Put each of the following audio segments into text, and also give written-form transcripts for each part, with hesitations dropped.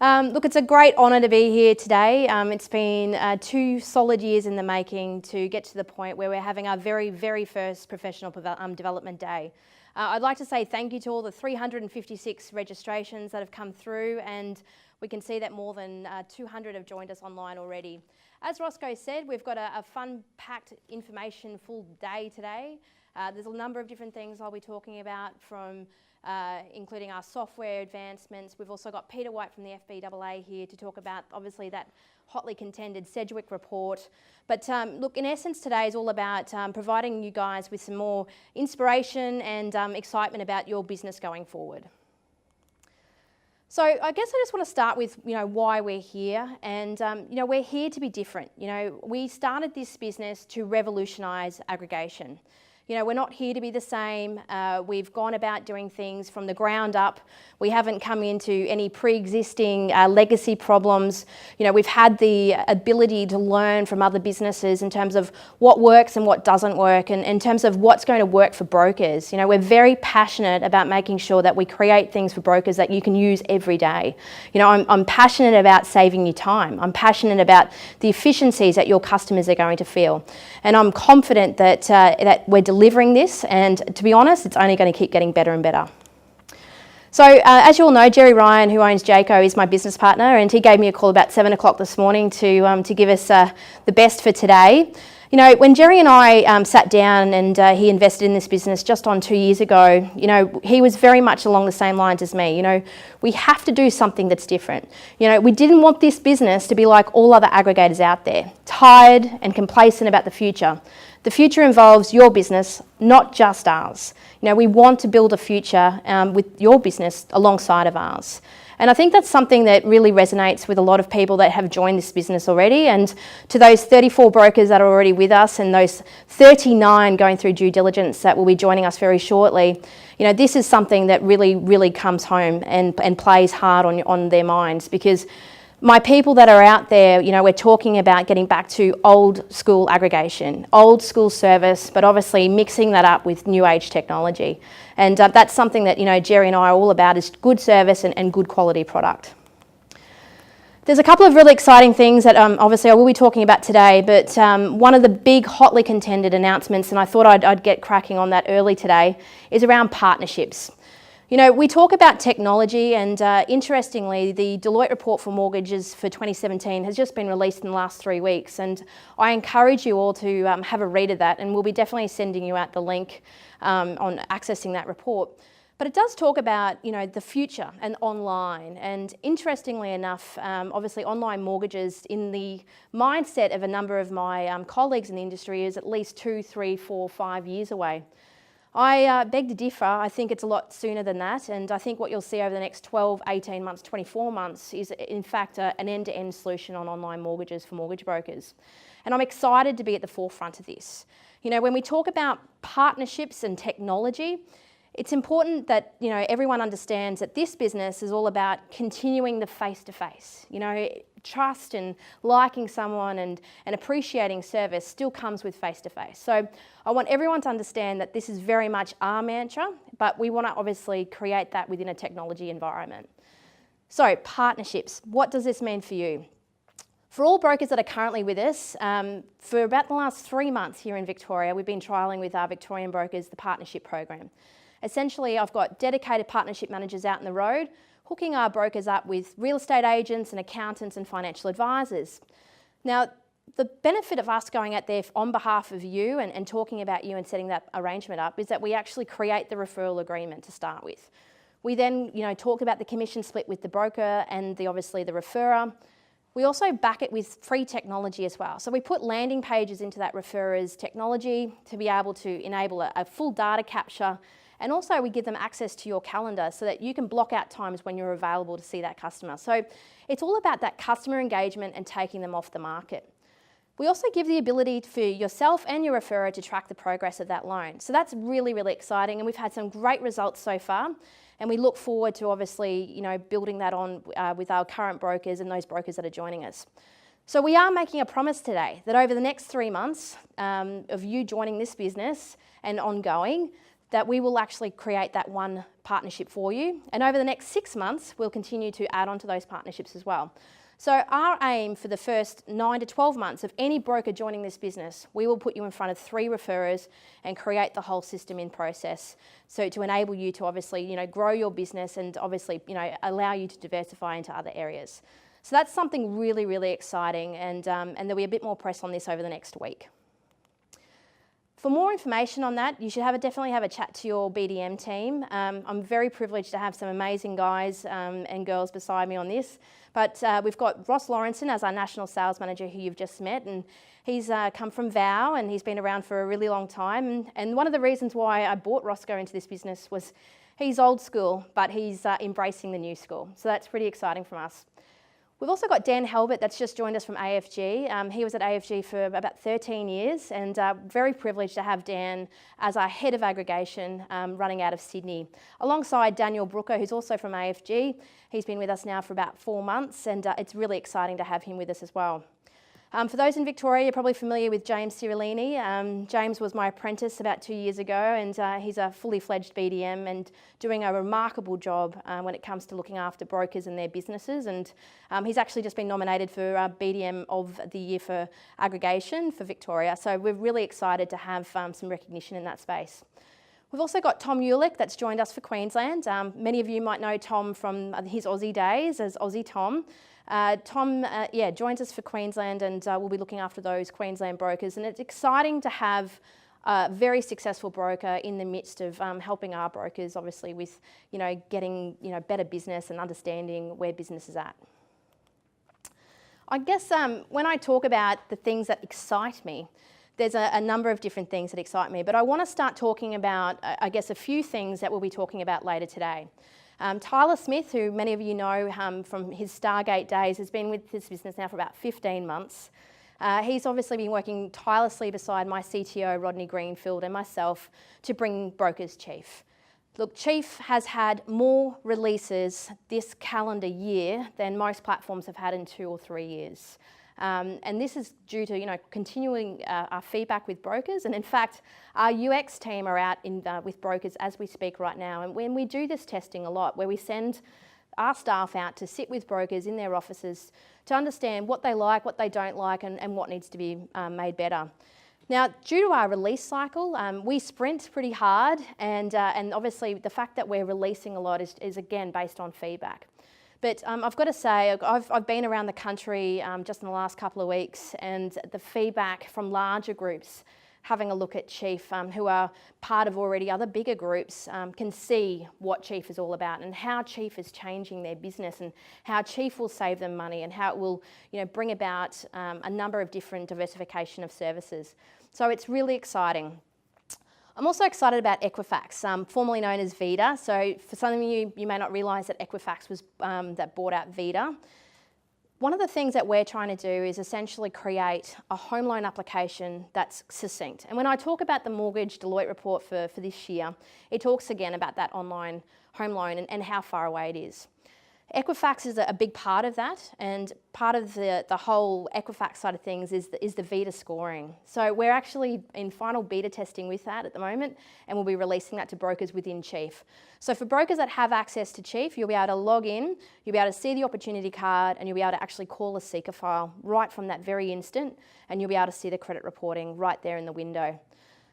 Look, it's a great honour to be here today. It's been 2 solid years in the making to get to the point where we're having our very first professional development day. I'd like to say thank you to all the 356 registrations that have come through, and we can see that more than 200 have joined us online already. As Roscoe said, we've got a fun-packed information full day today. There's a number of different things I'll be talking about, from including our software advancements. We've also got Peter White from the FBAA here to talk about, obviously, that hotly contended Sedgwick report. But look, in essence, today is all about providing you guys with some more inspiration and excitement about your business going forward. So I guess I just want to start with, why we're here. And, we're here to be different. We started this business to revolutionise aggregation. We're not here to be the same. We've gone about doing things from the ground up. We haven't come into any pre-existing legacy problems. We've had the ability to learn from other businesses in terms of what works and what doesn't work, and in terms of what's going to work for brokers. We're very passionate about making sure that we create things for brokers that you can use every day. I'm passionate about saving you time. I'm passionate about the efficiencies that your customers are going to feel. And I'm confident that, that we're delivering this, and to be honest, it's only going to keep getting better and better. So as you all know, Jerry Ryan, who owns Jayco, is my business partner, and he gave me a call about 7 o'clock this morning to give us the best for today. When Jerry and I sat down and he invested in this business just on 2 years ago, he was very much along the same lines as me. We have to do something that's different. We didn't want this business to be like all other aggregators out there, tired and complacent about the future. The future involves your business, not just ours. We want to build a future with your business alongside of ours. And I think that's something that really resonates with a lot of people that have joined this business already. And to those 34 brokers that are already with us, and those 39 going through due diligence that will be joining us very shortly, this is something that really comes home and plays hard on their minds, because my people that are out there, we're talking about getting back to old school aggregation, old school service, but obviously mixing that up with new age technology. And that's something that, Jerry and I are all about, is good service and good quality product. There's a couple of really exciting things that obviously I will be talking about today, but one of the big hotly contended announcements, and I thought I'd get cracking on that early today, is around partnerships. We talk about technology, and interestingly, the Deloitte report for mortgages for 2017 has just been released in the last 3 weeks, and I encourage you all to have a read of that, and we'll be definitely sending you out the link on accessing that report. But it does talk about, the future and online, and interestingly enough, obviously online mortgages, in the mindset of a number of my colleagues in the industry, is at least 2, 3, 4, 5 years away. I beg to differ. I think it's a lot sooner than that, and I think what you'll see over the next 12, 18 months, 24 months is in fact an end-to-end solution on online mortgages for mortgage brokers. And I'm excited to be at the forefront of this. When we talk about partnerships and technology, it's important that everyone understands that this business is all about continuing the face-to-face. Trust and liking someone and appreciating service still comes with face-to-face. So I want everyone to understand that this is very much our mantra, but we want to obviously create that within a technology environment. So partnerships, what does this mean for you? For all brokers that are currently with us, for about the last 3 months here in Victoria, we've been trialling with our Victorian brokers the partnership program. Essentially, I've got dedicated partnership managers out in the road, hooking our brokers up with real estate agents and accountants and financial advisors. Now, the benefit of us going out there on behalf of you and talking about you and setting that arrangement up is that we actually create the referral agreement to start with. We then, talk about the commission split with the broker and obviously the referrer. We also back it with free technology as well. So we put landing pages into that referrer's technology to be able to enable a full data capture. And also we give them access to your calendar so that you can block out times when you're available to see that customer. So it's all about that customer engagement and taking them off the market. We also give the ability for yourself and your referrer to track the progress of that loan. So that's really exciting, and we've had some great results so far. And we look forward to obviously, building that on with our current brokers and those brokers that are joining us. So we are making a promise today that over the next 3 months of you joining this business and ongoing, that we will actually create that one partnership for you. And over the next 6 months, we'll continue to add on to those partnerships as well. So our aim for the first 9 to 12 months of any broker joining this business, we will put you in front of 3 referrers and create the whole system in process. So to enable you to obviously, grow your business and obviously, allow you to diversify into other areas. So that's something really, really exciting, and there'll be a bit more press on this over the next week. For more information on that, you should definitely have a chat to your BDM team. I'm very privileged to have some amazing guys and girls beside me on this. But we've got Ross Lawrenson as our National Sales Manager, who you've just met, and he's come from VOW and he's been around for a really long time. And one of the reasons why I brought Roscoe into this business was he's old school, but he's embracing the new school. So that's pretty exciting from us. We've also got Dan Halbert that's just joined us from AFG. He was at AFG for about 13 years, and very privileged to have Dan as our Head of Aggregation running out of Sydney, alongside Daniel Brooker, who's also from AFG. He's been with us now for about 4 months, and it's really exciting to have him with us as well. For those in Victoria, you're probably familiar with James Cirilini. James was my apprentice about 2 years ago, and he's a fully fledged BDM and doing a remarkable job when it comes to looking after brokers and their businesses. And he's actually just been nominated for BDM of the Year for Aggregation for Victoria. So we're really excited to have some recognition in that space. We've also got Tom Ulick that's joined us for Queensland. Many of you might know Tom from his Aussie days as Aussie Tom. Tom joins us for Queensland, and we'll be looking after those Queensland brokers. And it's exciting to have a very successful broker in the midst of helping our brokers, obviously, with getting better business and understanding where business is at. I guess when I talk about the things that excite me, there's a number of different things that excite me, but I want to start talking about, I guess, a few things that we'll be talking about later today. Tyler Smith, who many of you know from his Stargate days, has been with this business now for about 15 months. He's obviously been working tirelessly beside my CTO, Rodney Greenfield, and myself to bring brokers Chief. Look, Chief has had more releases this calendar year than most platforms have had in 2 or 3 years. And this is due to continuing our feedback with brokers, and in fact our UX team are out with brokers as we speak right now. And when we do this testing a lot, where we send our staff out to sit with brokers in their offices to understand what they like, what they don't like, and what needs to be made better. Now, due to our release cycle, we sprint pretty hard, and obviously the fact that we're releasing a lot is again based on feedback. But I've got to say, I've been around the country just in the last couple of weeks, and the feedback from larger groups having a look at Chief, who are part of already other bigger groups, can see what Chief is all about and how Chief is changing their business and how Chief will save them money and how it will bring about a number of different diversification of services. So it's really exciting. I'm also excited about Equifax, formerly known as Vida. So for some of you, you may not realise that Equifax was that bought out Vida. One of the things that we're trying to do is essentially create a home loan application that's succinct. And when I talk about the mortgage Deloitte report for this year, it talks again about that online home loan and how far away it is. Equifax is a big part of that, and part of the whole Equifax side of things is the Vida scoring. So we're actually in final beta testing with that at the moment, and we'll be releasing that to brokers within Chief. So for brokers that have access to Chief, you'll be able to log in, you'll be able to see the opportunity card, and you'll be able to actually call a seeker file right from that very instant, and you'll be able to see the credit reporting right there in the window.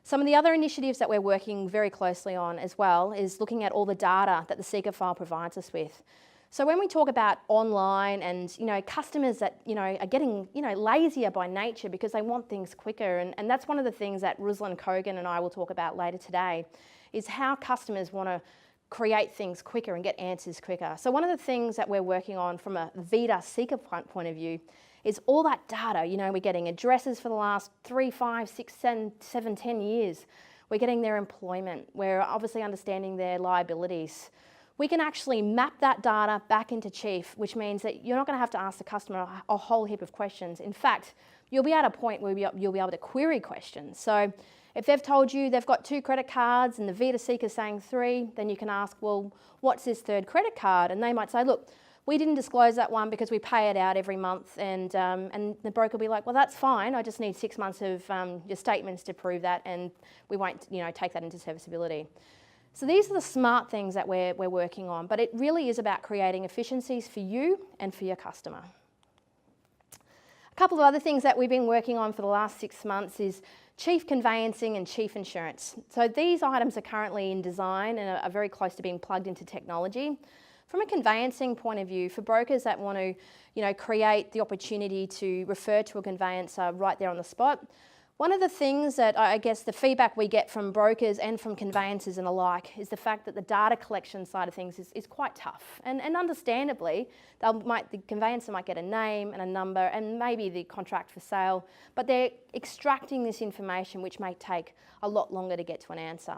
Some of the other initiatives that we're working very closely on as well is looking at all the data that the seeker file provides us with. So when we talk about online and customers that are getting lazier by nature because they want things quicker, and that's one of the things that Ruslan Kogan and I will talk about later today, is how customers want to create things quicker and get answers quicker. So one of the things that we're working on from a Vida seeker point of view is all that data. We're getting addresses for the last 3, 5, 6, 7, 10 years. We're getting their employment. We're obviously understanding their liabilities. We can actually map that data back into Chief, which means that you're not going to have to ask the customer a whole heap of questions. In fact, you'll be at a point where you'll be able to query questions. So if they've told you they've got 2 credit cards and the Vida seeker's saying 3, then you can ask, well, what's this 3rd credit card? And they might say, look, We didn't disclose that one because we pay it out every month, and the broker will be like, well, that's fine. I just need 6 months of your statements to prove that, and we won't, take that into serviceability. So these are the smart things that we're working on, but it really is about creating efficiencies for you and for your customer. A couple of other things that we've been working on for the last 6 months is chief conveyancing and chief insurance. So these items are currently in design and are very close to being plugged into technology. From a conveyancing point of view, for brokers that want to, create the opportunity to refer to a conveyancer right there on the spot, one of the things that I guess the feedback we get from brokers and from conveyancers and alike is the fact that the data collection side of things is quite tough. And understandably, the conveyancer might get a name and a number and maybe the contract for sale, but they're extracting this information which may take a lot longer to get to an answer.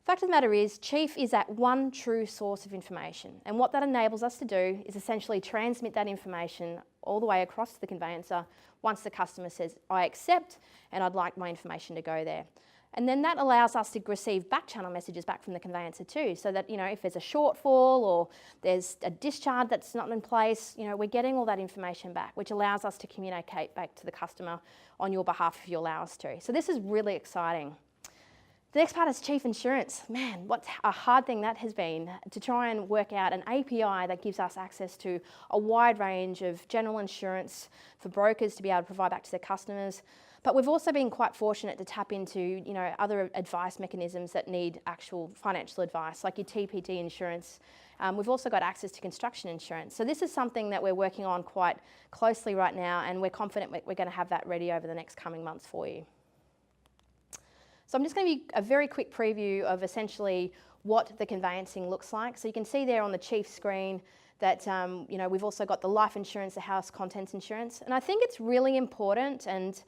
Fact of the matter is, Chief is that one true source of information, and what that enables us to do is essentially transmit that information all the way across to the conveyancer once the customer says, I accept and I'd like my information to go there. And then that allows us to receive back channel messages back from the conveyancer too, so that if there's a shortfall or there's a discharge that's not in place, we're getting all that information back, which allows us to communicate back to the customer on your behalf if you allow us to. So this is really exciting. The next part is chief insurance. Man, what a hard thing that has been to try and work out an API that gives us access to a wide range of general insurance for brokers to be able to provide back to their customers. But we've also been quite fortunate to tap into, other advice mechanisms that need actual financial advice, like your TPD insurance. We've also got access to construction insurance. So this is something that we're working on quite closely right now, and we're confident we're going to have that ready over the next coming months for you. So I'm just going to be a very quick preview of essentially what the conveyancing looks like. So you can see there on the Chief screen that we've also got the life insurance, the house contents insurance, and I think it's really important. And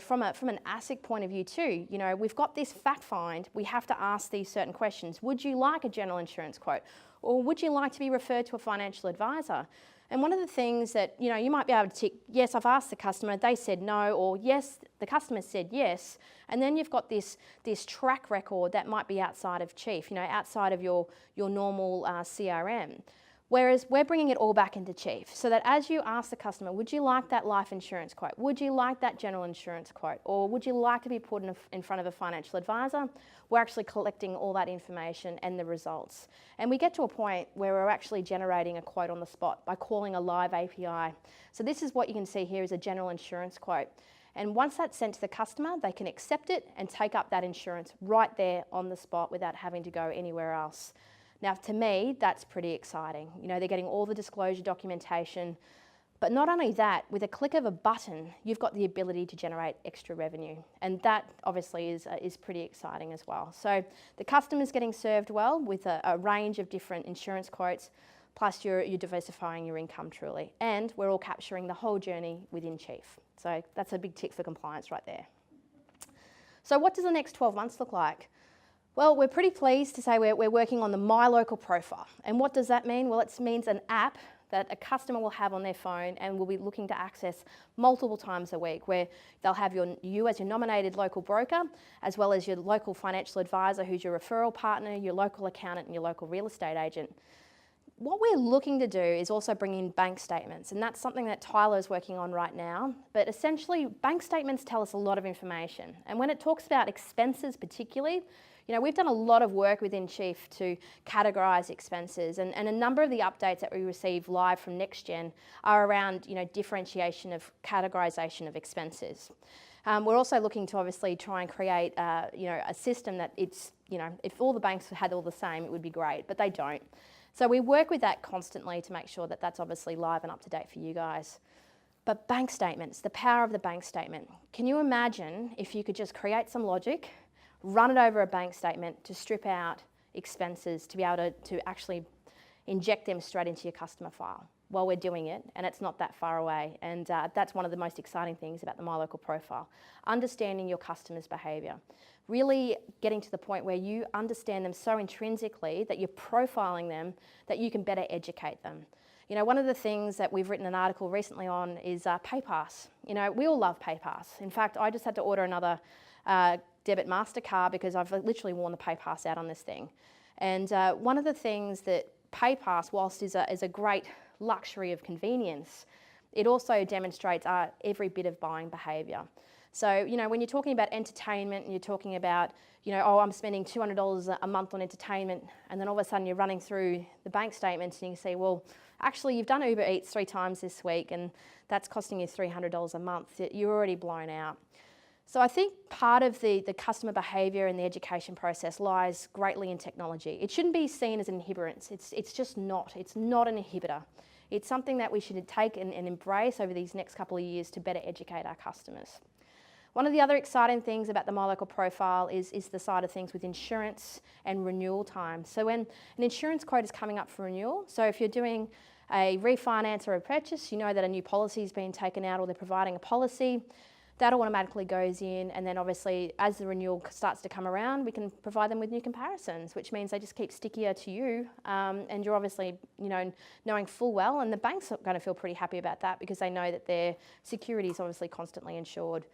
from an ASIC point of view too, we've got this fact find. We have to ask these certain questions. Would you like a general insurance quote, or would you like to be referred to a financial advisor? And one of the things that, you might be able to tick, yes, I've asked the customer, they said no, or yes, the customer said yes. And then you've got this track record that might be outside of Chief, outside of your normal CRM. Whereas we're bringing it all back into Chief, so that as you ask the customer, would you like that life insurance quote? Would you like that general insurance quote? Or would you like to be put in front of a financial advisor? We're actually collecting all that information and the results. And we get to a point where we're actually generating a quote on the spot by calling a live API. So this is what you can see here is a general insurance quote. And once that's sent to the customer, they can accept it and take up that insurance right there on the spot without having to go anywhere else. Now, to me, that's pretty exciting. They're getting all the disclosure documentation, but not only that, with a click of a button, you've got the ability to generate extra revenue. And that obviously is pretty exciting as well. So the customer's getting served well with a range of different insurance quotes, plus you're diversifying your income truly. And we're all capturing the whole journey within Chief. So that's a big tick for compliance right there. So what does the next 12 months look like? Well, we're pretty pleased to say we're working on the My Local profile. And what does that mean? Well, it means an app that a customer will have on their phone and will be looking to access multiple times a week, where they'll have you as your nominated local broker, as well as your local financial advisor who's your referral partner, your local accountant and your local real estate agent. What we're looking to do is also bring in bank statements, and that's something that Tyler's working on right now. But essentially, bank statements tell us a lot of information. And when it talks about expenses particularly, we've done a lot of work within Chief to categorise expenses, and a number of the updates that we receive live from NextGen are around, differentiation of categorisation of expenses. We're also looking to obviously try and create, a system that it's, if all the banks had all the same, it would be great, but they don't. So we work with that constantly to make sure that that's obviously live and up to date for you guys. But bank statements, the power of the bank statement. Can you imagine if you could just create some logic, run it over a bank statement to strip out expenses, to be able to actually inject them straight into your customer file while we're doing it, and it's not that far away. And that's one of the most exciting things about the My Local profile, understanding your customer's behaviour, really getting to the point where you understand them so intrinsically that you're profiling them, that you can better educate them. One of the things that we've written an article recently on is PayPass. We all love PayPass. In fact, I just had to order another debit MasterCard because I've literally worn the PayPass out on this thing. And one of the things that PayPass, whilst is a great luxury of convenience, it also demonstrates every bit of buying behaviour. So, when you're talking about entertainment and you're talking about, oh, I'm spending $200 a month on entertainment, and then all of a sudden you're running through the bank statements and you see, well, actually you've done Uber Eats 3 times this week and that's costing you $300 a month. You're already blown out. So I think part of the customer behaviour and the education process lies greatly in technology. It shouldn't be seen as an inhibitor. It's just not. It's not an inhibitor. It's something that we should take and embrace over these next couple of years to better educate our customers. One of the other exciting things about the My Local profile is the side of things with insurance and renewal time. So when an insurance quote is coming up for renewal, so if you're doing a refinance or a purchase, you know that a new policy has been taken out or they're providing a policy, that automatically goes in, and then obviously as the renewal starts to come around, we can provide them with new comparisons, which means they just keep stickier to you, and you're obviously, knowing full well, and the bank's going to feel pretty happy about that because they know that their security is obviously constantly insured.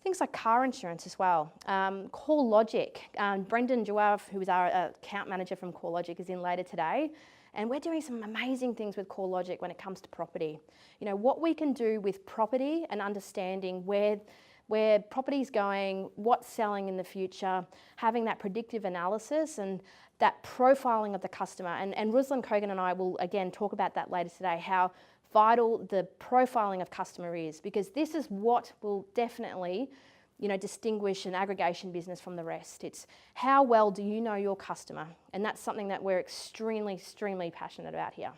Things like car insurance as well. CoreLogic. Brendan Jouaf, who is our account manager from CoreLogic, is in later today. And we're doing some amazing things with CoreLogic when it comes to property. What we can do with property and understanding where property's going, what's selling in the future, having that predictive analysis and that profiling of the customer. And Ruslan Kogan and I will again talk about that later today, how vital the profiling of customer is, because this is what will definitely distinguish an aggregation business from the rest. It's how well do you know your customer, and that's something that we're extremely passionate about here.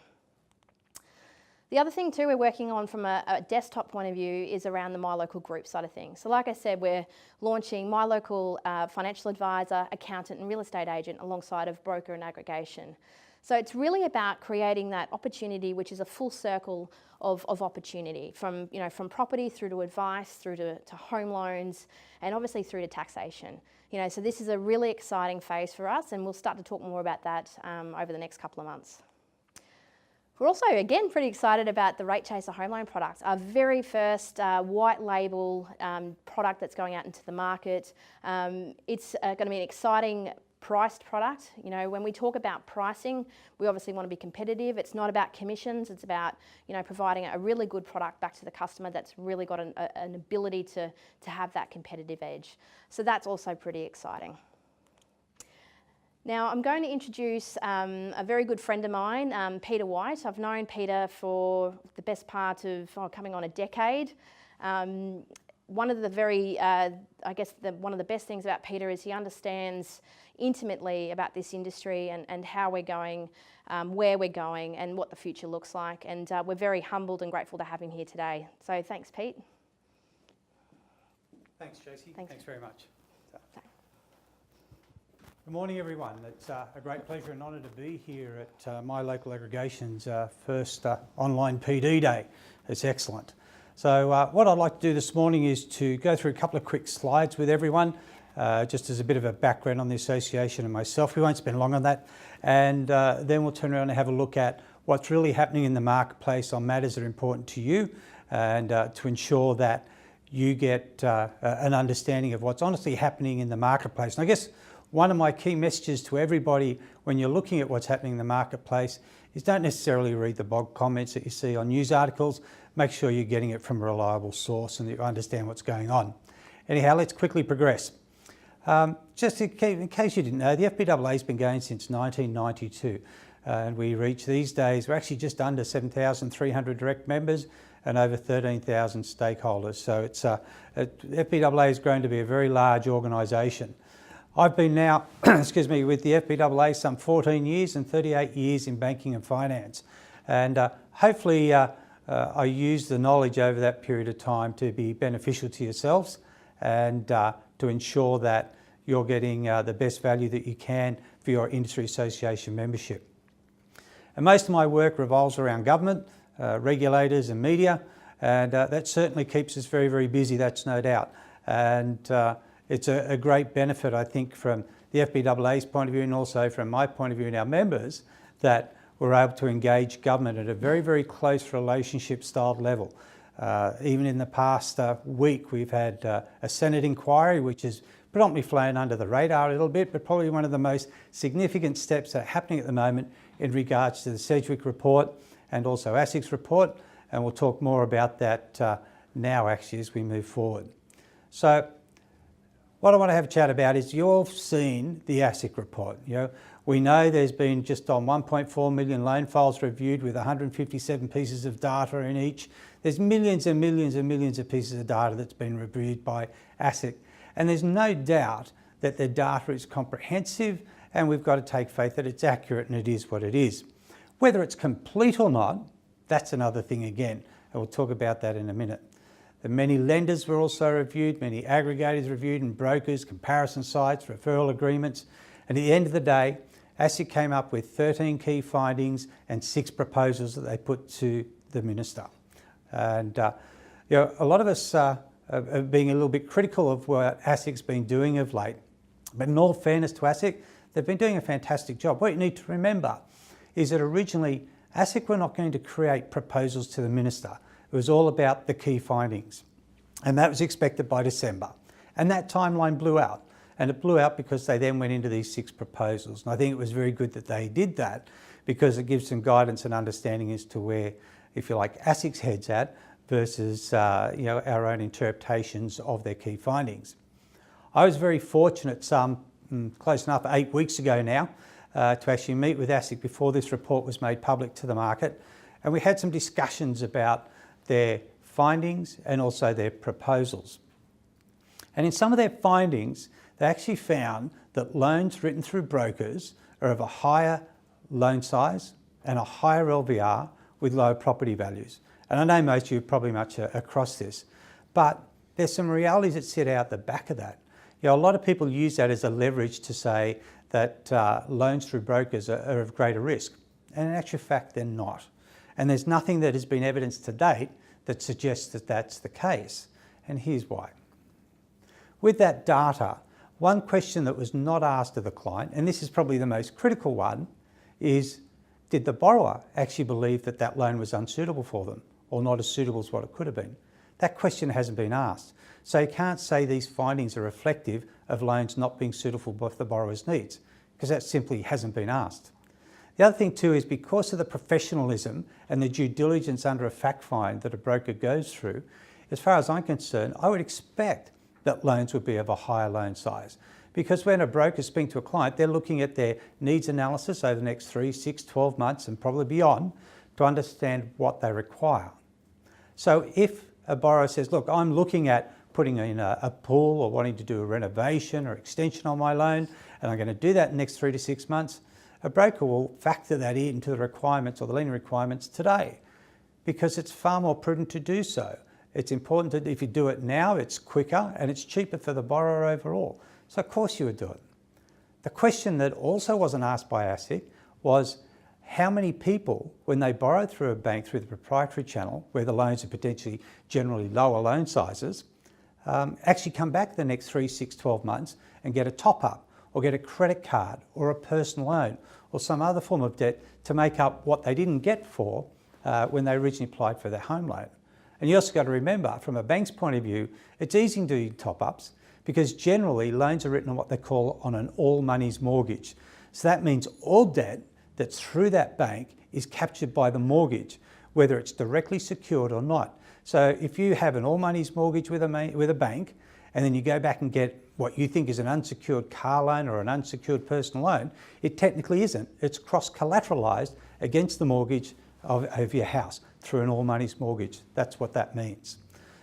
The other thing too we're working on from a desktop point of view is around the My Local group side of things. So like I said, we're launching My Local financial advisor, accountant and real estate agent alongside of broker and aggregation. So it's really about creating that opportunity, which is a full circle of opportunity, from property through to advice, through to home loans, and obviously through to taxation. So this is a really exciting phase for us, and we'll start to talk more about that over the next couple of months. We're also, again, pretty excited about the Rate Chaser home loan product, our very first white label product that's going out into the market. It's going to be an exciting priced product. When we talk about pricing, we obviously want to be competitive. It's not about commissions. It's about, providing a really good product back to the customer that's really got an ability to have that competitive edge. So that's also pretty exciting. Now I'm going to introduce a very good friend of mine, Peter White. I've known Peter for the best part of coming on a decade. One of the one of the best things about Peter is he understands intimately about this industry and how we're going, where we're going and what the future looks like. And we're very humbled and grateful to have him here today. So thanks, Pete. Thanks, Josie. Thanks very much. Good morning, everyone. It's a great pleasure and honour to be here at My Local Aggregation's first online PD day. It's excellent. So what I'd like to do this morning is to go through a couple of quick slides with everyone, just as a bit of a background on the association and myself. We won't spend long on that. And then we'll turn around and have a look at what's really happening in the marketplace on matters that are important to you, and to ensure that you get an understanding of what's honestly happening in the marketplace. And I guess one of my key messages to everybody when you're looking at what's happening in the marketplace is don't necessarily read the blog comments that you see on news articles. Make sure you're getting it from a reliable source and that you understand what's going on. Anyhow, let's quickly progress. Just in case you didn't know, the FBAA has been going since 1992, and we reach these days, we're actually just under 7,300 direct members and over 13,000 stakeholders. So it's FBAA has grown to be a very large organisation. I've been now, excuse me, with the FBAA some 14 years and 38 years in banking and finance. And hopefully I use the knowledge over that period of time to be beneficial to yourselves and to ensure that you're getting the best value that you can for your industry association membership. And most of my work revolves around government, regulators and media, and that certainly keeps us very, very busy, that's no doubt. And it's a great benefit, I think, from the FBAA's point of view and also from my point of view and our members, that we're able to engage government at a very, very close relationship styled level. Even in the past week, we've had a Senate inquiry, which is predominantly flown under the radar a little bit, but probably one of the most significant steps that are happening at the moment in regards to the Sedgwick report and also ASIC's report, and we'll talk more about that now actually as we move forward. So what I want to have a chat about is you've all seen the ASIC report. We know there's been just on 1.4 million loan files reviewed with 157 pieces of data in each. There's millions and millions and millions of pieces of data that's been reviewed by ASIC. And there's no doubt that the data is comprehensive, and we've got to take faith that it's accurate and it is what it is. Whether it's complete or not, that's another thing again, and we'll talk about that in a minute. The many lenders were also reviewed, many aggregators reviewed, and brokers, comparison sites, referral agreements. And at the end of the day, ASIC came up with 13 key findings and 6 proposals that they put to the Minister. And a lot of us are being a little bit critical of what ASIC's been doing of late. But in all fairness to ASIC, they've been doing a fantastic job. What you need to remember is that originally ASIC were not going to create proposals to the Minister. It was all about the key findings. And that was expected by December. And that timeline blew out. And it blew out because they then went into these 6 proposals. And I think it was very good that they did that, because it gives some guidance and understanding as to where, if you like, ASIC's head's at versus our own interpretations of their key findings. I was very fortunate close enough 8 weeks ago now to actually meet with ASIC before this report was made public to the market. And we had some discussions about their findings and also their proposals. And in some of their findings, they actually found that loans written through brokers are of a higher loan size and a higher LVR with lower property values. And I know most of you are probably much across this, but there's some realities that sit out the back of that. A lot of people use that as a leverage to say that loans through brokers are of greater risk. And in actual fact, they're not. And there's nothing that has been evidenced to date that suggests that that's the case. And here's why. With that data, one question that was not asked of the client, and this is probably the most critical one, is did the borrower actually believe that that loan was unsuitable for them or not as suitable as what it could have been? That question hasn't been asked. So you can't say these findings are reflective of loans not being suitable for the borrower's needs, because that simply hasn't been asked. The other thing too is because of the professionalism and the due diligence under a fact find that a broker goes through, as far as I'm concerned, I would expect that loans would be of a higher loan size. Because when a broker speaks to a client, they're looking at their needs analysis over the next 3, 6, 12 months and probably beyond to understand what they require. So if a borrower says, look, I'm looking at putting in a pool or wanting to do a renovation or extension on my loan, and I'm going to do that in the next 3 to 6 months, a broker will factor that into the requirements or the lending requirements today, because it's far more prudent to do so. It's important that if you do it now, it's quicker and it's cheaper for the borrower overall. So of course you would do it. The question that also wasn't asked by ASIC was how many people, when they borrowed through a bank through the proprietary channel, where the loans are potentially generally lower loan sizes, actually come back the next 3, 6, 12 months and get a top up or get a credit card or a personal loan or some other form of debt to make up what they didn't get for when they originally applied for their home loan. And you also got to remember, from a bank's point of view, it's easy to do top-ups because generally loans are written on what they call on an all monies mortgage. So that means all debt that's through that bank is captured by the mortgage, whether it's directly secured or not. So if you have an all monies mortgage with a bank, and then you go back and get what you think is an unsecured car loan or an unsecured personal loan, it technically isn't. It's cross-collateralised against the mortgage of your house through an all monies mortgage. That's what that means.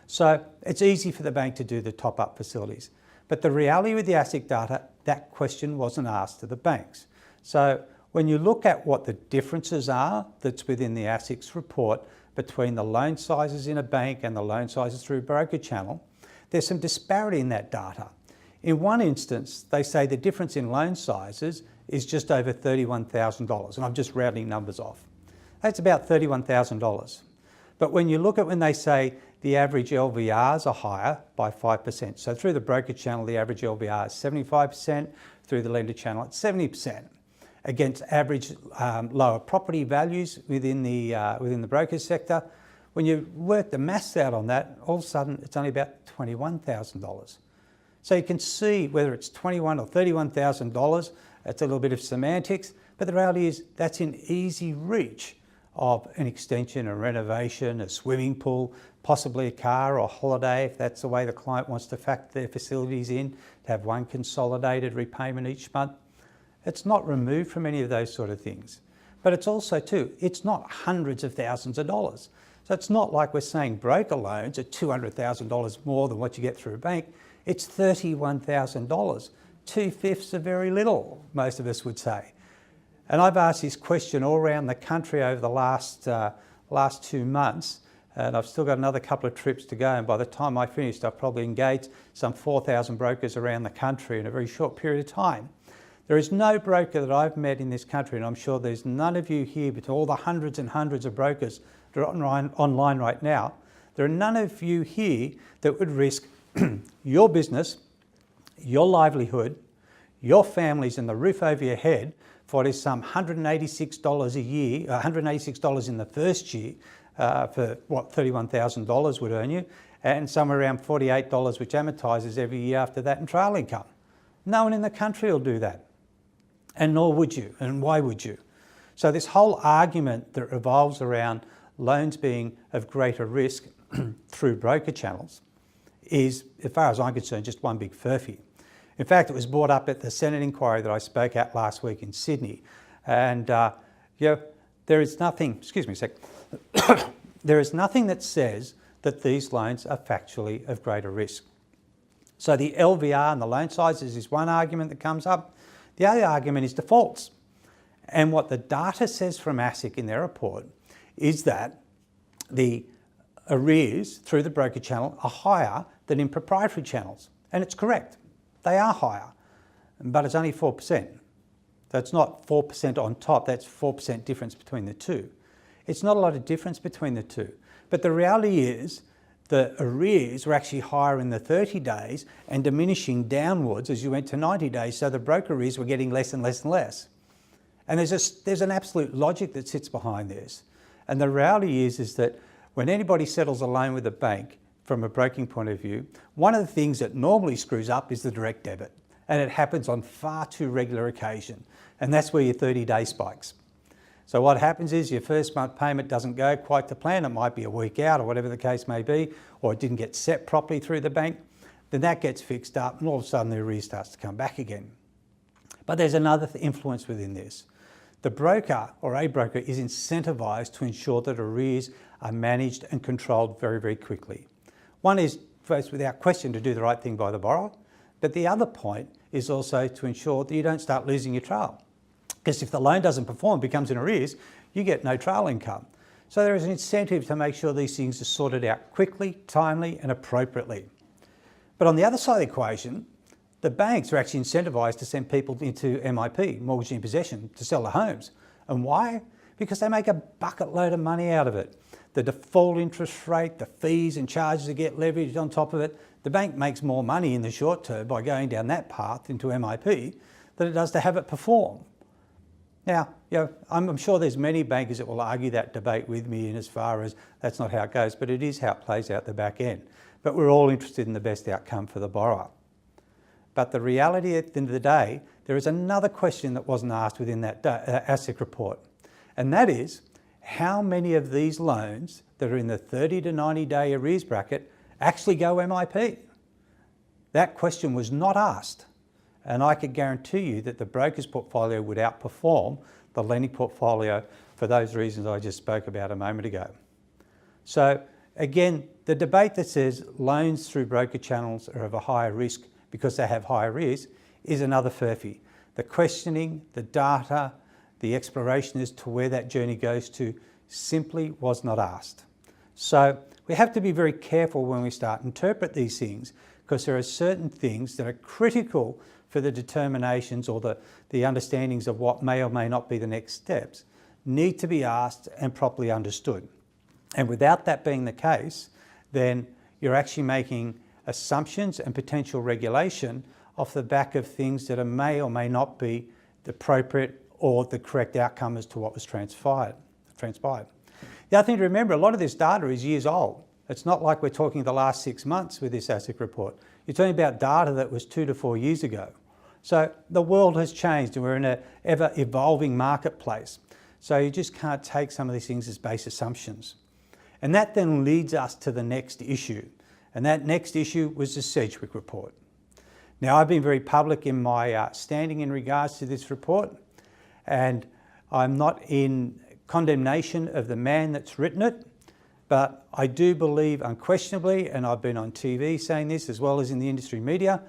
So it's easy for the bank to do the top-up facilities. But the reality with the ASIC data, that question wasn't asked to the banks. So when you look at what the differences are that's within the ASIC's report between the loan sizes in a bank and the loan sizes through a broker channel, there's some disparity in that data. In one instance, they say the difference in loan sizes is just over $31,000, and I'm just rounding numbers off. That's about $31,000. But when you look at when they say the average LVRs are higher by 5%, so through the broker channel, the average LVR is 75%, through the lender channel, it's 70%, against average lower property values within the broker sector. When you work the maths out on that, all of a sudden it's only about $21,000. So you can see whether it's $21,000 or $31,000, it's a little bit of semantics, but the reality is that's in easy reach of an extension, a renovation, a swimming pool, possibly a car or holiday, if that's the way the client wants to factor their facilities in, to have one consolidated repayment each month. It's not removed from any of those sort of things. But it's also too, it's not hundreds of thousands of dollars. So it's not like we're saying broker loans are $200,000 more than what you get through a bank. It's $31,000. 2/5 of very little, most of us would say. And I've asked this question all around the country over the last 2 months, and I've still got another couple of trips to go. And by the time I finished, I've probably engaged some 4,000 brokers around the country in a very short period of time. There is no broker that I've met in this country, and I'm sure there's none of you here, but all the hundreds and hundreds of brokers that are online right now, there are none of you here that would risk your business, your livelihood, your families and the roof over your head for what is some $186 a year, $186 in the first year for what $31,000 would earn you, and somewhere around $48 which amortises every year after that in trail income. No one in the country will do that, and nor would you, and why would you? So this whole argument that revolves around loans being of greater risk through broker channels is, as far as I'm concerned, just one big furphy. In fact, it was brought up at the Senate inquiry that I spoke at last week in Sydney. And there is nothing, excuse me a sec, there is nothing that says that these loans are factually of greater risk. So the LVR and the loan sizes is one argument that comes up. The other argument is defaults. And what the data says from ASIC in their report is that the arrears through the broker channel are higher than in proprietary channels. And it's correct. They are higher, but it's only 4%. So it's not 4% on top, that's 4% difference between the two. It's not a lot of difference between the two. But the reality is the arrears were actually higher in the 30 days and diminishing downwards as you went to 90 days. So the broker arrears were getting less and less and less. And there's an absolute logic that sits behind this. And the reality is that when anybody settles a loan with a bank, from a broking point of view, one of the things that normally screws up is the direct debit. And it happens on far too regular occasion. And that's where your 30-day spikes. So what happens is your first month payment doesn't go quite to plan. It might be a week out or whatever the case may be, or it didn't get set properly through the bank. Then that gets fixed up and all of a sudden the arrears starts to come back again. But there's another influence within this. The broker or a broker is incentivised to ensure that arrears are managed and controlled very, very quickly. One is, first, without question, to do the right thing by the borrower, but the other point is also to ensure that you don't start losing your trail. Because if the loan doesn't perform, becomes in arrears, you get no trail income. So there is an incentive to make sure these things are sorted out quickly, timely and appropriately. But on the other side of the equation, the banks are actually incentivised to send people into MIP, mortgage in possession, to sell their homes. And why? Because they make a bucket load of money out of it. The default interest rate, the fees and charges that get leveraged on top of it, the bank makes more money in the short term by going down that path into MIP than it does to have it perform. Now, I'm sure there's many bankers that will argue that debate with me in as far as that's not how it goes, but it is how it plays out the back end. But we're all interested in the best outcome for the borrower. But the reality at the end of the day, there is another question that wasn't asked within that ASIC report, and that is, how many of these loans that are in the 30 to 90 day arrears bracket actually go MIP? That question was not asked. And I could guarantee you that the broker's portfolio would outperform the lending portfolio for those reasons I just spoke about a moment ago. So again, the debate that says loans through broker channels are of a higher risk because they have higher arrears is another furphy. The questioning, the data, the exploration as to where that journey goes to simply was not asked. So we have to be very careful when we start to interpret these things, because there are certain things that are critical for the determinations or the understandings of what may or may not be the next steps need to be asked and properly understood. And without that being the case, then you're actually making assumptions and potential regulation off the back of things that may or may not be the appropriate or the correct outcome as to what was transpired. The other thing to remember, a lot of this data is years old. It's not like we're talking the last 6 months with this ASIC report. You're talking about data that was 2 to 4 years ago. So the world has changed and we're in an ever evolving marketplace. So you just can't take some of these things as base assumptions. And that then leads us to the next issue. And that next issue was the Sedgwick report. Now, I've been very public in my standing in regards to this report, and I'm not in condemnation of the man that's written it, but I do believe unquestionably, and I've been on TV saying this as well as in the industry media,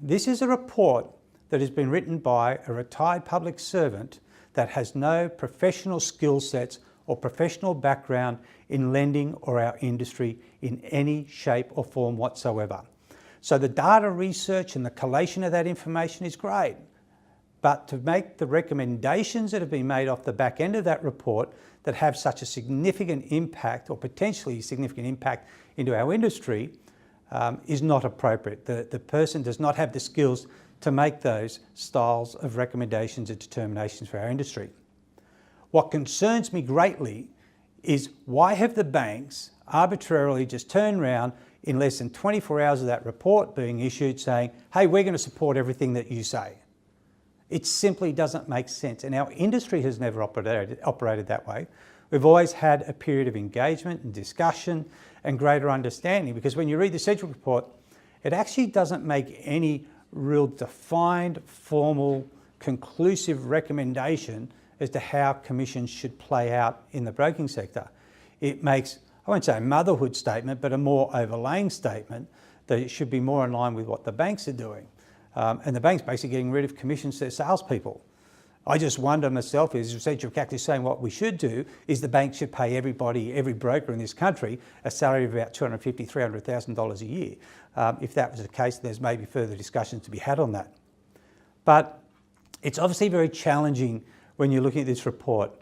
this is a report that has been written by a retired public servant that has no professional skill sets or professional background in lending or our industry in any shape or form whatsoever. So the data research and the collation of that information is great, but to make the recommendations that have been made off the back end of that report that have such a significant impact or potentially significant impact into our industry is not appropriate. The person does not have the skills to make those styles of recommendations and determinations for our industry. What concerns me greatly is why have the banks arbitrarily just turned around in less than 24 hours of that report being issued saying, hey, we're going to support everything that you say. It simply doesn't make sense. And our industry has never operated that way. We've always had a period of engagement and discussion and greater understanding, because when you read the Sedgwick report, it actually doesn't make any real defined, formal, conclusive recommendation as to how commissions should play out in the broking sector. It makes, I won't say a motherhood statement, but a more overlaying statement that it should be more in line with what the banks are doing. And the bank's basically getting rid of commissions to their salespeople. I just wonder myself, is Sedgwick actually saying what we should do is the bank should pay everybody, every broker in this country, a salary of about $250,000, $300,000 a year. If that was the case, there's maybe further discussions to be had on that. But it's obviously very challenging when you're looking at this report,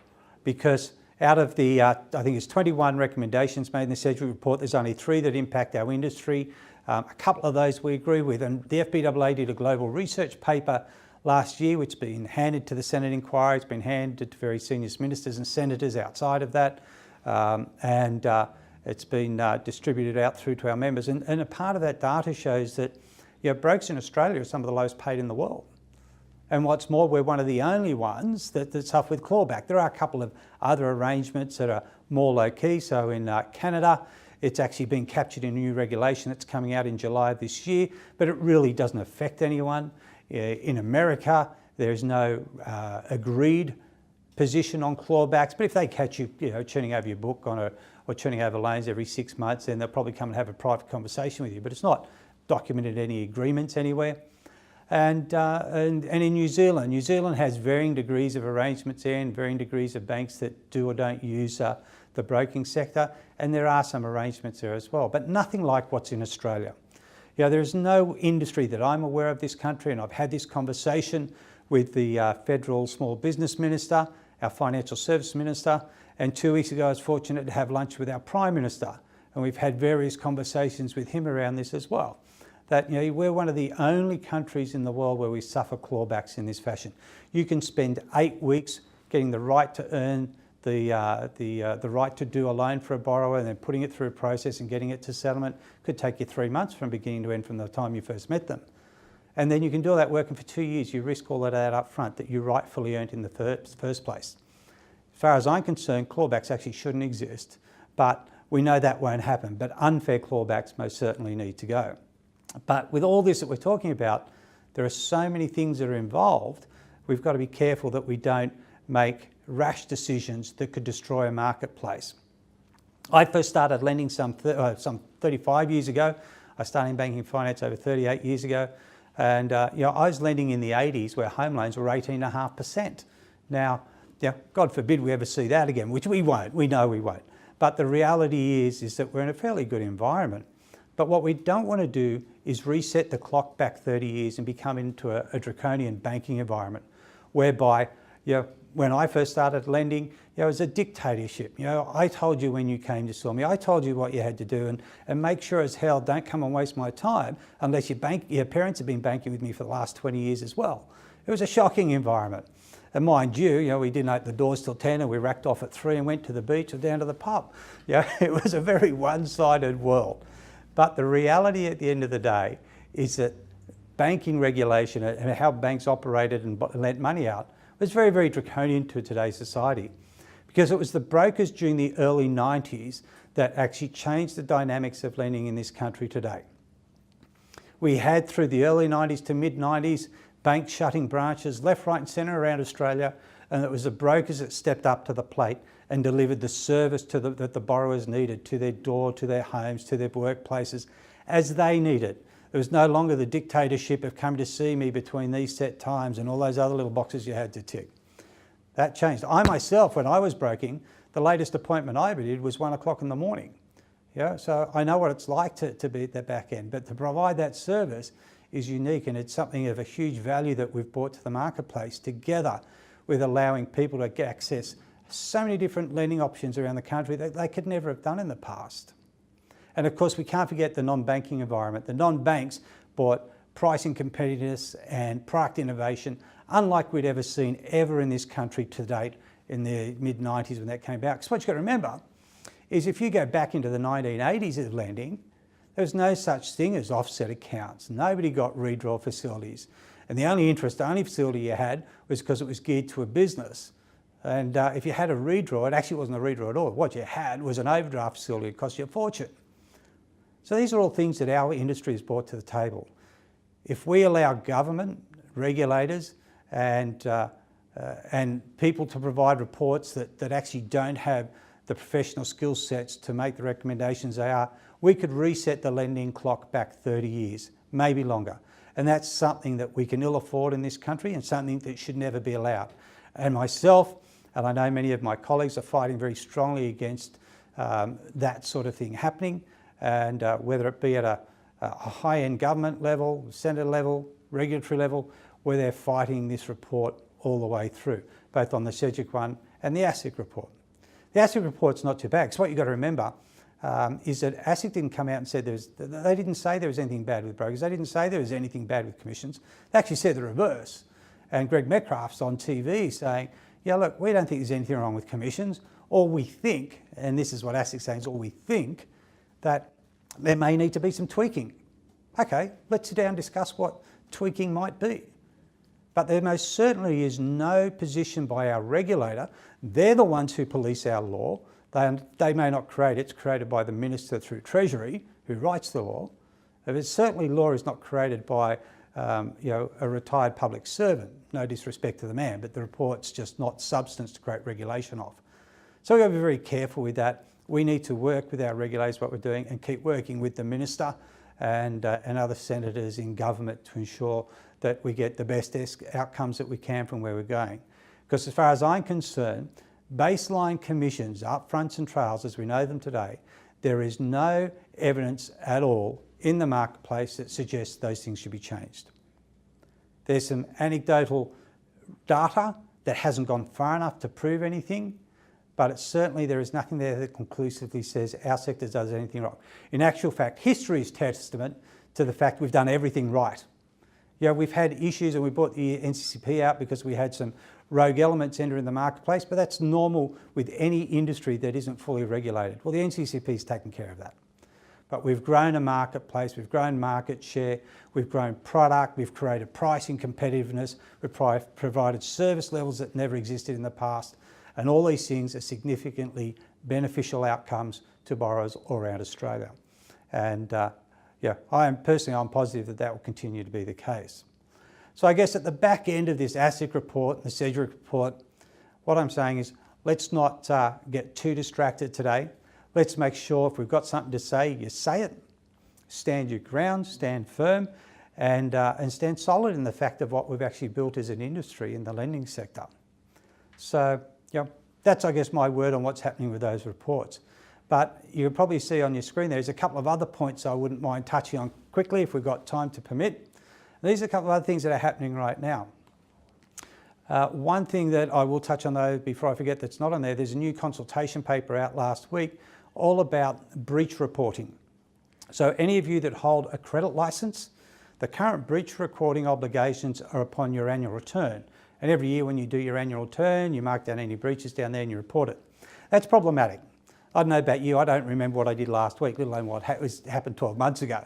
because out of the, I think it's 21 recommendations made in the Sedgwick report, there's only 3 that impact our industry. A couple of those we agree with, and the FBAA did a global research paper last year, which has been handed to the Senate inquiry. It's been handed to very senior ministers and senators outside of that, and it's been distributed out through to our members. And a part of that data shows that brokers in Australia are some of the lowest paid in the world. And what's more, we're one of the only ones that suffer with clawback. There are a couple of other arrangements that are more low-key. So in Canada, it's actually been captured in a new regulation that's coming out in July of this year, but it really doesn't affect anyone. In America, there's no agreed position on clawbacks, but if they catch you, churning over your book or churning over loans every 6 months, then they'll probably come and have a private conversation with you. But it's not documented any agreements anywhere. And in New Zealand has varying degrees of arrangements there and varying degrees of banks that do or don't use the broking sector, and there are some arrangements there as well, but nothing like what's in Australia. There is no industry that I'm aware of this country, and I've had this conversation with the Federal Small Business Minister, our Financial Service Minister, and 2 weeks ago I was fortunate to have lunch with our Prime Minister, and we've had various conversations with him around this as well. That we're one of the only countries in the world where we suffer clawbacks in this fashion. You can spend 8 weeks getting the right to earn the right to do a loan for a borrower, and then putting it through a process and getting it to settlement. Could take you 3 months from beginning to end from the time you first met them. And then you can do all that work, and for 2 years you risk all that out up front that you rightfully earned in the first place. As far as I'm concerned, clawbacks actually shouldn't exist, but we know that won't happen. But unfair clawbacks most certainly need to go. But with all this that we're talking about, there are so many things that are involved. We've got to be careful that we don't make rash decisions that could destroy a marketplace. I first started lending some 35 years ago. I started in banking and finance over 38 years ago. And I was lending in the 80s where home loans were 18.5%. Now, God forbid we ever see that again, which we won't. We know we won't. But the reality is that we're in a fairly good environment. But what we don't want to do is reset the clock back 30 years and become into a draconian banking environment whereby, when I first started lending, it was a dictatorship. I told you when you came to saw me, I told you what you had to do, and make sure as hell don't come and waste my time unless your parents have been banking with me for the last 20 years as well. It was a shocking environment. And mind you, we didn't open the doors till 10 and we racked off at 3 and went to the beach or down to the pub. It was a very one-sided world. But the reality at the end of the day is that banking regulation and how banks operated and lent money out was very, very draconian to today's society, because it was the brokers during the early 90s that actually changed the dynamics of lending in this country today. We had, through the early 90s to mid-90s, banks shutting branches left, right and centre around Australia, and it was the brokers that stepped up to the plate and delivered the service that the borrowers needed to their door, to their homes, to their workplaces, as they needed. There was no longer the dictatorship of come to see me between these set times and all those other little boxes you had to tick. That changed. I myself, when I was broking, the latest appointment I ever did was 1 o'clock in the morning. Yeah, so I know what it's like to be at the back end, but to provide that service is unique, and it's something of a huge value that we've brought to the marketplace, together with allowing people to get access so many different lending options around the country that they could never have done in the past. And of course, we can't forget the non-banking environment. The non-banks brought pricing competitiveness and product innovation unlike we'd ever seen ever in this country to date in the mid-90s when that came out. Because what you've got to remember is, if you go back into the 1980s of lending, there was no such thing as offset accounts. Nobody got redraw facilities. And the only interest-only facility you had was because it was geared to a business. And if you had a redraw, it actually wasn't a redraw at all. What you had was an overdraft facility. It cost you a fortune. So these are all things that our industry has brought to the table. If we allow government, regulators and people to provide reports that actually don't have the professional skill sets to make the recommendations they are, we could reset the lending clock back 30 years, maybe longer. And that's something that we can ill afford in this country, and something that should never be allowed. And myself, and I know many of my colleagues, are fighting very strongly against that sort of thing happening. And whether it be at a high-end government level, Senate level, regulatory level, where they're fighting this report all the way through, both on the Sedgwick one and the ASIC report. The ASIC report's not too bad, because what you've got to remember is that ASIC didn't come out and said they didn't say there was anything bad with brokers. They didn't say there was anything bad with commissions. They actually said the reverse. And Greg Metcalf's on TV saying, yeah, look, we don't think there's anything wrong with commissions. All we think, and this is what ASIC's saying, is all we think that there may need to be some tweaking. Okay, let's sit down and discuss what tweaking might be. But there most certainly is no position by our regulator. They're the ones who police our law. They may not create it. It's created by the Minister through Treasury, who writes the law. But certainly law is not created by a retired public servant. No disrespect to the man, but the report's just not substance to create regulation of. So we've got to be very careful with that. We need to work with our regulators, what we're doing, and keep working with the Minister and other senators in government to ensure that we get the best outcomes that we can from where we're going. Because as far as I'm concerned, baseline commissions, upfronts and trails as we know them today, there is no evidence at all in the marketplace that suggests those things should be changed. There's some anecdotal data that hasn't gone far enough to prove anything, but certainly there is nothing there that conclusively says our sector does anything wrong. In actual fact, history is testament to the fact we've done everything right. Yeah, we've had issues, and we brought the NCCP out because we had some rogue elements enter in the marketplace, but that's normal with any industry that isn't fully regulated. Well, the NCCP's taken care of that. But we've grown a marketplace, we've grown market share, we've grown product, we've created pricing competitiveness, we've provided service levels that never existed in the past, and all these things are significantly beneficial outcomes to borrowers all around Australia. And I'm positive that that will continue to be the case. So I guess at the back end of this ASIC report, the Sedgwick report, what I'm saying is, let's not get too distracted today. Let's make sure if we've got something to say, you say it, stand your ground, stand firm, and stand solid in the fact of what we've actually built as an industry in the lending sector. So that's, I guess, my word on what's happening with those reports. But you can probably see on your screen there's a couple of other points I wouldn't mind touching on quickly if we've got time to permit. These are a couple of other things that are happening right now. One thing that I will touch on though before I forget that's not on there, there's a new consultation paper out last week all about breach reporting. So any of you that hold a credit licence, the current breach reporting obligations are upon your annual return. And every year when you do your annual return, you mark down any breaches down there and you report it. That's problematic. I don't know about you, I don't remember what I did last week, let alone what happened 12 months ago.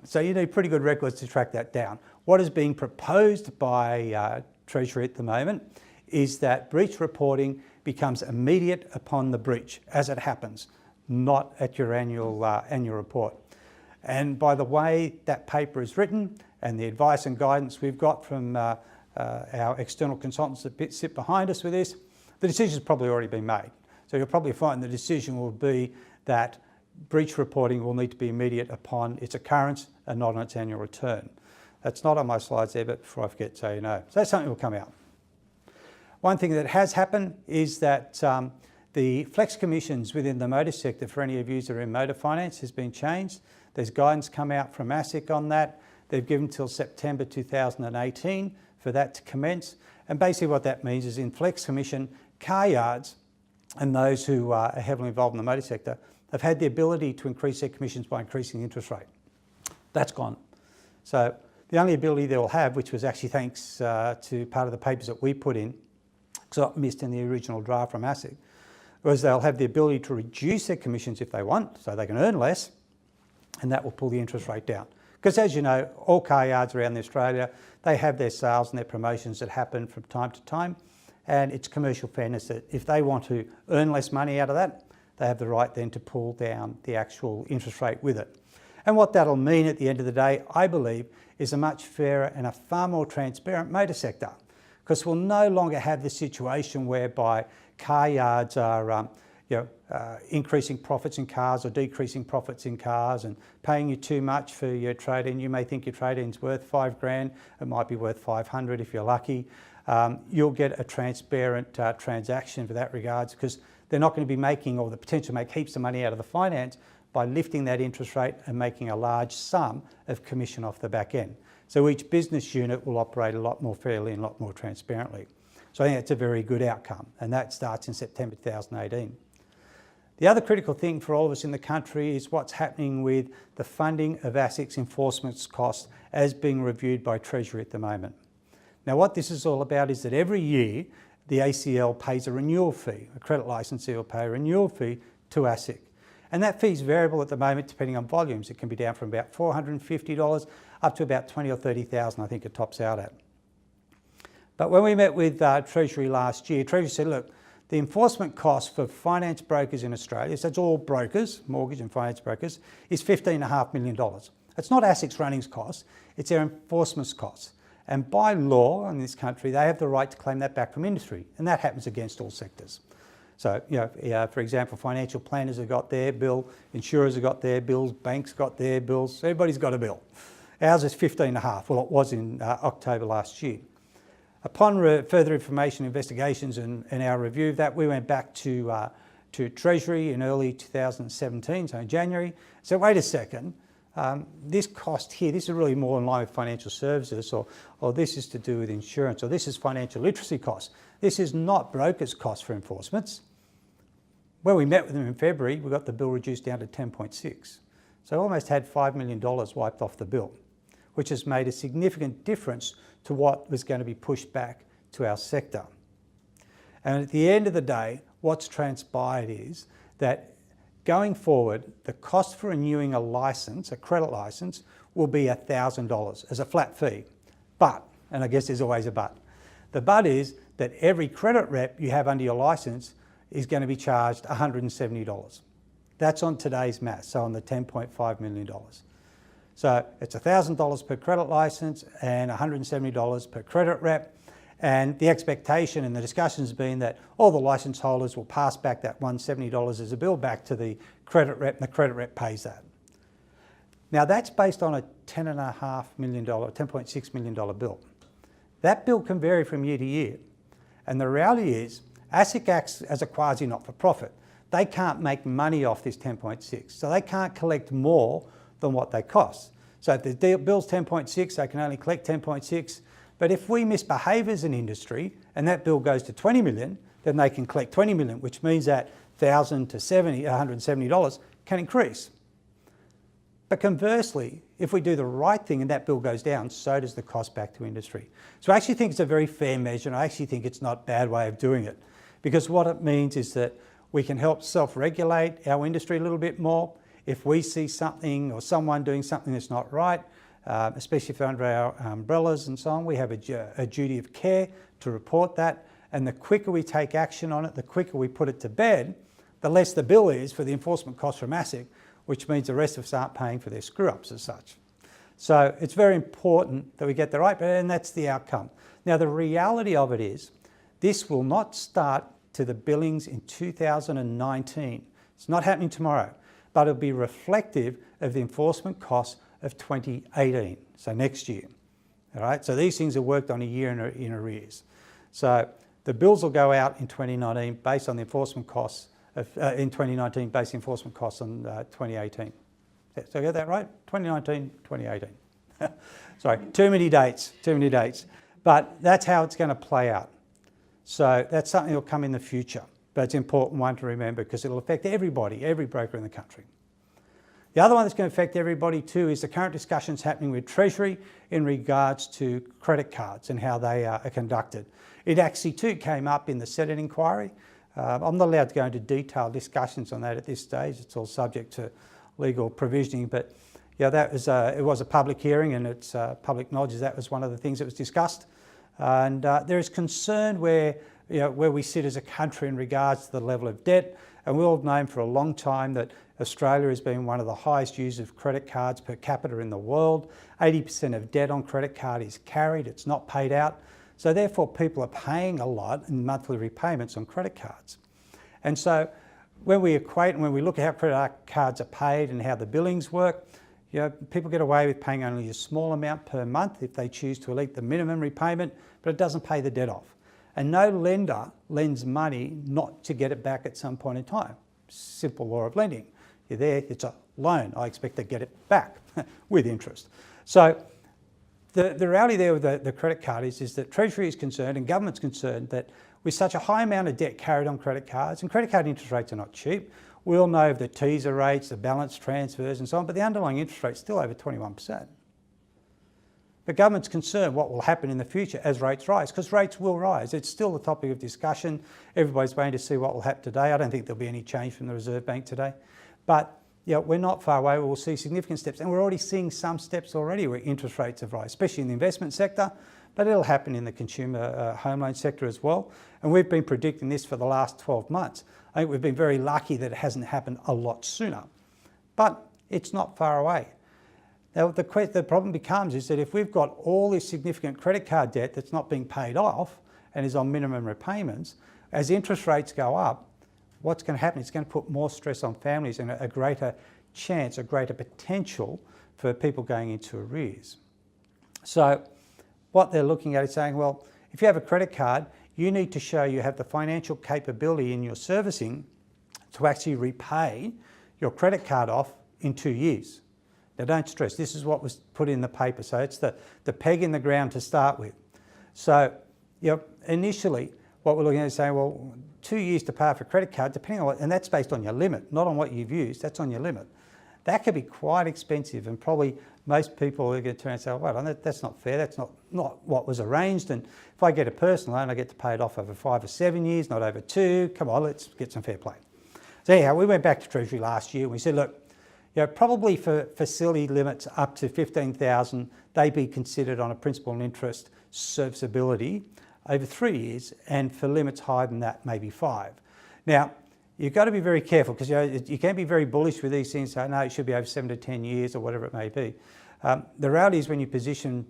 So you need pretty good records to track that down. What is being proposed by Treasury at the moment is that breach reporting becomes immediate upon the breach as it happens, not at your annual report. And by the way that paper is written and the advice and guidance we've got from our external consultants that sit behind us with this, the decision's probably already been made. So you'll probably find the decision will be that breach reporting will need to be immediate upon its occurrence and not on its annual return. That's not on my slides there, but before I forget, so you know. So that's something that will come out. One thing that has happened is that the flex commissions within the motor sector, for any of you that are in motor finance, has been changed. There's guidance come out from ASIC on that. They've given till September 2018 for that to commence. And basically what that means is in flex commission, car yards and those who are heavily involved in the motor sector have had the ability to increase their commissions by increasing the interest rate. That's gone. So the only ability they will have, which was actually thanks to part of the papers that we put in, because I missed in the original draft from ASIC, was they'll have the ability to reduce their commissions if they want, so they can earn less, and that will pull the interest rate down. Because as you know, all car yards around Australia, they have their sales and their promotions that happen from time to time, and it's commercial fairness that if they want to earn less money out of that, they have the right then to pull down the actual interest rate with it. And what that'll mean at the end of the day, I believe, is a much fairer and a far more transparent motor sector, because we'll no longer have the situation whereby car yards are increasing profits in cars or decreasing profits in cars and paying you too much for your trade-in. You may think your trade-in's worth $5,000, it might be worth 500 if you're lucky. You'll get a transparent transaction for that regards, because they're not going to be making, or the potential to make heaps of money out of the finance by lifting that interest rate and making a large sum of commission off the back end. So each business unit will operate a lot more fairly and a lot more transparently. So I think that's a very good outcome, and that starts in September 2018. The other critical thing for all of us in the country is what's happening with the funding of ASIC's enforcement costs as being reviewed by Treasury at the moment. Now what this is all about is that every year the ACL pays a renewal fee, a credit licensee will pay a renewal fee to ASIC. And that fee is variable at the moment depending on volumes. It can be down from about $450 up to about $20,000 or $30,000 I think it tops out at. But when we met with Treasury last year, Treasury said, look, the enforcement cost for finance brokers in Australia, so that's all brokers, mortgage and finance brokers, is $15.5 million. It's not ASIC's runnings costs, it's their enforcement costs. And by law in this country, they have the right to claim that back from industry, and that happens against all sectors. So, for example, financial planners have got their bill, insurers have got their bills, banks got their bills, everybody's got a bill. Ours is 15.5, well it was in October last year. Upon further information, investigations and our review of that, we went back to Treasury in early 2017, so in January. So wait a second, this cost here, this is really more in line with financial services, or this is to do with insurance, or this is financial literacy costs. This is not brokers' costs for enforcements. When we met with them in February, we got the bill reduced down to 10.6. So almost had $5 million wiped off the bill, which has made a significant difference to what was going to be pushed back to our sector. And at the end of the day, what's transpired is that going forward, the cost for renewing a licence, a credit licence, will be $1,000 as a flat fee. But, and I guess there's always a but, the but is that every credit rep you have under your licence is going to be charged $170. That's on today's maths, so on the $10.5 million. So it's $1,000 per credit licence and $170 per credit rep. And the expectation and the discussions have been that all the licence holders will pass back that $170 as a bill back to the credit rep, and the credit rep pays that. Now that's based on a $10.5 million, $10.6 million bill. That bill can vary from year to year. And the reality is, ASIC acts as a quasi not-for-profit. They can't make money off this 10.6, so they can't collect more than what they cost. So if the bill's 10.6, they can only collect 10.6. But if we misbehave as an industry and that bill goes to 20 million, then they can collect 20 million, which means that $1,000 to $170 can increase. But conversely, if we do the right thing and that bill goes down, so does the cost back to industry. So I actually think it's a very fair measure, and I actually think it's not a bad way of doing it, because what it means is that we can help self-regulate our industry a little bit more. If we see something or someone doing something that's not right, especially if they're under our umbrellas and so on. We have a duty of care to report that, and the quicker we take action on it, the quicker we put it to bed, the less the bill is for the enforcement costs from ASIC, which means the rest of us aren't paying for their screw-ups as such. So it's very important that we get the right, and that's the outcome. Now, the reality of it is, this will not start to the billings in 2019. It's not happening tomorrow, but it'll be reflective of the enforcement costs of 2018, so next year. All right, so these things are worked on a year in arrears. So the bills will go out in 2019 based on the enforcement costs of, in 2019 based enforcement costs on 2018. So I get that right? 2019, 2018. Sorry, too many dates. But that's how it's going to play out. So that's something that will come in the future, but it's an important one to remember because it'll affect everybody, every broker in the country. The other one that's going to affect everybody too is the current discussions happening with Treasury in regards to credit cards and how they are conducted. It actually too came up in the Senate inquiry. I'm not allowed to go into detailed discussions on that at this stage. It's all subject to legal provisioning, but yeah, that was it was a public hearing, and it's public knowledge that was one of the things that was discussed. And there is concern where we sit as a country in regards to the level of debt, and we've all known for a long time that Australia has been one of the highest users of credit cards per capita in the world. 80% of debt on credit card is carried, it's not paid out. So therefore people are paying a lot in monthly repayments on credit cards. And so when we equate and when we look at how credit cards are paid and how the billings work, people get away with paying only a small amount per month if they choose to elect the minimum repayment, but it doesn't pay the debt off. And no lender lends money not to get it back at some point in time. Simple law of lending. You're there, it's a loan. I expect to get it back with interest. So the reality there with the credit card is that Treasury is concerned and government's concerned that with such a high amount of debt carried on credit cards, and credit card interest rates are not cheap. We all know the teaser rates, the balance transfers and so on, but the underlying interest rate's still over 21%. The government's concerned what will happen in the future as rates rise, because rates will rise. It's still the topic of discussion. Everybody's waiting to see what will happen today. I don't think there'll be any change from the Reserve Bank today. But we're not far away. We'll see significant steps, and we're already seeing some steps already where interest rates have risen, especially in the investment sector, but it'll happen in the consumer home loan sector as well. And we've been predicting this for the last 12 months. I think we've been very lucky that it hasn't happened a lot sooner, but it's not far away. Now, the problem becomes is that if we've got all this significant credit card debt that's not being paid off and is on minimum repayments, as interest rates go up, what's going to happen? It's going to put more stress on families and a greater chance, a greater potential for people going into arrears. So what they're looking at is saying, well, if you have a credit card, you need to show you have the financial capability in your servicing to actually repay your credit card off in 2 years. Now don't stress, this is what was put in the paper, so it's the peg in the ground to start with. So initially what we're looking at is saying, well, 2 years to pay off a credit card, depending on what, and that's based on your limit, not on what you've used, that's on your limit. That could be quite expensive, and probably most people are going to turn and say, well, that's not fair, that's not what was arranged, and if I get a personal loan, I get to pay it off over 5 or 7 years, not over 2. Come on, let's get some fair play. So anyhow, we went back to Treasury last year and we said, look, probably for facility limits up to 15,000, they be considered on a principal and interest serviceability over 3 years, and for limits higher than that, maybe 5. Now, you've got to be very careful because you can't be very bullish with these things, say, no, it should be over 7 to 10 years or whatever it may be. The reality is when you position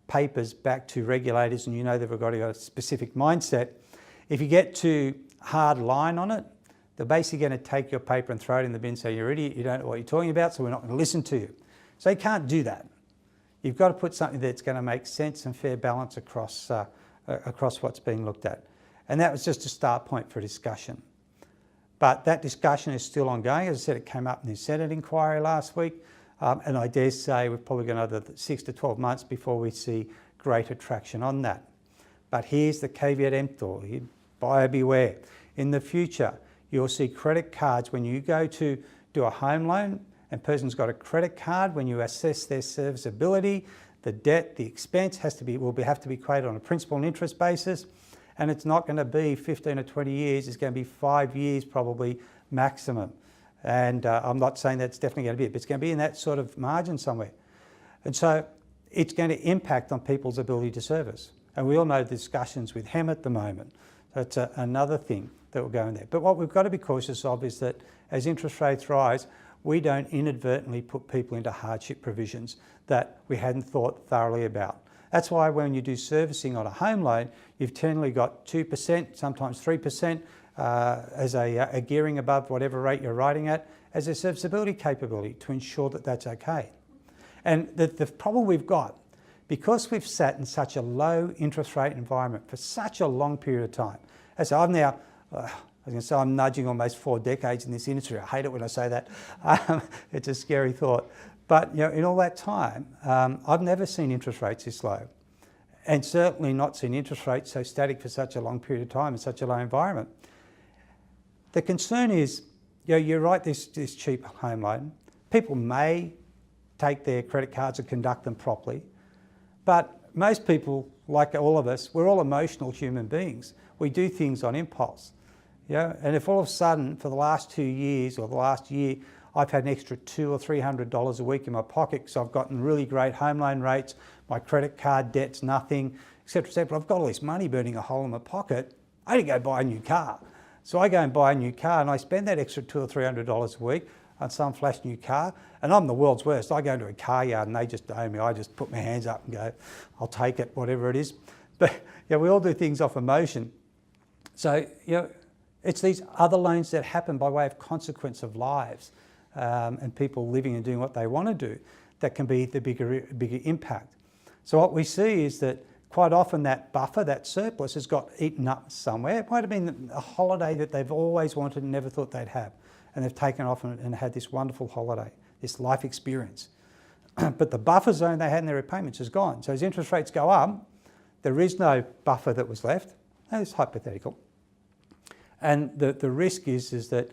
papers back to regulators and you know they've got a specific mindset, if you get too hard line on it, they're basically going to take your paper and throw it in the bin, say, you're an idiot, you don't know what you're talking about, so we're not going to listen to you. So you can't do that. You've got to put something that's going to make sense and fair balance across what's being looked at. And that was just a start point for discussion. But that discussion is still ongoing. As I said, it came up in the Senate inquiry last week, and I dare say we've probably got another 6 to 12 months before we see greater traction on that. But here's the caveat emptor, buyer beware. In the future, you'll see credit cards when you go to do a home loan and person's got a credit card, when you assess their serviceability, the debt, the expense will have to be created on a principal and interest basis, and it's not going to be 15 or 20 years, it's going to be 5 years probably maximum. And I'm not saying that's definitely going to be it, but it's going to be in that sort of margin somewhere. And so it's going to impact on people's ability to service. And we all know the discussions with HEM at the moment. That's another thing that will go in there. But what we've got to be cautious of is that as interest rates rise, we don't inadvertently put people into hardship provisions that we hadn't thought thoroughly about. That's why when you do servicing on a home loan, you've generally got 2%, sometimes 3% as a gearing above whatever rate you're writing at, as a serviceability capability to ensure that that's okay. And the problem we've got, because we've sat in such a low interest rate environment for such a long period of time, as I've now, I was going to say I'm nudging almost 4 decades in this industry. I hate it when I say that. It's a scary thought. But in all that time, I've never seen interest rates this low, and certainly not seen interest rates so static for such a long period of time in such a low environment. The concern is, you write this cheap home loan. People may take their credit cards and conduct them properly, but most people, like all of us, we're all emotional human beings. We do things on impulse. And if all of a sudden, for the last 2 years or the last year, I've had an extra $200 or $300 a week in my pocket because I've gotten really great home loan rates, my credit card debt's nothing, etc., etc. I've got all this money burning a hole in my pocket. I need to go buy a new car. So I go and buy a new car and I spend that extra $200 or $300 a week on some flash new car, and I'm the world's worst. I go into a car yard and they just own me. I just put my hands up and go, I'll take it, whatever it is. But we all do things off emotion. So it's these other loans that happen by way of consequence of lives and people living and doing what they want to do that can be the bigger impact. So what we see is that quite often that buffer, that surplus, has got eaten up somewhere. It might have been a holiday that they've always wanted and never thought they'd have. And they've taken off and had this wonderful holiday, this life experience. But the buffer zone they had in their repayments is gone. So as interest rates go up, there is no buffer that was left. It's hypothetical. And the risk is that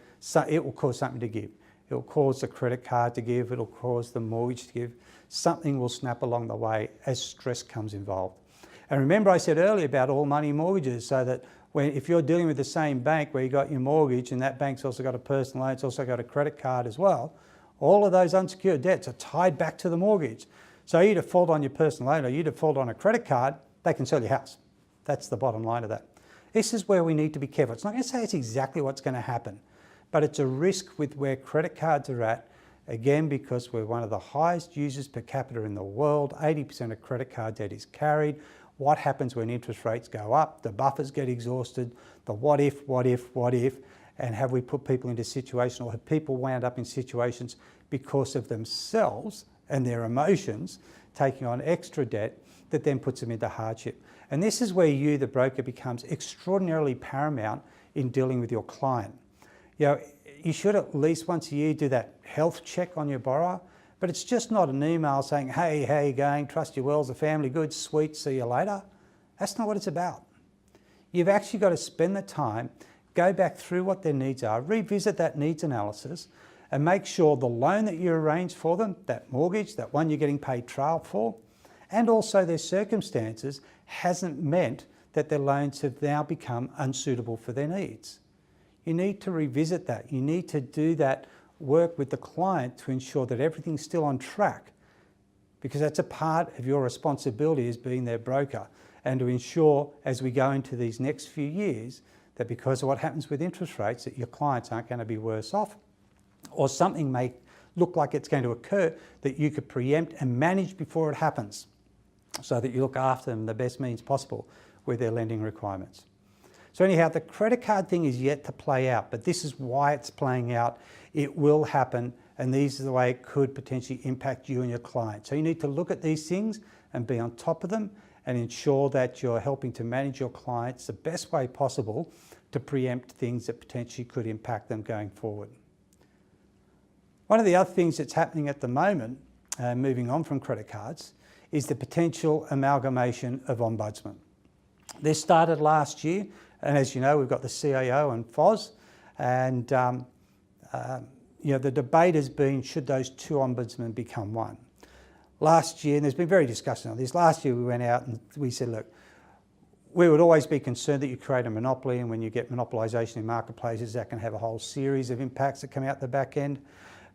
it will cause something to give. It will cause the credit card to give. It will cause the mortgage to give. Something will snap along the way as stress comes involved. And remember I said earlier about all money mortgages, so that if you're dealing with the same bank where you got your mortgage and that bank's also got a personal loan, it's also got a credit card as well, all of those unsecured debts are tied back to the mortgage. So you default on your personal loan or you default on a credit card, they can sell your house. That's the bottom line of that. This is where we need to be careful. It's not going to say it's exactly what's going to happen, but it's a risk with where credit cards are at, again, because we're one of the highest users per capita in the world. 80% of credit card debt is carried. What happens when interest rates go up? The buffers get exhausted, the what if, and have we put people into situations, or have people wound up in situations because of themselves and their emotions taking on extra debt that then puts them into hardship? And this is where you, the broker, becomes extraordinarily paramount in dealing with your client. You should at least once a year do that health check on your borrower, but it's just not an email saying, hey, how you going? Trust you well, is the family good? Sweet, see you later. That's not what it's about. You've actually got to spend the time, go back through what their needs are, revisit that needs analysis, and make sure the loan that you arranged for them, that mortgage, that one you're getting paid trail for, and also their circumstances hasn't meant that their loans have now become unsuitable for their needs. You need to revisit that. You need to do that work with the client to ensure that everything's still on track, because that's a part of your responsibility as being their broker, and to ensure as we go into these next few years that because of what happens with interest rates that your clients aren't going to be worse off, or something may look like it's going to occur that you could preempt and manage before it happens, so that you look after them the best means possible with their lending requirements. So anyhow, the credit card thing is yet to play out, but this is why it's playing out. It will happen, and these are the way it could potentially impact you and your client. So you need to look at these things and be on top of them and ensure that you're helping to manage your clients the best way possible to preempt things that potentially could impact them going forward. One of the other things that's happening at the moment, moving on from credit cards, is the potential amalgamation of ombudsmen. This started last year, and as you know, we've got the CAO and FOS, and the debate has been, should those two ombudsmen become one? Last year, and there's been very discussion on this, last year we went out and we said, look, we would always be concerned that you create a monopoly, and when you get monopolisation in marketplaces, that can have a whole series of impacts that come out the back end.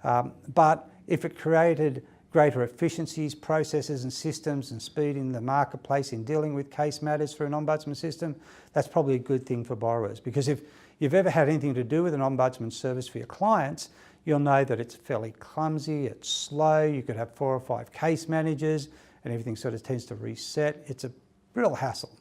But if it created greater efficiencies, processes and systems and speed in the marketplace in dealing with case matters through an ombudsman system, that's probably a good thing for borrowers. Because if you've ever had anything to do with an ombudsman service for your clients, you'll know that it's fairly clumsy, it's slow, you could have 4 or 5 case managers and everything sort of tends to reset. It's a real hassle.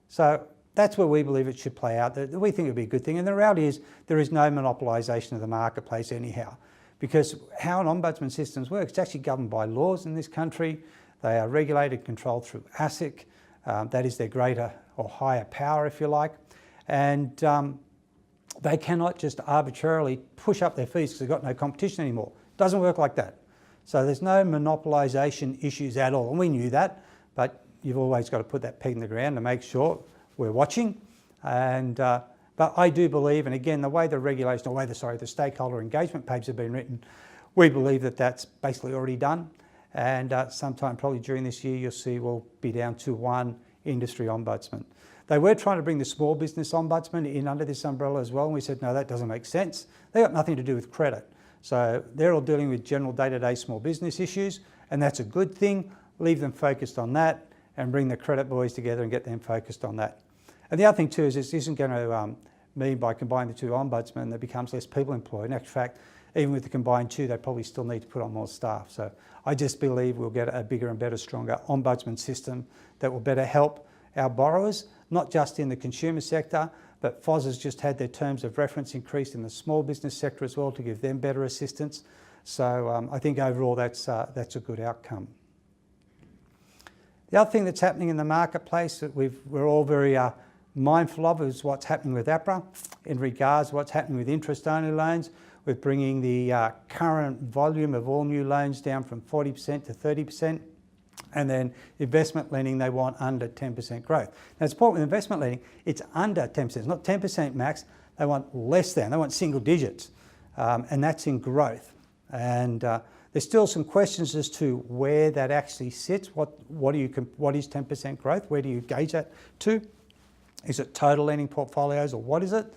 So that's where we believe it should play out. We think it would be a good thing. And the reality is there is no monopolisation of the marketplace anyhow. Because how an ombudsman system works, it's actually governed by laws in this country. They are regulated, controlled through ASIC. That is their greater or higher power, if you like. And they cannot just arbitrarily push up their fees because they've got no competition anymore. It doesn't work like that. So there's no monopolisation issues at all. And we knew that, but you've always got to put that peg in the ground to make sure we're watching. And but I do believe, and again, the way the stakeholder engagement papers have been written, we believe that that's basically already done. And sometime probably during this year, you'll see we'll be down to 1 industry ombudsman. They were trying to bring the small business ombudsman in under this umbrella as well, and we said, no, that doesn't make sense. They got nothing to do with credit. So they're all dealing with general day-to-day small business issues, and that's a good thing. Leave them focused on that and bring the credit boys together and get them focused on that. And the other thing too is this isn't going to mean by combining the 2 ombudsmen there becomes less people employed. In actual fact, even with the combined 2, they probably still need to put on more staff. So I just believe we'll get a bigger and better, stronger ombudsman system that will better help our borrowers, not just in the consumer sector, but FOS has just had their terms of reference increased in the small business sector as well to give them better assistance. So I think overall that's a good outcome. The other thing that's happening in the marketplace that we're all very mindful of is what's happening with APRA in regards to what's happening with interest-only loans. We're bringing the current volume of all new loans down from 40% to 30%. And then investment lending, they want under 10% growth. Now, it's important with investment lending, it's under 10%. It's not 10% max. They want less than. They want single digits. And that's in growth. And there's still some questions as to where that actually sits. What is 10% growth? Where do you gauge that to? Is it total lending portfolios or what is it?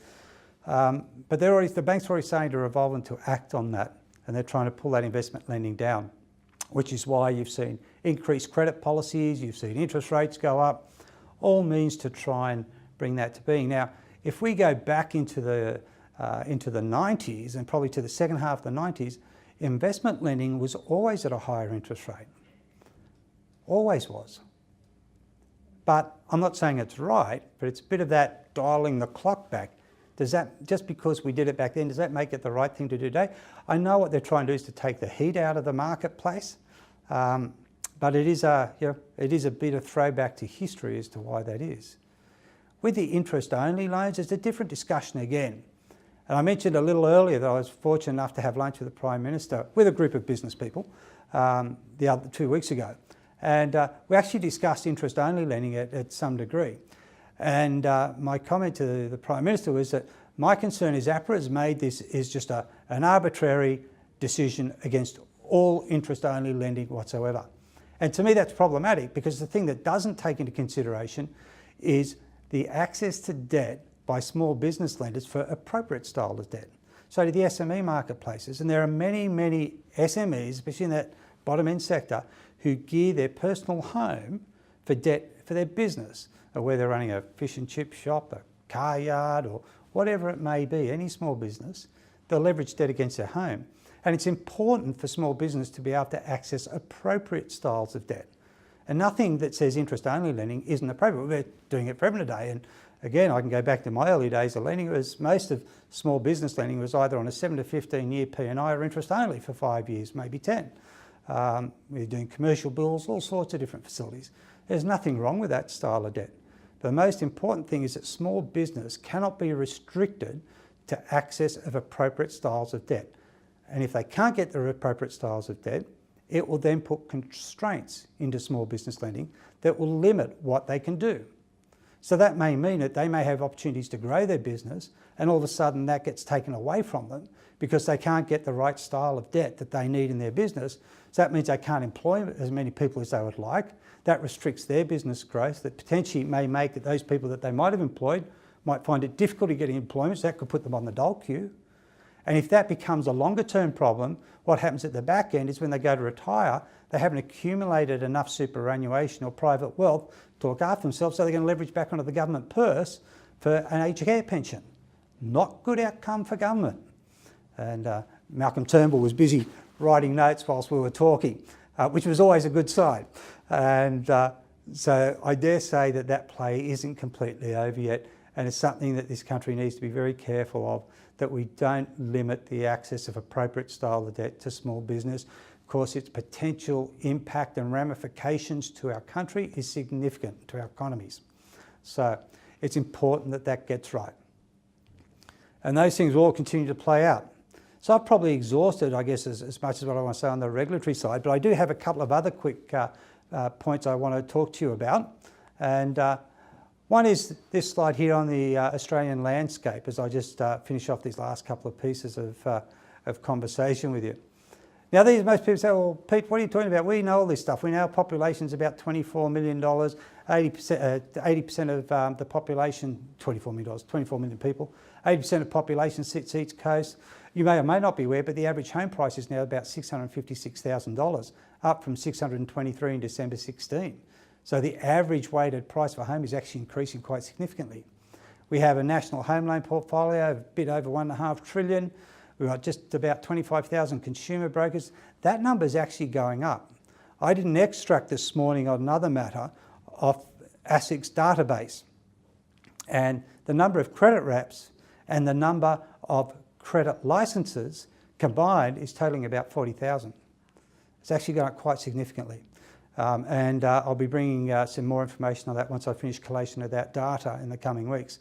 But the bank's already starting to revolve and to act on that. And they're trying to pull that investment lending down, which is why you've seen increased credit policies, you've seen interest rates go up, all means to try and bring that to being. Now, if we go back into the 90s and probably to the second half of the 90s, investment lending was always at a higher interest rate. Always was. But I'm not saying it's right, but it's a bit of that dialing the clock back. Does that, just because we did it back then, does that make it the right thing to do today? I know what they're trying to do is to take the heat out of the marketplace, but it is a bit of throwback to history as to why that is. With the interest-only loans, it's a different discussion again. And I mentioned a little earlier that I was fortunate enough to have lunch with the Prime Minister with a group of business people 2 weeks ago. And we actually discussed interest-only lending at some degree. And my comment to the Prime Minister was that my concern is APRA has made this is just an arbitrary decision against all interest-only lending whatsoever. And to me that's problematic because the thing that doesn't take into consideration is the access to debt by small business lenders for appropriate style of debt. So to the SME marketplaces, and there are many, many SMEs, especially in that bottom end sector, who gear their personal home for debt for their business, or whether they're running a fish and chip shop, a car yard, or whatever it may be, any small business, they'll leverage debt against their home. And it's important for small business to be able to access appropriate styles of debt. And nothing that says interest-only lending isn't appropriate. We're doing it for everyone today. And again, I can go back to my early days of lending. Most of small business lending was either on a 7 to 15 year P&I or interest only for 5 years, maybe 10. We're doing commercial bills, all sorts of different facilities. There's nothing wrong with that style of debt. The most important thing is that small business cannot be restricted to access of appropriate styles of debt. And if they can't get the appropriate styles of debt, it will then put constraints into small business lending that will limit what they can do. So that may mean that they may have opportunities to grow their business and all of a sudden that gets taken away from them because they can't get the right style of debt that they need in their business. So that means they can't employ as many people as they would like. That restricts their business growth. That potentially may make that those people that they might have employed might find it difficult to get employment, so that could put them on the dole queue. And if that becomes a longer term problem, what happens at the back end is when they go to retire, they haven't accumulated enough superannuation or private wealth to look after themselves, so they're going to leverage back onto the government purse for an aged care pension. Not good outcome for government. And Malcolm Turnbull was busy writing notes whilst we were talking, which was always a good sign. And so I dare say that that play isn't completely over yet, and it's something that this country needs to be very careful of, that we don't limit the access of appropriate style of debt to small business. Of course, its potential impact and ramifications to our country is significant, to our economies. So it's important that that gets right. And those things will all continue to play out. So I've probably exhausted, I guess, as much as what I want to say on the regulatory side, but I do have a couple of other quick points I want to talk to you about. And one is this slide here on the Australian landscape, as I just finish off these last couple of pieces of conversation with you. Now, most people say, well, Pete, what are you talking about? We know all this stuff. We know our population's about $24 million, 80% of the population, $24 million, 24 million people, 80% of the population sits East Coast. You may or may not be aware, but the average home price is now about $656,000, up from $623 in December 16. So the average weighted price for a home is actually increasing quite significantly. We have a national home loan portfolio of a bit over $1.5 trillion. We've got just about 25,000 consumer brokers. That number is actually going up. I did an extract this morning on another matter of ASIC's database, and the number of credit reps and the number of credit licenses combined is totaling about 40,000. It's actually going up quite significantly. And I'll be bringing some more information on that once I finish collation of that data in the coming weeks.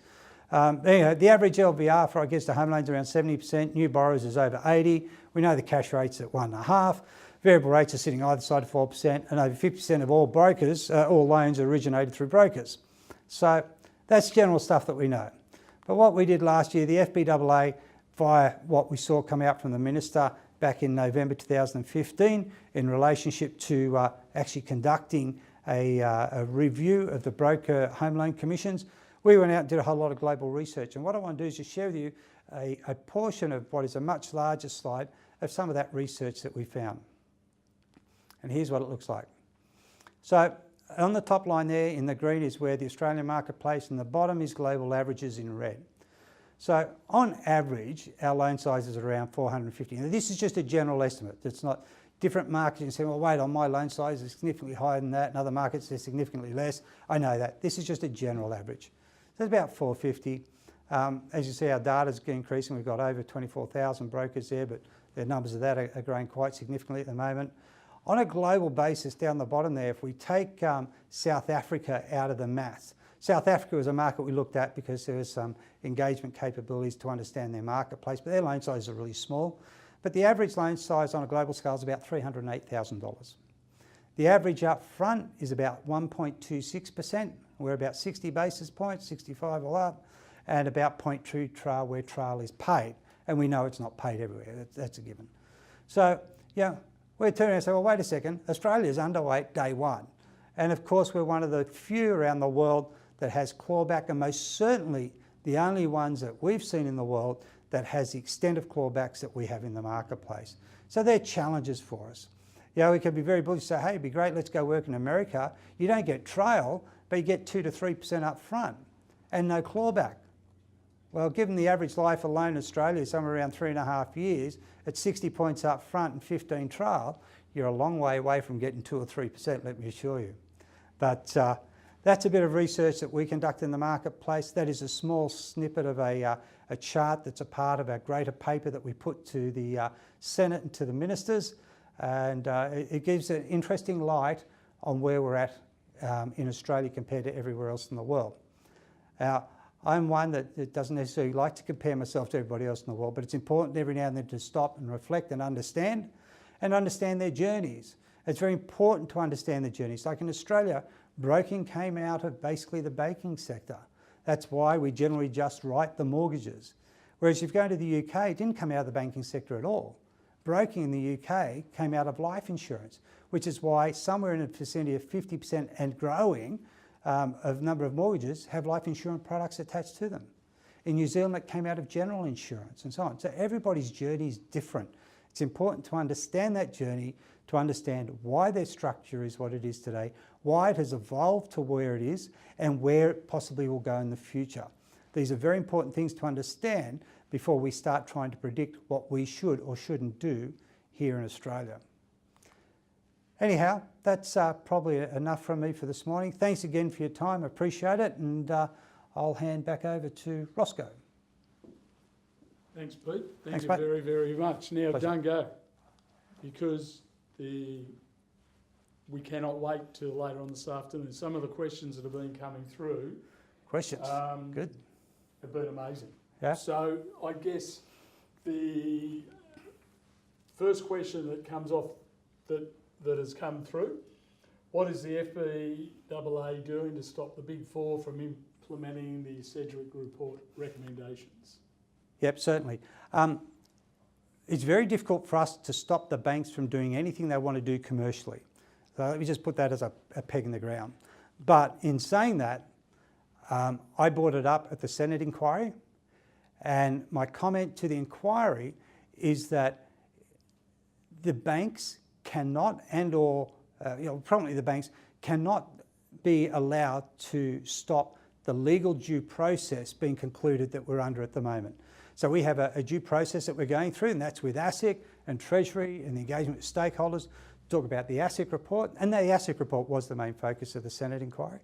Anyway, the average LVR for, I guess, the home loans around 70%, new borrowers is over 80%. We know the cash rate's at 1.5%. Variable rates are sitting either side of 4%, and over 50% of all brokers, all loans are originated through brokers. So that's general stuff that we know. But what we did last year, the FBAA, via what we saw come out from the Minister back in November 2015 in relationship to actually conducting a review of the broker home loan commissions, we went out and did a whole lot of global research. And what I want to do is just share with you a portion of what is a much larger slide of some of that research that we found. And here's what it looks like. So on the top line there in the green is where the Australian marketplace, and the bottom is global averages in red. So on average, our loan sizes are around 450. Now this is just a general estimate. It's not different markets. You say, well, wait, on my loan size is significantly higher than that. In other markets, they're significantly less. I know that. This is just a general average. So it's about 450. As you see, our data's increasing. We've got over 24,000 brokers there, but the numbers of that are growing quite significantly at the moment. On a global basis, down the bottom there, if we take South Africa out of the maths, South Africa was a market we looked at because there was some engagement capabilities to understand their marketplace, but their loan sizes are really small. But the average loan size on a global scale is about $308,000. The average up front is about 1.26%. We're about 60 basis points, 65 all up, and about 0.2 trail where trail is paid. And we know it's not paid everywhere, that's a given. So, yeah, we're turning and saying, well, wait a second, Australia's underweight day one. And of course, we're one of the few around the world that has clawback, and most certainly the only ones that we've seen in the world that has the extent of clawbacks that we have in the marketplace. So they're challenges for us. You know, we can be very bullish, say, hey, it'd be great, let's go work in America. You don't get trail, but you get 2 to 3% up front and no clawback. Well, given the average life of loan in Australia is somewhere around 3.5 years, at 60 points up front and 15 trail, you're a long way away from getting 2 or 3%, let me assure you. But that's a bit of research that we conduct in the marketplace. That is a small snippet of a chart that's a part of our greater paper that we put to the Senate and to the ministers. And it gives an interesting light on where we're at in Australia compared to everywhere else in the world. Now, I'm one that doesn't necessarily like to compare myself to everybody else in the world, but it's important every now and then to stop and reflect and understand their journeys. It's very important to understand the journeys. Like in Australia, broking came out of basically the banking sector. That's why we generally just write the mortgages. Whereas if you go to the UK, it didn't come out of the banking sector at all. Broking in the UK came out of life insurance, which is why somewhere in the vicinity of 50% and growing of number of mortgages have life insurance products attached to them. In New Zealand, it came out of general insurance and so on. So everybody's journey is different. It's important to understand that journey, to understand why their structure is what it is today, why it has evolved to where it is, and where it possibly will go in the future. These are very important things to understand before we start trying to predict what we should or shouldn't do here in Australia. Anyhow, that's probably enough from me for this morning. Thanks again for your time, appreciate it, and I'll hand back over to Roscoe. Thanks, Pete. Thanks, Thank you mate. very, very much. Now, Pleasure. don't go, because we cannot wait till later on this afternoon. Some of the questions that have been coming through Questions? Good. have been amazing. Yeah. So I guess the first question that comes off that has come through, what is the FBAA doing to stop the Big Four from implementing the Sedgwick report recommendations? Yep, certainly. It's very difficult for us to stop the banks from doing anything they want to do commercially. So let me just put that as a peg in the ground. But in saying that, I brought it up at the Senate inquiry, and my comment to the inquiry is that the banks cannot probably the banks cannot be allowed to stop the legal due process being concluded that we're under at the moment. So we have a due process that we're going through, and that's with ASIC and Treasury and the engagement with stakeholders to talk about the ASIC report. And the ASIC report was the main focus of the Senate inquiry.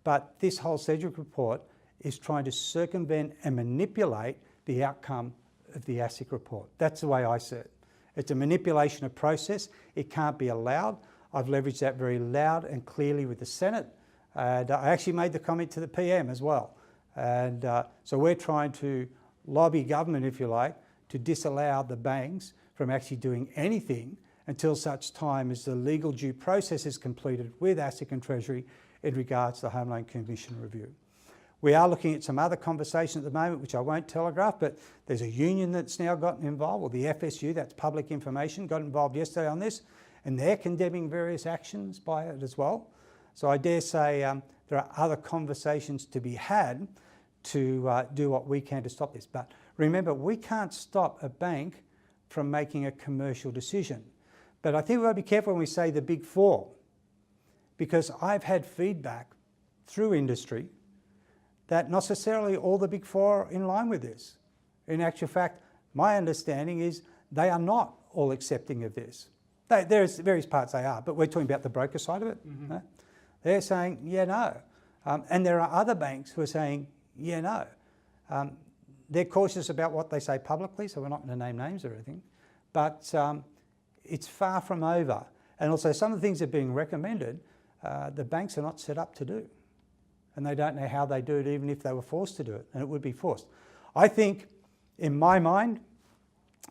But this whole Sedgwick report is trying to circumvent and manipulate the outcome of the ASIC report. That's the way I see it. It's a manipulation of process. It can't be allowed. I've leveraged that very loud and clearly with the Senate. And I actually made the comment to the PM as well. And so we're trying to lobby government, if you like, to disallow the banks from actually doing anything until such time as the legal due process is completed with ASIC and Treasury in regards to the Home Loan Commission review. We are looking at some other conversations at the moment, which I won't telegraph, but there's a union that's now gotten involved, or the FSU, that's public information, got involved yesterday on this, and they're condemning various actions by it as well. So I dare say there are other conversations to be had to do what we can to stop this. But remember, we can't stop a bank from making a commercial decision. But I think we've got to be careful when we say the Big Four, because I've had feedback through industry that not necessarily all the Big Four are in line with this. In actual fact, my understanding is they are not all accepting of this. There's various parts they are, but we're talking about the broker side of it. Mm-hmm. Right? They're saying, yeah, no. And there are other banks who are saying, yeah, no. They're cautious about what they say publicly, so we're not going to name names or anything. But it's far from over. And also some of the things that are being recommended, the banks are not set up to do. And they don't know how they do it, even if they were forced to do it, and it would be forced. I think, in my mind,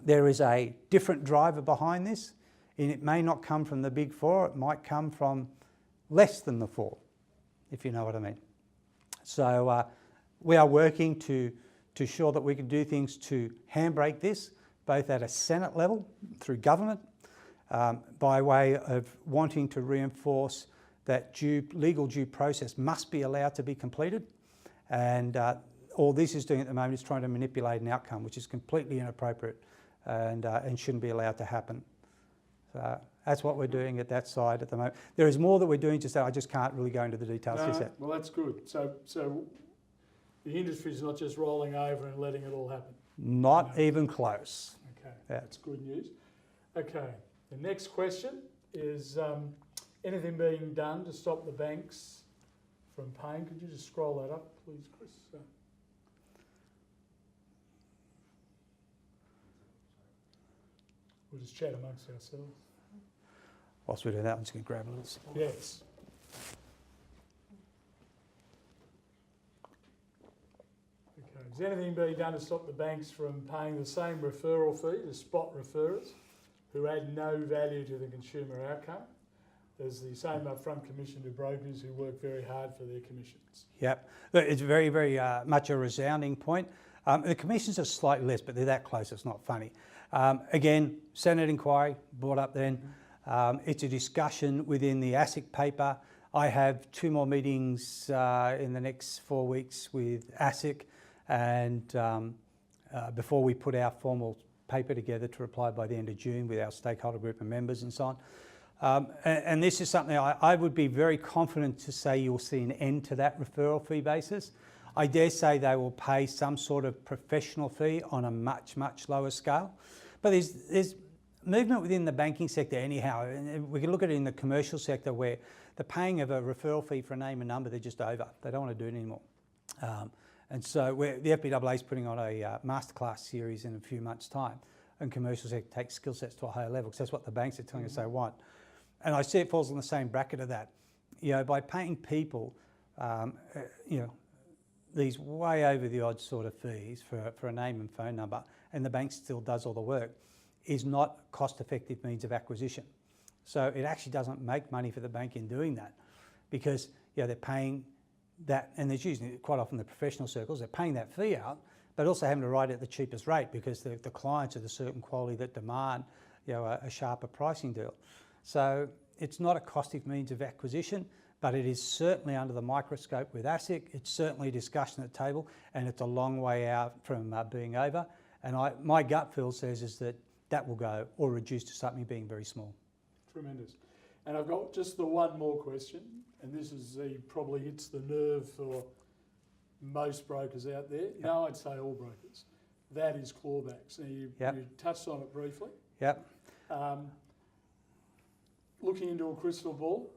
there is a different driver behind this, and it may not come from the Big Four, it might come from less than the four, if you know what I mean. So we are working to ensure that we can do things to handbrake this, both at a Senate level, through government, by way of wanting to reinforce that legal due process must be allowed to be completed. And all this is doing at the moment is trying to manipulate an outcome, which is completely inappropriate and shouldn't be allowed to happen. So that's what we're doing at that side at the moment. There is more that we're doing, just that I just can't really go into the details just yet. Well, that's good. So the industry is not just rolling over and letting it all happen. Not even close. Okay, Yeah. that's good news. Okay, the next question is anything being done to stop the banks from paying? Could you just scroll that up, please, Chris? We'll just chat amongst ourselves. Whilst we're doing that, I'm just going to grab a little support. Yes. Okay. Is anything being done to stop the banks from paying the same referral fee to spot referrers who add no value to the consumer outcome? There's the same upfront commission to brokers who work very hard for their commissions. Yep, it's very, very much a resounding point. The commissions are slightly less, but they're that close, it's not funny. Again, Senate inquiry brought up then. It's a discussion within the ASIC paper. I have 2 more meetings in the next 4 weeks with ASIC and before we put our formal paper together to reply by the end of June with our stakeholder group and members and so on. And this is something I would be very confident to say you'll see an end to that referral fee basis. I dare say they will pay some sort of professional fee on a much, much lower scale. But there's movement within the banking sector anyhow, and we can look at it in the commercial sector where the paying of a referral fee for a name and number, they're just over. They don't want to do it anymore. And so the FBAA is putting on a masterclass series in a few months' time, and commercial sector takes skill sets to a higher level, because that's what the banks are telling us they want. And I see it falls in the same bracket of that. You know, by paying people, you know, these way over the odds sort of fees for a name and phone number, and the bank still does all the work, is not a cost-effective means of acquisition. So it actually doesn't make money for the bank in doing that, because they're paying that, and there's usually quite often the professional circles, they're paying that fee out, but also having to write it at the cheapest rate because the clients are the certain quality that demand a sharper pricing deal. So it's not a costing means of acquisition, but it is certainly under the microscope with ASIC. It's certainly a discussion at the table, and it's a long way out from being over. And my gut feel says is that will go or reduce to something being very small. Tremendous. And I've got just the one more question, and this is probably hits the nerve for most brokers out there. Yep. No, I'd say all brokers. That is clawbacks. Now you touched on it briefly. Yep. Looking into a crystal ball.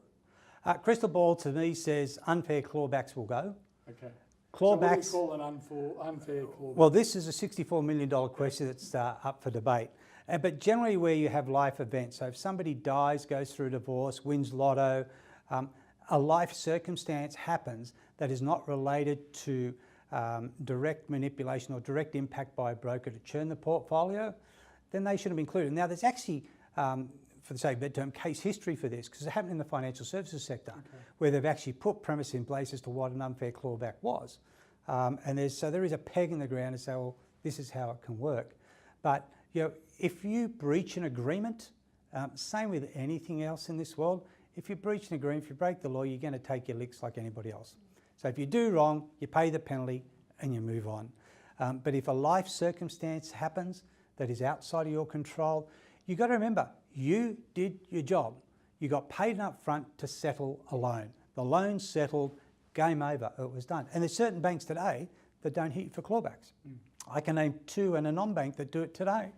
Crystal ball to me says unfair clawbacks will go. Okay. Clawbacks. So what do you call an unfair clawback? Well, this is a $64 million question that's up for debate. But generally where you have life events, so if somebody dies, goes through a divorce, wins lotto, a life circumstance happens that is not related to direct manipulation or direct impact by a broker to churn the portfolio, then they shouldn't be included. Now there's actually, for the sake of the term, case history for this, because it happened in the financial services sector, where they've actually put premise in place as to what an unfair clawback was. So there is a peg in the ground to say, well, this is how it can work. But if you breach an agreement, same with anything else in this world, if you breach an agreement, if you break the law, you're going to take your licks like anybody else. So if you do wrong, you pay the penalty and you move on. But if a life circumstance happens that is outside of your control, you've got to remember, you did your job. You got paid up front to settle a loan. The loan settled, game over, it was done. And there's certain banks today that don't hit you for clawbacks. I can name two and a non-bank that do it today.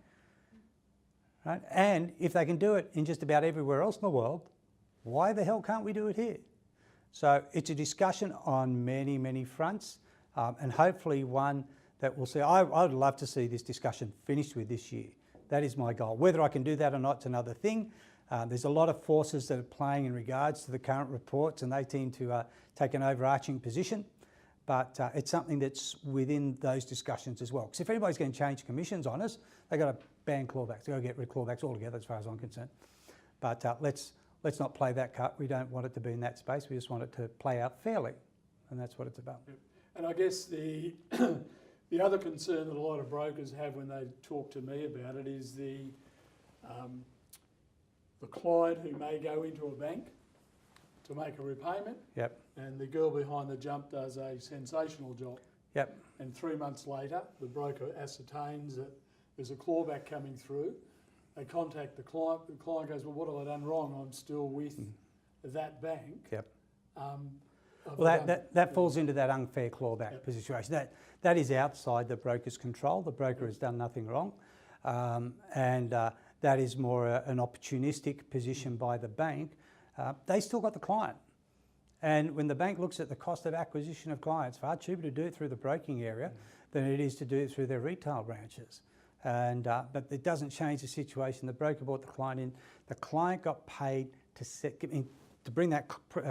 Right? And if they can do it in just about everywhere else in the world, why the hell can't we do it here? So it's a discussion on many, many fronts, and hopefully one that we'll see. I would love to see this discussion finished with this year. That is my goal. Whether I can do that or not is another thing. There's a lot of forces that are playing in regards to the current reports, and they tend to take an overarching position. But it's something that's within those discussions as well. Because if anybody's going to change commissions on us, they've got to ban clawbacks. They've got to get rid of clawbacks altogether, as far as I'm concerned. But let's not play that card. We don't want it to be in that space. We just want it to play out fairly, and that's what it's about. Yep. And I guess the the other concern that a lot of brokers have when they talk to me about it is the client who may go into a bank to make a repayment. Yep. And the girl behind the jump does a sensational job. Yep. And 3 months later, the broker ascertains that there's a clawback coming through. They contact the client. The client goes, well, what have I done wrong? I'm still with that bank. Yep. Well, that falls into that unfair clawback Yep. situation. That is outside the broker's control. The broker has done nothing wrong. And that is more an opportunistic position by the bank. They still got the client. And when the bank looks at the cost of acquisition of clients, far cheaper to do it through the broking area than it is to do it through their retail branches. And but it doesn't change the situation. The broker brought the client in. The client got paid to bring that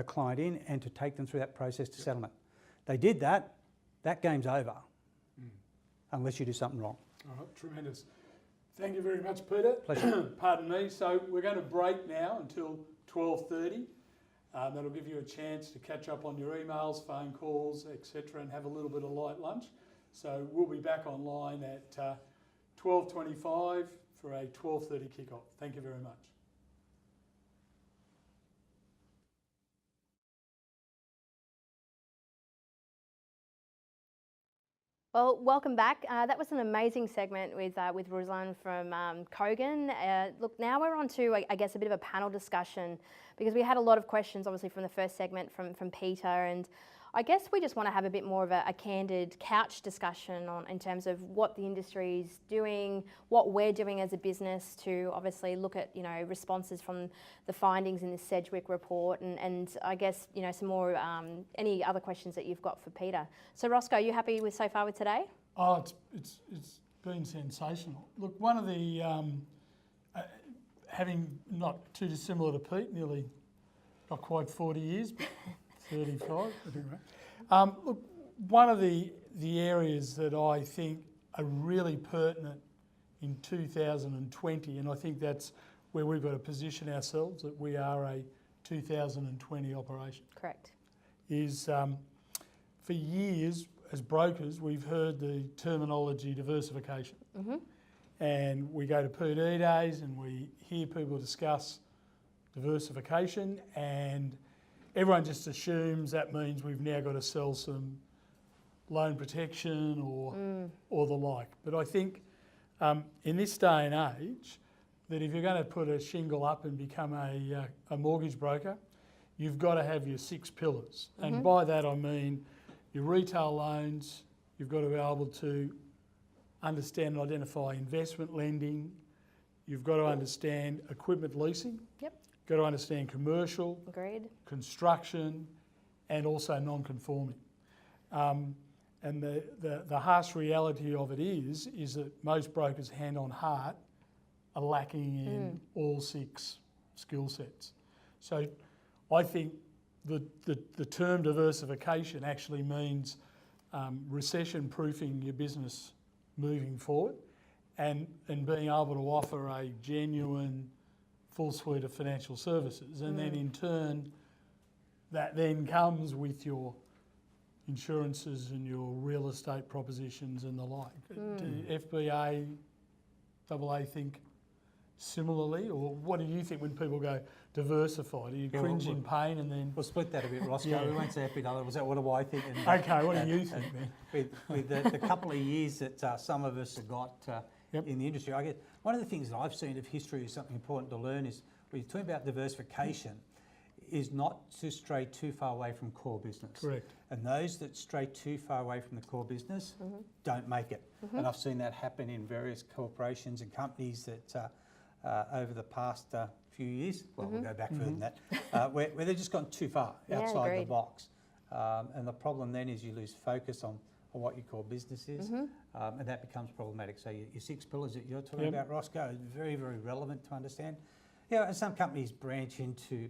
client in and to take them through that process to settlement. They did that. That game's over, unless you do something wrong. All right, tremendous. Thank you very much, Peter. Pleasure. Pardon me. So we're going to break now until 12:30. That'll give you a chance to catch up on your emails, phone calls, etc., and have a little bit of light lunch. So we'll be back online at 12:25 for a 12:30 kickoff. Thank you very much. Well, welcome back. That was an amazing segment with Ruslan from Kogan. Look, now we're on to, I guess, a bit of a panel discussion because we had a lot of questions, obviously, from the first segment from Peter, and I guess we just want to have a bit more of a candid couch discussion in terms of what the industry is doing, what we're doing as a business to obviously look at, responses from the findings in this Sedgwick report, and I guess, some more, any other questions that you've got for Peter. So Roscoe, you happy with so far with today? Oh, it's been sensational. Look, one of the, having not too dissimilar to Pete, nearly not quite 40 years, but 35, anyway. Look, one of the areas that I think are really pertinent in 2020, and I think that's where we've got to position ourselves, that we are a 2020 operation. Correct. Is for years, as brokers, we've heard the terminology diversification. Mm-hmm. And we go to PD days and we hear people discuss diversification, and everyone just assumes that means we've now got to sell some loan protection or the like. But I think in this day and age, that if you're going to put a shingle up and become a mortgage broker, you've got to have your 6 pillars. Mm-hmm. And by that I mean your retail loans, you've got to be able to understand and identify investment lending, you've got to understand equipment leasing. Yep. Got to understand commercial, agreed, construction, and also non-conforming. And the harsh reality of it is that most brokers, hand on heart, are lacking in all 6 skill sets. So I think the term diversification actually means recession-proofing your business moving forward, and being able to offer a genuine full suite of financial services, and then in turn that then comes with your insurances and your real estate propositions and the like. Do FBA, AA think similarly, or what do you think when people go diversified? Do you cringe in pain and then... We'll split that a bit, Roscoe. Yeah. We won't say FBA. Was that what do I think? Okay, what do you think then? With the couple of years that some of us have got in the industry, I guess one of the things that I've seen of history is something important to learn is when you talk about diversification, is not to stray too far away from core business. Correct. And those that stray too far away from the core business don't make it. And I've seen that happen in various corporations and companies that over the past few years, well, we'll go back further than that, where they've just gone too far outside the box. And the problem then is you lose focus on what your core business is, and that becomes problematic. So your 6 pillars that you're talking about, Roscoe, is very, very relevant to understand. And some companies branch into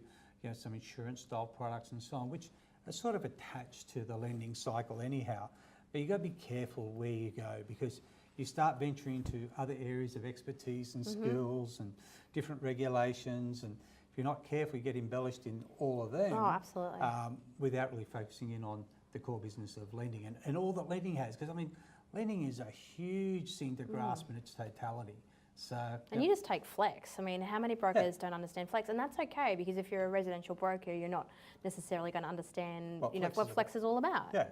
some insurance style products and so on, which are sort of attached to the lending cycle anyhow. But you've got to be careful where you go, because you start venturing into other areas of expertise and skills and different regulations, and if you're not careful, you get embellished in all of them. Oh, absolutely. Without really focusing in on the core business of lending and all that lending has. Because, I mean, lending is a huge thing to grasp in its totality. So, and you just take flex. I mean, how many brokers don't understand flex? And that's okay, because if you're a residential broker, you're not necessarily going to understand what flex is all about. Yeah.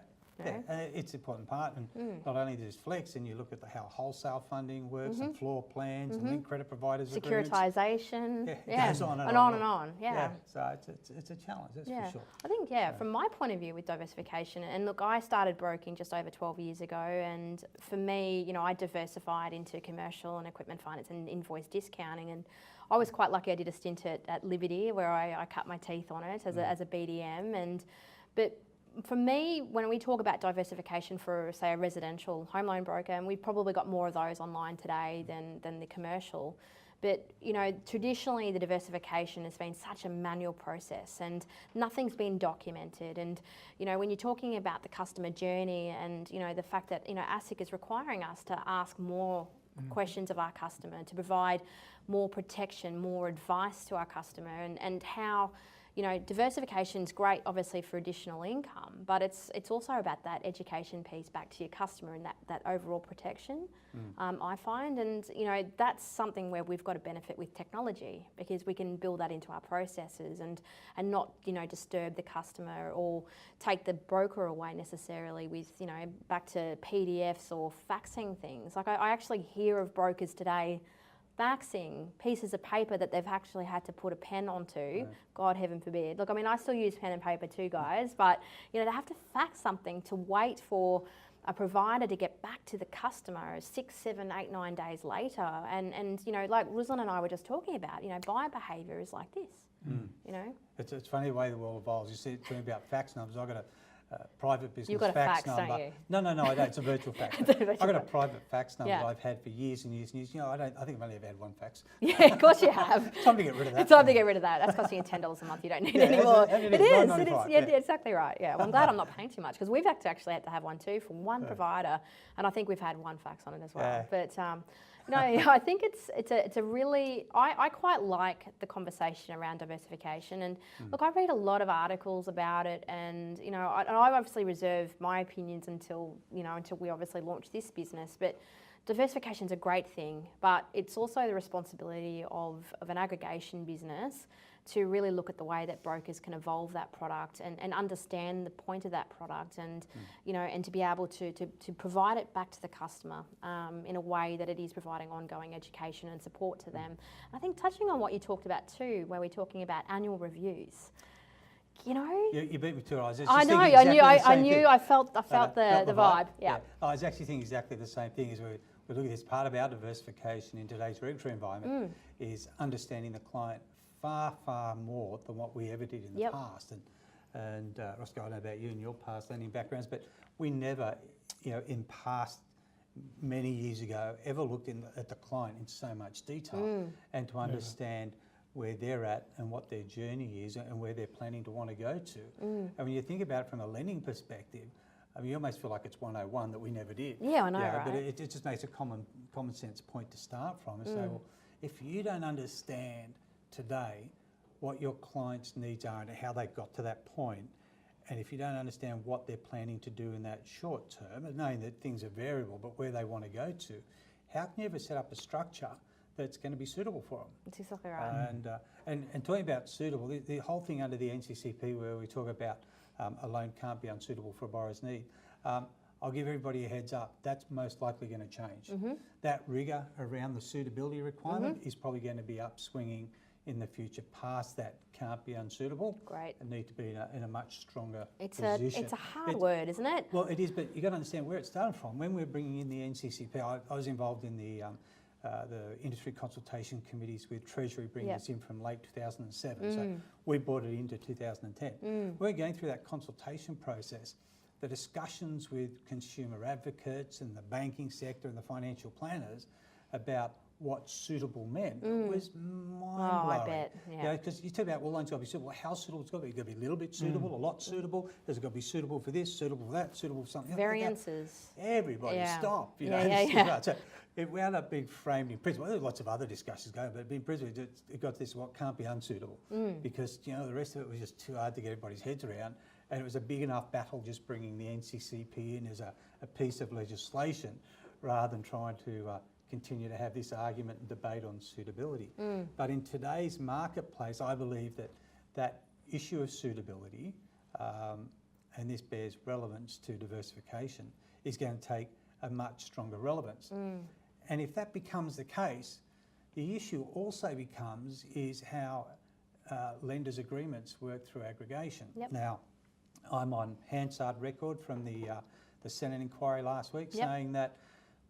It's an important part, and not only does flex, and you look at how wholesale funding works and floor plans and link credit providers, securitization, it goes on and on. So it's a challenge, that's for sure. I think from my point of view with diversification, and look, I started broking just over 12 years ago, and for me, I diversified into commercial and equipment finance and invoice discounting, and I was quite lucky. I did a stint at Liberty where I cut my teeth on it as a BDM, but for me, when we talk about diversification for, say, a residential home loan broker, and we've probably got more of those online today than the commercial, but traditionally the diversification has been such a manual process and nothing's been documented. And when you're talking about the customer journey and the fact that ASIC is requiring us to ask more questions of our customer, to provide more protection, more advice to our customer, and how you know, diversification's great, obviously, for additional income, but it's also about that education piece back to your customer and that overall protection, I find. And, you know, that's something where we've got to benefit with technology, because we can build that into our processes and not, you know, disturb the customer or take the broker away necessarily with, you know, back to PDFs or faxing things. Like I actually hear of brokers today faxing pieces of paper that they've actually had to put a pen onto. Right. God heaven forbid. Look, I mean, I still use pen and paper too, guys, but, you know, they have to fax something to wait for a provider to get back to the customer 6, 7, 8, 9 days later. And you know, like Ruslan and I were just talking about, you know, buyer behaviour is like this, you know. It's funny the way the world evolves. You see, talking about fax numbers, I've got a private business You've got a fax number. don't you? No, I don't. It's a virtual fax. I've got a private fax number that I've had for years and years and years. You know, I think I've only ever had one fax. Yeah, of course you have. Time to get rid of that. It's time to get rid of that. That's costing you $10 a month. You don't need it anymore. It is. Yeah, exactly right. Yeah, well, I'm glad I'm not paying too much, because we've actually had to have one too from one provider, and I think we've had one fax on it as well. But no, I think it's a really, I quite like the conversation around diversification. And look, I read a lot of articles about it, and, you know, I obviously reserve my opinions until we obviously launch this business. But diversification is a great thing, but it's also the responsibility of an aggregation business to really look at the way that brokers can evolve that product and understand the point of that product, and you know, and to be able to provide it back to the customer in a way that it is providing ongoing education and support to them. And I think touching on what you talked about too, where we're talking about annual reviews. You know, you beat me to it. I know. I felt the vibe. Yeah. I was actually thinking exactly the same thing. As we look at this, part of our diversification in today's regulatory environment is understanding the client far more than what we ever did in the past. And Roscoe, I don't know about you and your past lending backgrounds, but we never, you know, in past many years ago, ever looked at the client in so much detail and to understand where they're at and what their journey is and where they're planning to want to go to. And when you think about it from a lending perspective, I mean, you almost feel like it's 101 that we never did. Yeah, I know, right? But it just makes a common sense point to start from and say, well, if you don't understand today what your clients' needs are and how they got to that point, and if you don't understand what they're planning to do in that short term, and knowing that things are variable, but where they want to go to, how can you ever set up a structure that's going to be suitable for them? That's exactly right. And talking about suitable, the whole thing under the NCCP where we talk about a loan can't be unsuitable for a borrower's need, I'll give everybody a heads up, that's most likely going to change. That rigour around the suitability requirement is probably going to be upswinging in the future past that can't be unsuitable. Great. And need to be in a much stronger position. It's a hard word, isn't it? Well, it is, but you've got to understand where it started from. When we're bringing in the NCCP, I was involved in the industry consultation committees with Treasury bringing this in from late 2007. So we brought it into 2010. We're going through that consultation process. The discussions with consumer advocates and the banking sector and the financial planners about what suitable meant was mind-blowing. I bet, yeah. Because you talk about, well, loans got to be suitable. Well, how suitable it's got to be? It's got to be a little bit suitable, a lot suitable. Has it got to be suitable for this, suitable for that, suitable for something else? Variances. Everybody stop. You know, right. So it wound up being framed in principle. There were lots of other discussions going, but in principle, it got this, what can't be unsuitable. Because, you know, the rest of it was just too hard to get everybody's heads around. And it was a big enough battle just bringing the NCCP in as a piece of legislation rather than trying to continue to have this argument and debate on suitability. But in today's marketplace, I believe that issue of suitability, and this bears relevance to diversification, is going to take a much stronger relevance. And if that becomes the case, the issue also becomes is how lenders' agreements work through aggregation. Now, I'm on Hansard record from the Senate inquiry last week saying that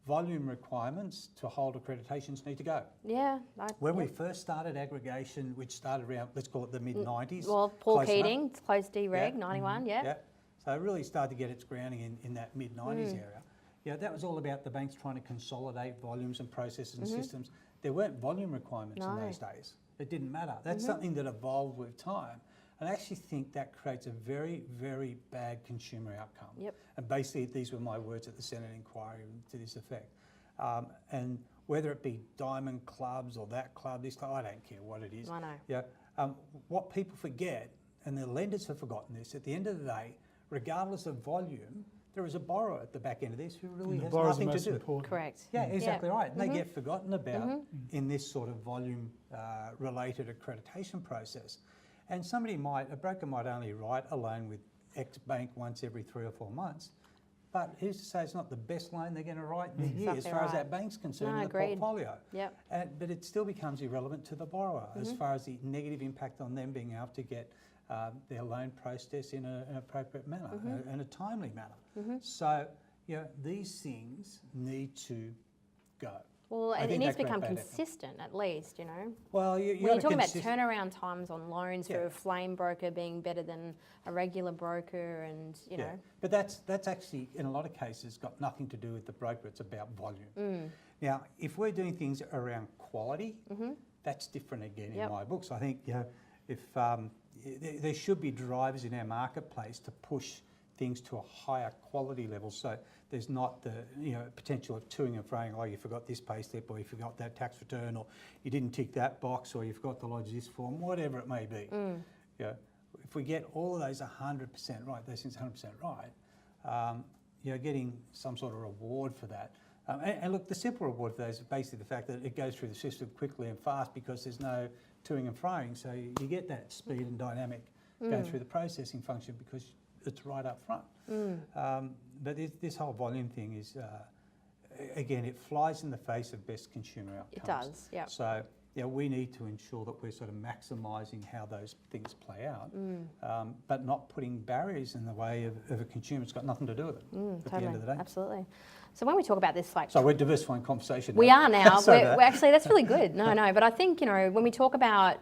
volume requirements to hold accreditations need to go. When we first started aggregation, which started around, let's call it the mid-90s. Well, Paul Keating, it's close D-Reg, 91, So it really started to get its grounding in that mid-90s area. Yeah, that was all about the banks trying to consolidate volumes and processes and systems. There weren't volume requirements in those days. It didn't matter. That's something that evolved with time. And I actually think that creates a very, very bad consumer outcome. And basically, these were my words at the Senate inquiry to this effect. And whether it be diamond clubs or that club, this club, I don't care what it is. I know. Yeah. What people forget, and the lenders have forgotten this, at the end of the day, regardless of volume, there is a borrower at the back end of this who really The has borrower's nothing to most do. important. Correct. Yeah, exactly right. And they get forgotten about Mm-hmm. in this sort of volume related accreditation process. And a broker might only write a loan with X bank once every 3 or 4 months. But who's to say it's not the best loan they're going to write in the year as far as that bank's concerned in the agreed. portfolio. Yep. But it still becomes irrelevant to the borrower as far as the negative impact on them being able to get their loan processed in an appropriate manner and a timely manner. So, these things need to go. Well, I and it think needs to that become create bad outcomes. consistent at least, Well, When you're talking about turnaround times on loans for Yeah. a flame broker being better than a regular broker and, you know. But that's actually, in a lot of cases, got nothing to do with the broker, it's about volume. Now, if we're doing things around quality, that's different again in my books. I think, if there should be drivers in our marketplace to push things to a higher quality level, so there's not the potential of toing and froing. Oh, you forgot this pay slip, or you forgot that tax return, or you didn't tick that box, or you forgot to lodge this form, whatever it may be. If we get all of those 100% right, those things 100% right, getting some sort of reward for that. And look, the simple reward for those is basically the fact that it goes through the system quickly and fast because there's no toing and froing. So you get that speed and dynamic going through the processing function because it's right up front. But this whole volume thing is, again, it flies in the face of best consumer outcomes. It does, yeah. So we need to ensure that we're sort of maximising how those things play out, but not putting barriers in the way of a consumer. It's got nothing to do with it at the end of the day. Absolutely. So when we talk about this, So we're diversifying conversation. we are now. Sorry we're about that. actually, that's really good. No, but I think, when we talk about,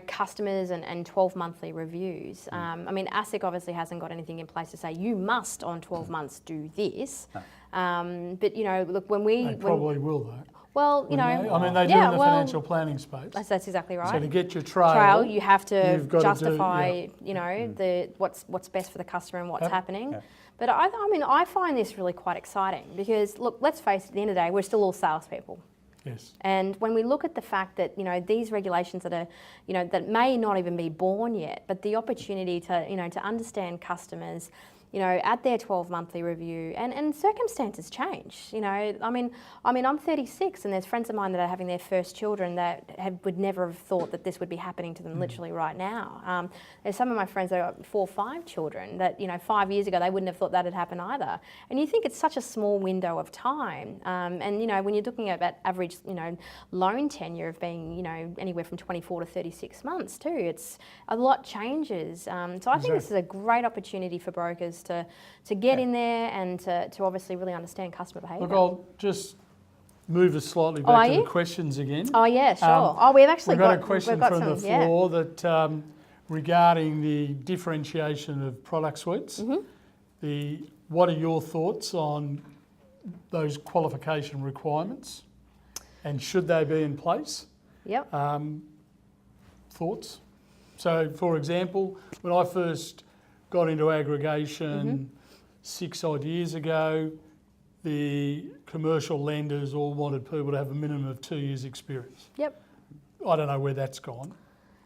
customers and 12 monthly reviews, I mean, ASIC obviously hasn't got anything in place to say you must on 12 months do this. No. But, look, when we... They probably will though. Well, I mean, they do in the financial planning space. That's exactly right. So to get your trail, You have to you've got to justify, the what's best for the customer and what's happening. Yeah. But I find this really quite exciting because, look, let's face it, at the end of the day, we're still all salespeople. Yes. And when we look at the fact that, these regulations that are, that may not even be born yet, but the opportunity to, to understand customers, at their 12 monthly review, and circumstances change. I mean, I'm 36, and there's friends of mine that are having their first children that would never have thought that this would be happening to them literally right now. There's some of my friends that have got 4 or 5 children that 5 years ago they wouldn't have thought that had happened either. And you think it's such a small window of time. And when you're looking at that average loan tenure of being anywhere from 24 to 36 months too, it's a lot changes. So I think this is a great opportunity for brokers to get in there and to obviously really understand customer behaviour. Look, I'll just move us slightly back to the questions again. Oh yeah, sure. We've actually got a question we've got from some, the floor that regarding the differentiation of product suites. What are your thoughts on those qualification requirements, and should they be in place? Yep. Thoughts? So, for example, when I first got into aggregation 6 odd years ago, the commercial lenders all wanted people to have a minimum of 2 years experience. Yep. I don't know where that's gone.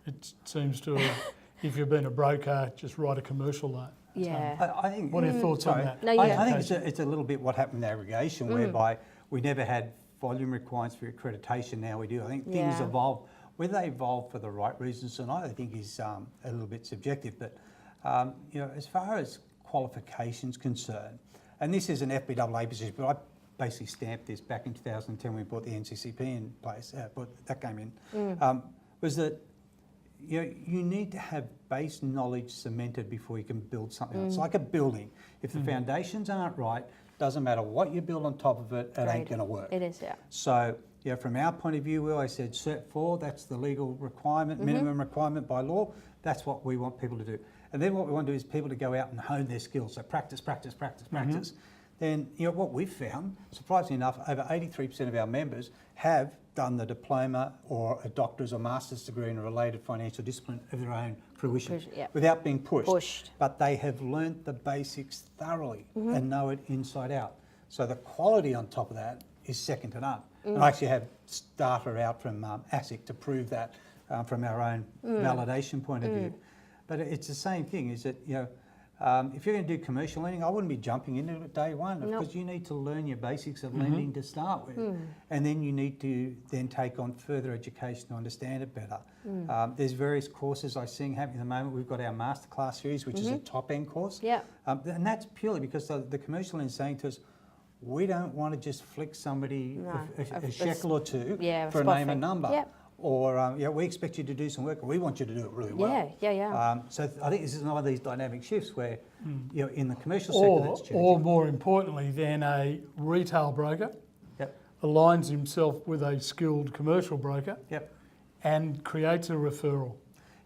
It seems to have, if you've been a broker, just write a commercial loan. Yeah. I think. What are your thoughts on that? No, yeah. I think it's a little bit what happened in aggregation, whereby we never had volume requirements for accreditation. Now we do. I think things evolve. Whether they evolve for the right reasons or not, I think is a little bit subjective. But as far as qualifications concerned, and this is an FBAA position, but I basically stamped this back in 2010 when we brought the NCCP in place. That came in. Was that you need to have base knowledge cemented before you can build something. It's like a building. If the foundations aren't right, doesn't matter what you build on top of it, it ain't going to work. It is, yeah. So, from our point of view, we always said Cert 4, that's the legal requirement, minimum requirement by law. That's what we want people to do. And then what we want to do is people to go out and hone their skills. So practice. Then, what we've found, surprisingly enough, over 83% of our members have done the diploma or a doctor's or master's degree in a related financial discipline of their own fruition without being pushed. But they have learnt the basics thoroughly and know it inside out. So the quality on top of that is second to none. And I actually have data out from ASIC to prove that from our own validation point of view. But it's the same thing, is that, if you're going to do commercial lending, I wouldn't be jumping into it day one, because you need to learn your basics of lending to start with. And then you need to then take on further education to understand it better. There's various courses I'm seeing happening at the moment. We've got our masterclass series, which is a top-end course. Yeah. And that's purely because the commercial lender is saying to us, we don't want to just flick somebody a shekel or two for a name and number. Yep. Or, we expect you to do some work, and we want you to do it really well. So I think this is one of these dynamic shifts where, in the commercial sector that's changing. Or more importantly, then a retail broker aligns himself with a skilled commercial broker and creates a referral.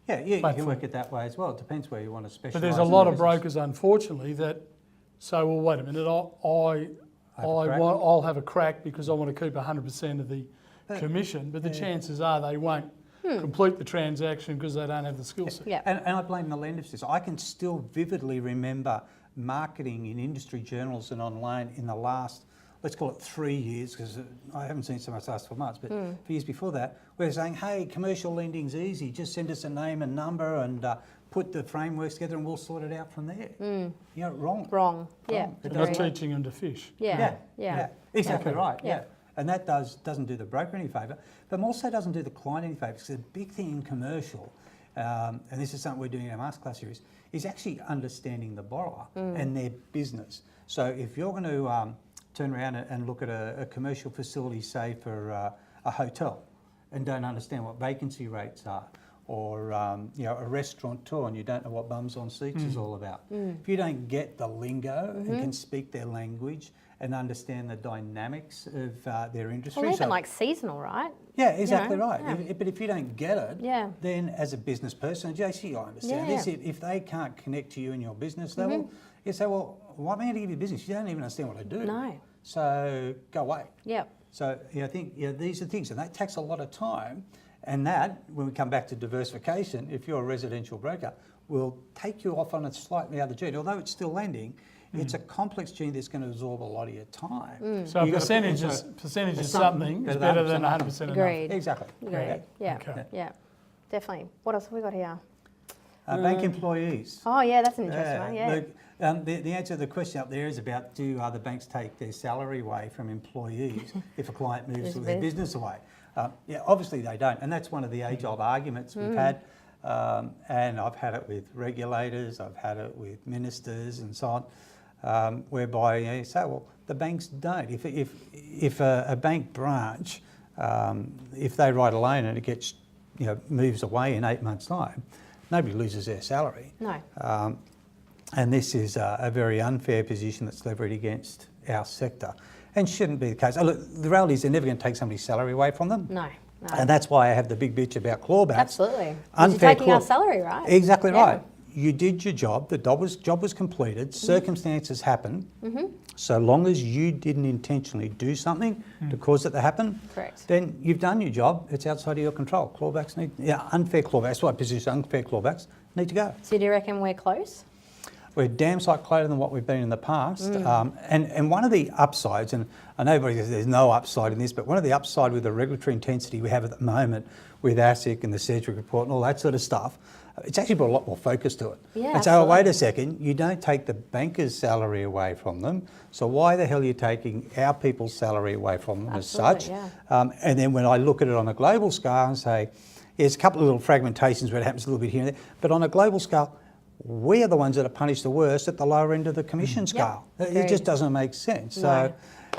Yeah, you can work it that way as well. It depends where you want to specialise. But there's a lot of brokers, unfortunately, that say, well, wait a minute, I'll have a crack because I want to keep 100% of the commission, but the chances are they won't complete the transaction because they don't have the skill set. And I blame the lender for this. I can still vividly remember marketing in industry journals and online in the last, let's call it 3 years, because I haven't seen so much the last 12 months, but for years before that, we're saying, hey, commercial lending's easy, just send us a name and number and put the frameworks together and we'll sort it out from there. Wrong. Wrong. Yeah. You're not teaching them to fish. Yeah. Exactly right. And that doesn't do the broker any favour, but also doesn't do the client any favour, because the big thing in commercial, and this is something we're doing in our masterclass series, is actually understanding the borrower and their business. So if you're going to turn around and look at a commercial facility, say for a hotel, and don't understand what vacancy rates are, or a restaurateur and you don't know what bums on seats is all about. If you don't get the lingo and can speak their language and understand the dynamics of their industry. Well, even like seasonal, right? Yeah, exactly right. But if you don't get it, then as a business person, JC, I understand this. If they can't connect to you in your business level, you say, well, why am I going to give you business? You don't even understand what I do. No. So go away. Yep. So I think these are things, and that takes a lot of time. And that, when we come back to diversification, if you're a residential broker, will take you off on a slightly other journey. Although it's still lending, it's a complex journey that's going to absorb a lot of your time. So a percentage of something is better than 100% of nothing. Agreed. Exactly. Agreed. Yeah. Okay. Yeah. Definitely. What else have we got here? Bank employees. Oh, yeah, that's an interesting one. Yeah. Look, the answer to the question up there is about, do other banks take their salary away from employees if a client moves their business away? Obviously they don't, and that's one of the age-old arguments we've had, and I've had it with regulators, I've had it with ministers and so on, whereby you say, well, the banks don't. If a bank branch, if they write a loan and it gets, moves away in 8 months' time, nobody loses their salary. No. And this is a very unfair position that's leveraged against our sector, and shouldn't be the case. Look, the reality is they're never going to take somebody's salary away from them. No. And that's why I have the big bitch about clawbacks. Absolutely. Because you're taking our salary, right? Exactly right. You did your job, the job was completed, circumstances happen. So long as you didn't intentionally do something to cause it to happen, correct, then you've done your job, it's outside of your control. Clawbacks unfair clawbacks, that's why I position unfair clawbacks need to go. So do you reckon we're close? We're damn sight closer than what we've been in the past. And one of the upsides, and I know everybody says there's no upside in this, but one of the upside with the regulatory intensity we have at the moment with ASIC and the Sedgwick report and all that sort of stuff, it's actually brought a lot more focus to it. Yeah, and so, wait a second, you don't take the banker's salary away from them, so why the hell are you taking our people's salary away from them as such? And then when I look at it on a global scale and say, there's a couple of little fragmentations where it happens a little bit here and there, but on a global scale, we are the ones that are punished the worst at the lower end of the commission scale. It just doesn't make sense. So,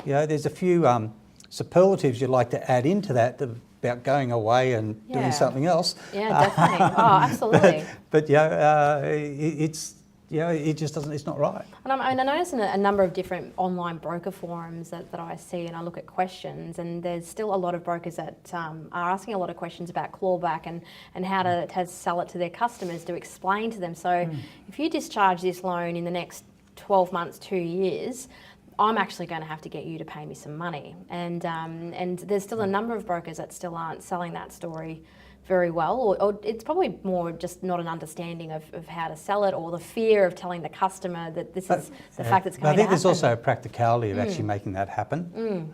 there's a few superlatives you'd like to add into that about going away and doing something else. Yeah, definitely. Absolutely. But it just doesn't. It's not right. And I notice in a number of different online broker forums that I see, and I look at questions, and there's still a lot of brokers that are asking a lot of questions about clawback and how to sell it to their customers, to explain to them. So if you discharge this loan in the next 12 months, 2 years, I'm actually going to have to get you to pay me some money. And there's still a number of brokers that still aren't selling that story very well, or it's probably more just not an understanding of how to sell it, or the fear of telling the customer that this is the fact that's But going I think to there's happen. also a practicality of actually making that happen.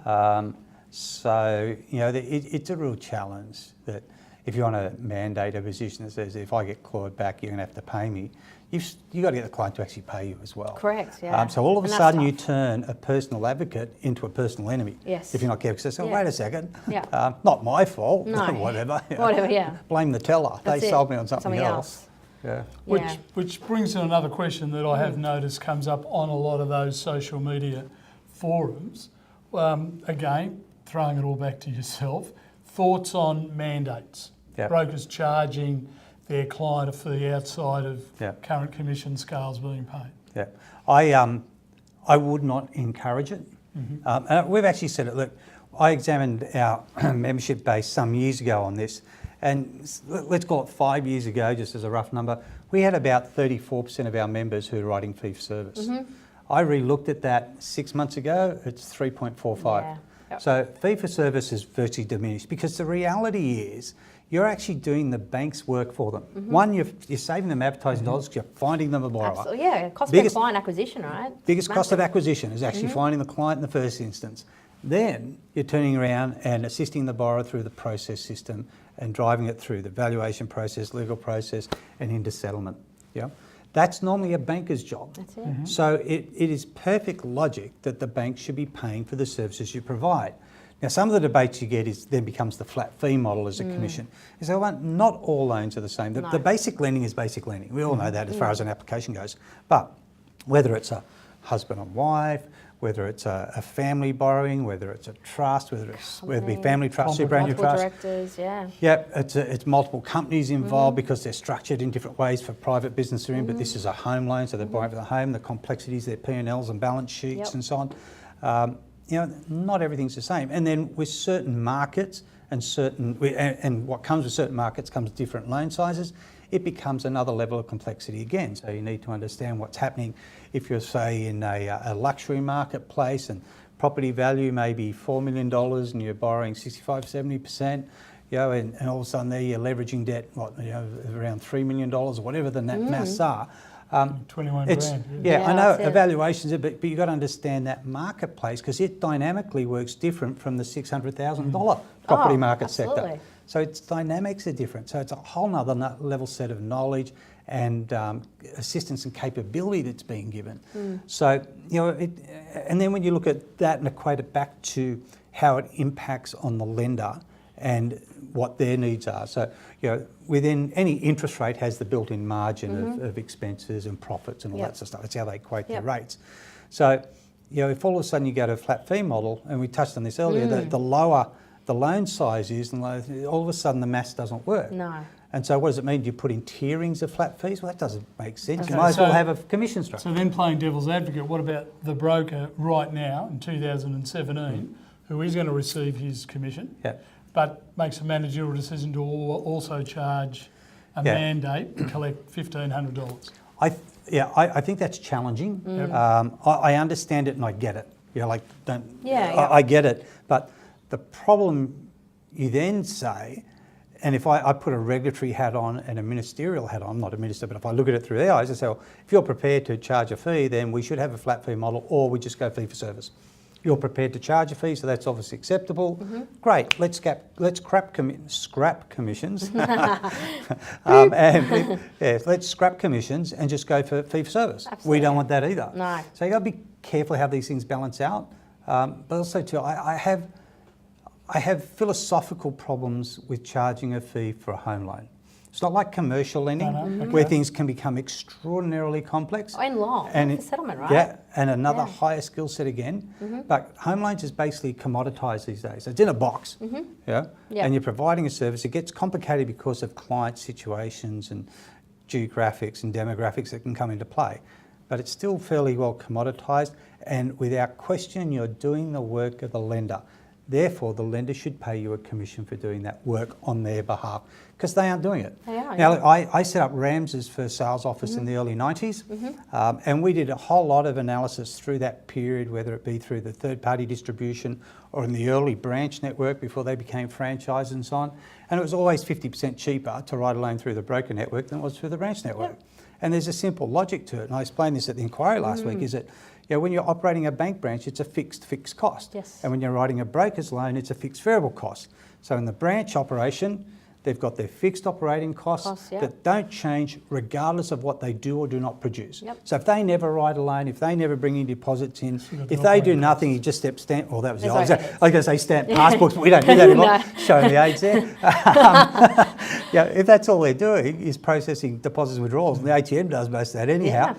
So, you know, it's a real challenge that if you want to mandate a position that says, if I get clawed back, you're going to have to pay me, you've got to get the client to actually pay you as well. Correct, yeah. So all of a And that's sudden you tough. turn a personal advocate into a personal enemy. Yes. If you're not careful, because they say, Yeah. wait a second, Yeah. not my fault, No. whatever. Whatever, yeah. Blame the teller. That's They it. sold me on something else. Yeah. Yeah. Which brings in another question that I have noticed comes up on a lot of those social media forums. Again, throwing it all back to yourself, thoughts on mandates. Yep. Brokers charging their client a fee outside of Yep. current commission scales being paid. Yeah, I would not encourage it. And we've actually said it. Look, I examined our membership base some years ago on this, and let's call it 5 years ago, just as a rough number. We had about 34% of our members who were writing fee for service. I re-looked at that 6 months ago. It's 3.45. Yeah. Yep. So fee for service is virtually diminished, because the reality is you're actually doing the bank's work for them. One, you're saving them advertising dollars because you're finding them a borrower. Absolutely, yeah. Cost Biggest- per client acquisition, right? Biggest cost of Massive. acquisition is actually finding the client in the first instance. Then you're turning around and assisting the borrower through the process system and driving it through the valuation process, legal process, and into settlement. Yeah, that's normally a banker's job. That's it. So it is perfect logic that the bank should be paying for the services you provide. Now, some of the debates you get then becomes the flat fee model as a commission. You say, well, not all loans are the same. The No. basic lending is basic lending. We all know that as far as an application goes. But whether it's a husband and wife, whether it's a family borrowing, whether it's a trust, whether it be family trust, superannuation Multiple trust. directors, yeah. Yep, it's multiple companies involved because they're structured in different ways for private business they're in, but this is a home loan, so they're buying for the home, the complexities, their P&Ls and balance sheets Yep. and so on. You know, not everything's the same. And then with certain markets and what comes with certain markets comes different loan sizes, it becomes another level of complexity again. So you need to understand what's happening if you're, say, in a luxury marketplace and property value may be $4 million and you're borrowing 65, 70%, you know, and all of a sudden there you're leveraging debt, around $3 million or whatever the net maths are. 21 It's, grand. yeah, I know that's it. evaluations, but you've got to understand that marketplace because it dynamically works different from the $600,000 property market sector. absolutely. So its dynamics are different. So it's a whole nother level set of knowledge and assistance and capability that's being given. So, you know, and then when you look at that and equate it back to how it impacts on the lender and what their needs are. So, you know, within any interest rate has the built-in margin of expenses and profits and all that sort of stuff. That's how they equate their rates. So, you know, if all of a sudden you go to a flat fee model, and we touched on this earlier, the lower the loan size is, and all of a sudden the maths doesn't work. No. And so what does it mean? Do you put in tierings of flat fees? Well, that doesn't make sense. Okay, You might as well so- have a commission structure. So then playing devil's advocate, what about the broker right now in 2017 who is going to receive his commission Yeah. but makes a managerial decision to also charge a Yeah. mandate and collect $1,500? I think that's challenging. I understand it and I get it. You know, like I get it. But the problem you then say, and if I put a regulatory hat on and a ministerial hat on, I'm not a minister, but if I look at it through their eyes, I say, well, if you're prepared to charge a fee, then we should have a flat fee model, or we just go fee for service. You're prepared to charge a fee, so that's obviously acceptable. Great, let's scrap commissions. Let's scrap commissions and just go for fee for service. Absolutely. We don't want that either. No. So you've got to be careful how these things balance out. But also too, I have philosophical problems with charging a fee for a home loan. It's not like commercial lending, where things can become extraordinarily complex. And long. And That's the settlement, right? Yeah, and another Yeah. higher skill set again. But home loans is basically commoditised these days. It's in a box, Yeah. and you're providing a service. It gets complicated because of client situations and geographics and demographics that can come into play. But it's still fairly well commoditised, and without question, you're doing the work of the lender. Therefore, the lender should pay you a commission for doing that work on their behalf, because they aren't doing it. They are. Yeah. Now, look, I set up Rams's first sales office in the early 90s, and we did a whole lot of analysis through that period, whether it be through the third-party distribution or in the early branch network before they became franchised and so on. And it was always 50% cheaper to write a loan through the broker network than it was through the branch network. Yep. And there's a simple logic to it, and I explained this at the inquiry last week, is that when you're operating a bank branch, it's a fixed cost. Yes. And when you're writing a broker's loan, it's a fixed variable cost. So in the branch operation, they've got their fixed operating costs yeah. that don't change regardless of what they do or do not produce. Yep. So if they never write a loan, if they never bring in deposits in, you've got the if they do operating nothing, you just stamp, well, that was the There's old, I overheads. was going to say stamp passports, but we don't do that anymore. No. Showing the age there. If that's all they're doing is processing deposits and withdrawals, and the ATM does most of that anyhow,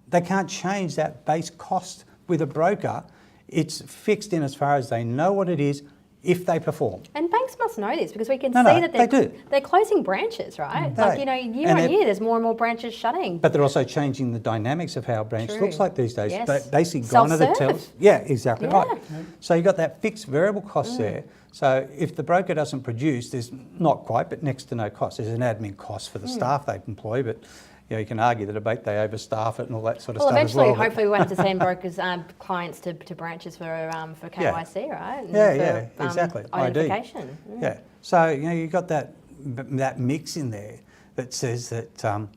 they can't change that base cost with a broker. It's fixed in as far as they know what it is if they perform. And banks must know this because we can No, see that they do. they're closing branches, right? They- Like, you know, year and on they're- year, there's more and more branches shutting. But they're also changing the dynamics of how a branch True. looks like these days. Yes. They basically gone to the Self-serve. tellers. Yeah, exactly Yeah. right. So you've got that fixed variable cost there. So if the broker doesn't produce, there's not quite, but next to no cost. There's an admin cost for the staff they employ, but you can argue the debate they overstaff it and all that sort of Well, stuff eventually, as well. but- hopefully, we won't have to send brokers, clients to branches for KYC, right? And Yeah, for, exactly. ID. Identification. Yeah. So you've got that mix in there that says that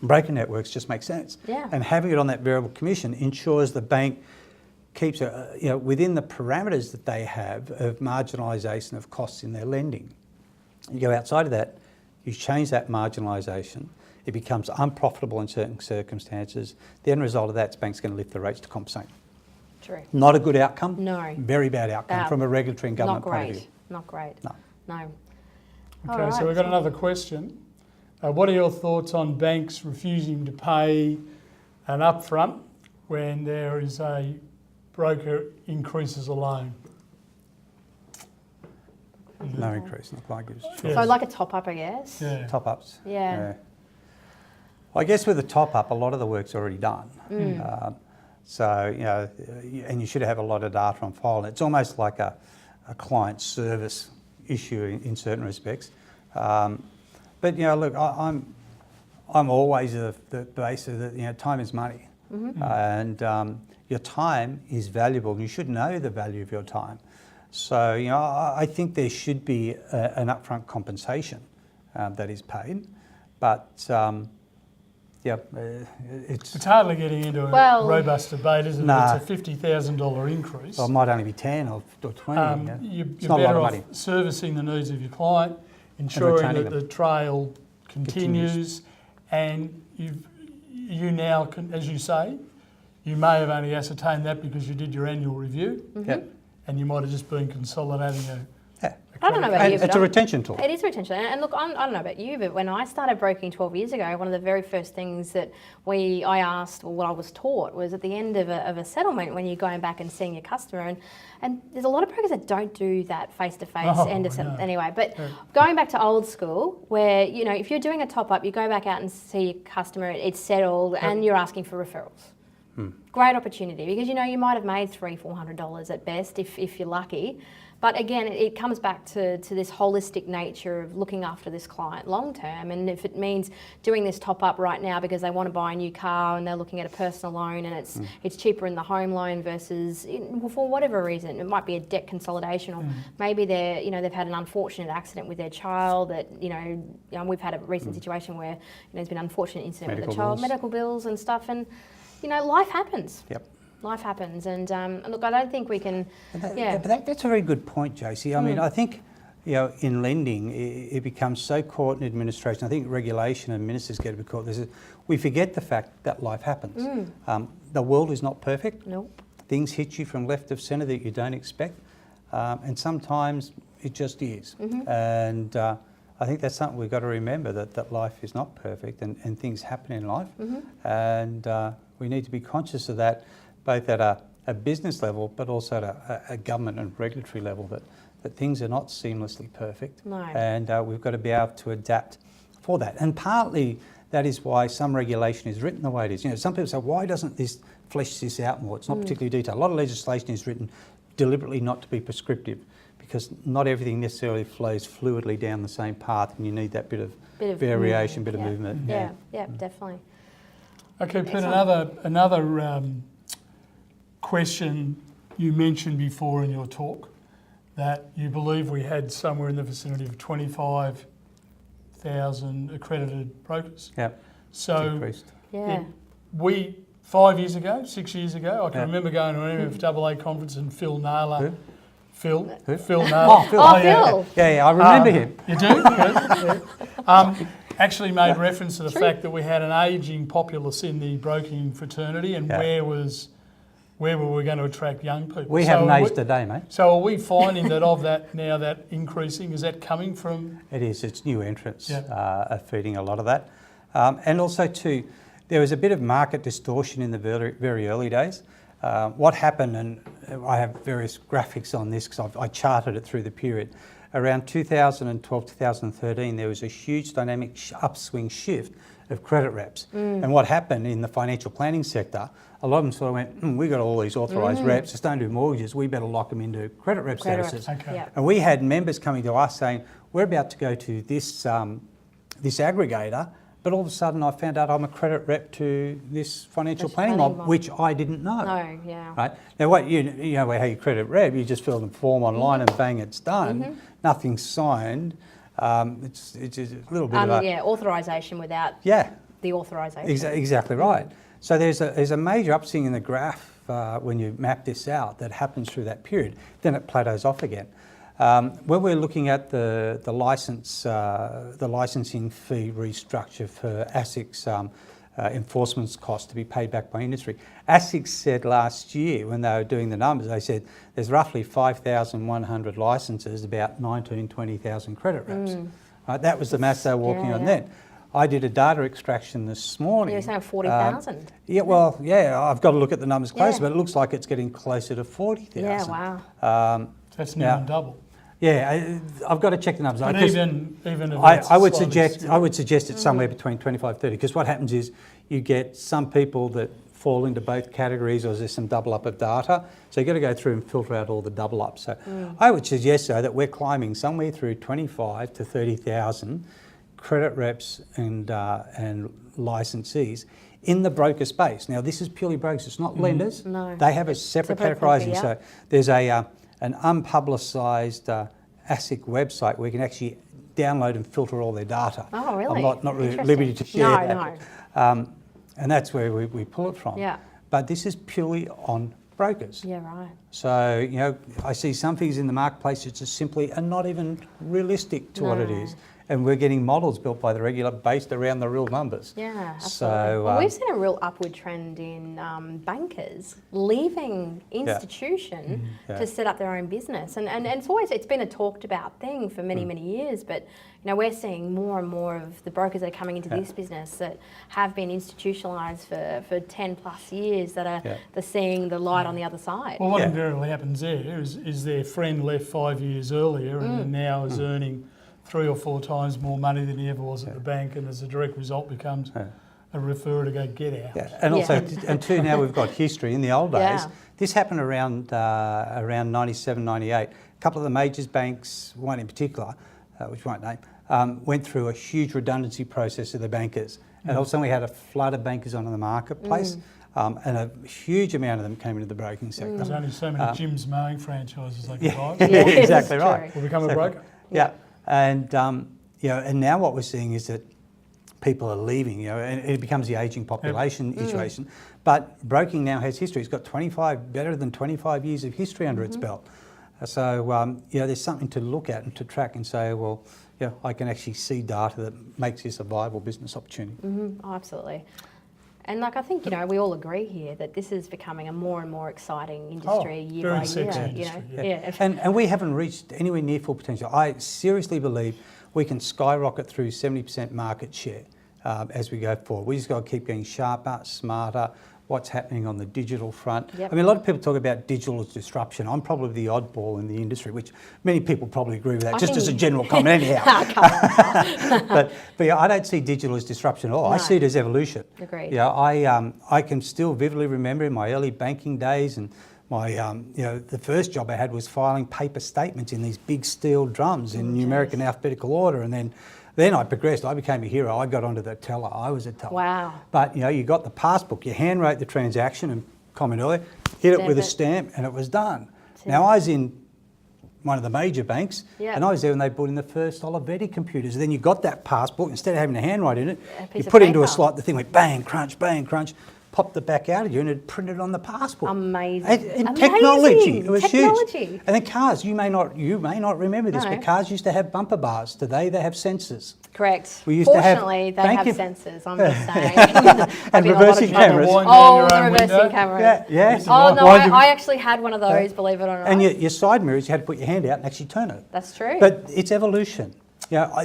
broker networks just make sense. Yeah. And having it on that variable commission ensures the bank keeps within the parameters that they have of marginalisation of costs in their lending. You go outside of that, you change that marginalisation. It becomes unprofitable in certain circumstances. The end result of that is banks going to lift the rates to compensate. True. Not a good outcome. No. Very bad outcome from a regulatory and government Not point of great. view. Not great. No. No. Okay, All so right. we've got another question. What are your thoughts on banks refusing to pay an upfront when there is a broker increases a loan? No increase, not like it's Yeah. So like a top up, I guess. Yeah. top ups. Yeah. I guess with the top up, a lot of the work's already done. So, and you should have a lot of data on file. It's almost like a client service issue in certain respects. But, look, I'm always the basis that, time is money. And your time is valuable. You should know the value of your time. So, I think there should be an upfront compensation that is paid. But, It's hardly getting into a Well- robust debate, is it? Nah. It's a $50,000 increase. Well, it might only be 10 or 20. Yeah. You're It's not a lot better of off money. servicing the needs of your client, ensuring retaining that them. the trail continues, and you now can, as you say, you may have only ascertained that because you did your annual review, Yeah. and you might have just been consolidating Yeah. I don't know about And you, but it's a I'm- retention tool. It is retention. And look, I don't know about you, but when I started broking 12 years ago, one of the very first things that I asked, or what I was taught, was at the end of a settlement when you're going back and seeing your customer. And there's a lot of brokers that don't do that face-to-face Oh, end of I settlement know. anyway. But going back to old school, where, if you're doing a top-up, you go back out and see your customer, it's settled, and you're asking for referrals. Great opportunity because, you might have made $300-400 at best if you're lucky. But again, it comes back to this holistic nature of looking after this client long term. And if it means doing this top up right now because they want to buy a new car and they're looking at a personal loan and it's cheaper in the home loan versus, for whatever reason, it might be a debt consolidation or maybe they've had an unfortunate accident with their child that, we've had a recent situation where there's been an unfortunate incident with Medical the child, bills. medical bills and stuff. And, life happens. Yep. Life happens, and look, I don't think we can. But that's a very good point, JC. I mean, I think, in lending, it becomes so caught in administration. I think regulation and ministers get a bit caught. We forget the fact that life happens. The world is not perfect. Nope. Things hit you from left of centre that you don't expect, and sometimes it just is. And I think that's something we've got to remember, that life is not perfect and things happen in life, and we need to be conscious of that, both at a business level, but also at a government and regulatory level, that things are not seamlessly perfect. No. And we've got to be able to adapt for that. And partly that is why some regulation is written the way it is. Some people say, why doesn't this flesh this out more? It's not particularly detailed. A lot of legislation is written deliberately not to be prescriptive, because not everything necessarily flows fluidly down the same path, and you need that bit of Bit of variation, movement, bit of yeah. movement. Yeah, definitely. Okay, Pete, Excellent. another question you mentioned before in your talk, that you believe we had somewhere in the vicinity of 25,000 accredited brokers. Yeah, So increased. Yeah. we, 5 years ago, 6 years ago, I can Yeah. remember going to an MFAA conference and Phil Naylor. Who? Phil Who? Naylor. Oh, Phil. Oh, yeah. Phil. Yeah, I remember him. You do? Good. Yeah. Actually made reference to the fact that we had an ageing populace in the broking fraternity, and Yeah. where were we going to attract young people? We So haven't are aged a day, mate. So are we finding that of that now, that increasing, is that coming from? It is. It's new entrants Yeah. are feeding a lot of that. And also too, there was a bit of market distortion in the very, very early days. What happened, and I have various graphics on this because I charted it through the period. Around 2012, 2013, there was a huge dynamic upswing shift of credit reps. And what happened in the financial planning sector, a lot of them sort of went, we got all these authorised reps, just don't do mortgages, we better lock them into credit rep Credit statuses. reps. Okay. Yeah. And we had members coming to us saying, we're about to go to this this aggregator, but all of a sudden I found out I'm a credit rep to this financial This planning planning mob, mob. which I didn't know. No, yeah. Right? Now, what you know how you credit rep, you just fill the form online and bang, it's done. Nothing's signed. It's just a little bit of a... Yeah, authorisation without Yeah, the authorisation. exactly right. So there's a major upswing in the graph when you map this out that happens through that period. Then it plateaus off again. When we're looking at the licensing fee restructure for ASIC's enforcement costs to be paid back by industry, ASIC said last year when they were doing the numbers, they said there's roughly 5,100 licences, about 20,000 credit reps. Right? That was the maths they were walking on then. I did a data extraction this morning. You're saying 40,000. Yeah, well, yeah, I've got to look at the numbers closer, Yeah. but it looks like it's getting closer to 40,000. Yeah, wow. That's Yeah. near on double. Yeah, I've got to check the numbers. But Because even if I that's would slightly suggest it's somewhere between 25 30, because what happens is you get some people that fall into both categories, or there's some double up of data. So you've got to go through and filter out all the double ups. So I would suggest though that we're climbing somewhere through 25 to 30,000 credit reps and licensees in the broker space. Now this is purely brokers, it's not lenders. No. They have a separate Separate categorising. profile, yeah. So there's an unpublicised ASIC website where you can actually download and filter all their data. Oh, really? I'm not really at Interesting. liberty to share No, that. no. And that's where we pull it from. Yeah. But this is purely on brokers. Yeah, right. So, you know, I see some things in the marketplace that just simply are not even realistic to what it No. is. And we're getting models built by the regulator based around the real numbers. Yeah, absolutely. So, well, we've seen a real upward trend in bankers leaving institution Yeah. to set up their own business, and it's been a talked about thing for many years. But you know, we're seeing more and more of the brokers that are coming into this business that have been institutionalised for 10 plus years that are they're seeing the light on the other side. Well, what Yeah. invariably happens there is their friend left 5 years earlier and now is earning 3 or 4 times more money than he ever was at the bank, and as a direct result becomes a referrer to go get out. Yeah. And also, and two, now we've got history. In the old days, Yeah. this happened around 97, 98. A couple of the major banks, one in particular, which I won't name, went through a huge redundancy process of the bankers. And also we had a flood of bankers onto the marketplace, and a huge amount of them came into the broking sector. There's only so many Jim's mowing franchises they can buy. Yeah, exactly it's right. true. Will become a broker. Yeah, and you know, and now what we're seeing is that people are leaving. You know, and it becomes the ageing population situation. But broking now has history. It's got better than 25 years of history under its belt. So you know, there's something to look at and to track and say, well, yeah, I can actually see data that makes this a viable business opportunity. Oh, absolutely. And like I think, you know, we all agree here that this is becoming a more and more exciting industry year very by sexy year. industry, You know, yeah. And we haven't reached anywhere near full potential. I seriously believe we can skyrocket through 70% market share as we go forward. We just got to keep getting sharper, smarter. What's happening on the digital front. Yep. I mean, a lot of people talk about digital as disruption. I'm probably the oddball in the industry, which many people probably agree with that, just as a general comment anyhow. but yeah, I don't see digital as disruption at all. I No. see it as evolution. Agreed. Yeah, I can still vividly remember in my early banking days and the first job I had was filing paper statements in these big steel drums in numeric and alphabetical order, and then I progressed. I became a hero. I got onto the teller. I was a teller. Wow. But you got the passbook. You handwrote the transaction and comment earlier, hit it with a stamp, and it was done. Now I was in one of the major banks, and I was there when they brought in the first Olivetti computers. And then you got that passbook, instead of having to handwrite in it, you put it into a slot, the thing went bang, crunch, popped it back out of you, and it printed on the passport. Amazing. And technology, it was Technology. huge. And then cars, you may not remember this, but cars used to have bumper bars. Today they have sensors. Correct. We used to have, Fortunately, they have sensors, I'm just saying. and reversing cameras. Oh, the reversing cameras. Yeah. Oh, no, I actually had one of those, believe it or not. And your side mirrors, you had to put your hand out and actually turn it. That's true. But it's evolution.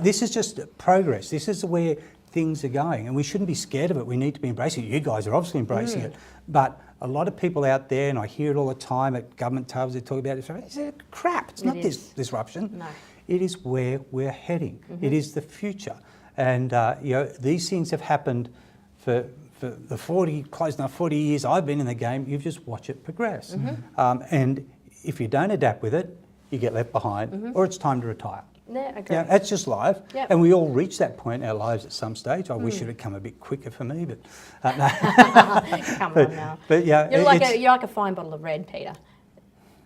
This is just progress. This is where things are going, and we shouldn't be scared of it. We need to be embracing it. You guys are obviously embracing it, but a lot of people out there, and I hear it all the time at government tables, they talk about it. It's crap. It's not this disruption. No. It is where we're heading. It is the future, and these things have happened for the 40 years I've been in the game. You've just watched it progress, and if you don't adapt with it, you get left behind, or it's time to retire. Yeah, agree. That's just life, Yep. and we all reach that point in our lives at some stage. I wish it had come a bit quicker for me, but no. Come on now. But You're like a fine bottle of red, Peter.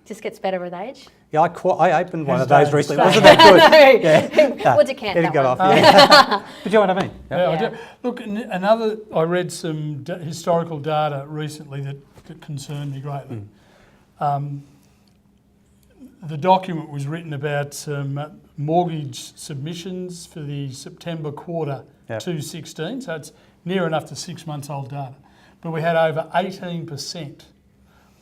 Just gets better with age. Yeah, I opened one of those recently. Wasn't that good? Yeah. We'll decant It that got one. off. But you know what I mean? Yeah, I do. Look, I read some historical data recently that concerned me greatly. The document was written about mortgage submissions for the September quarter 2016, so it's near enough to 6 months old data. But we had over 18%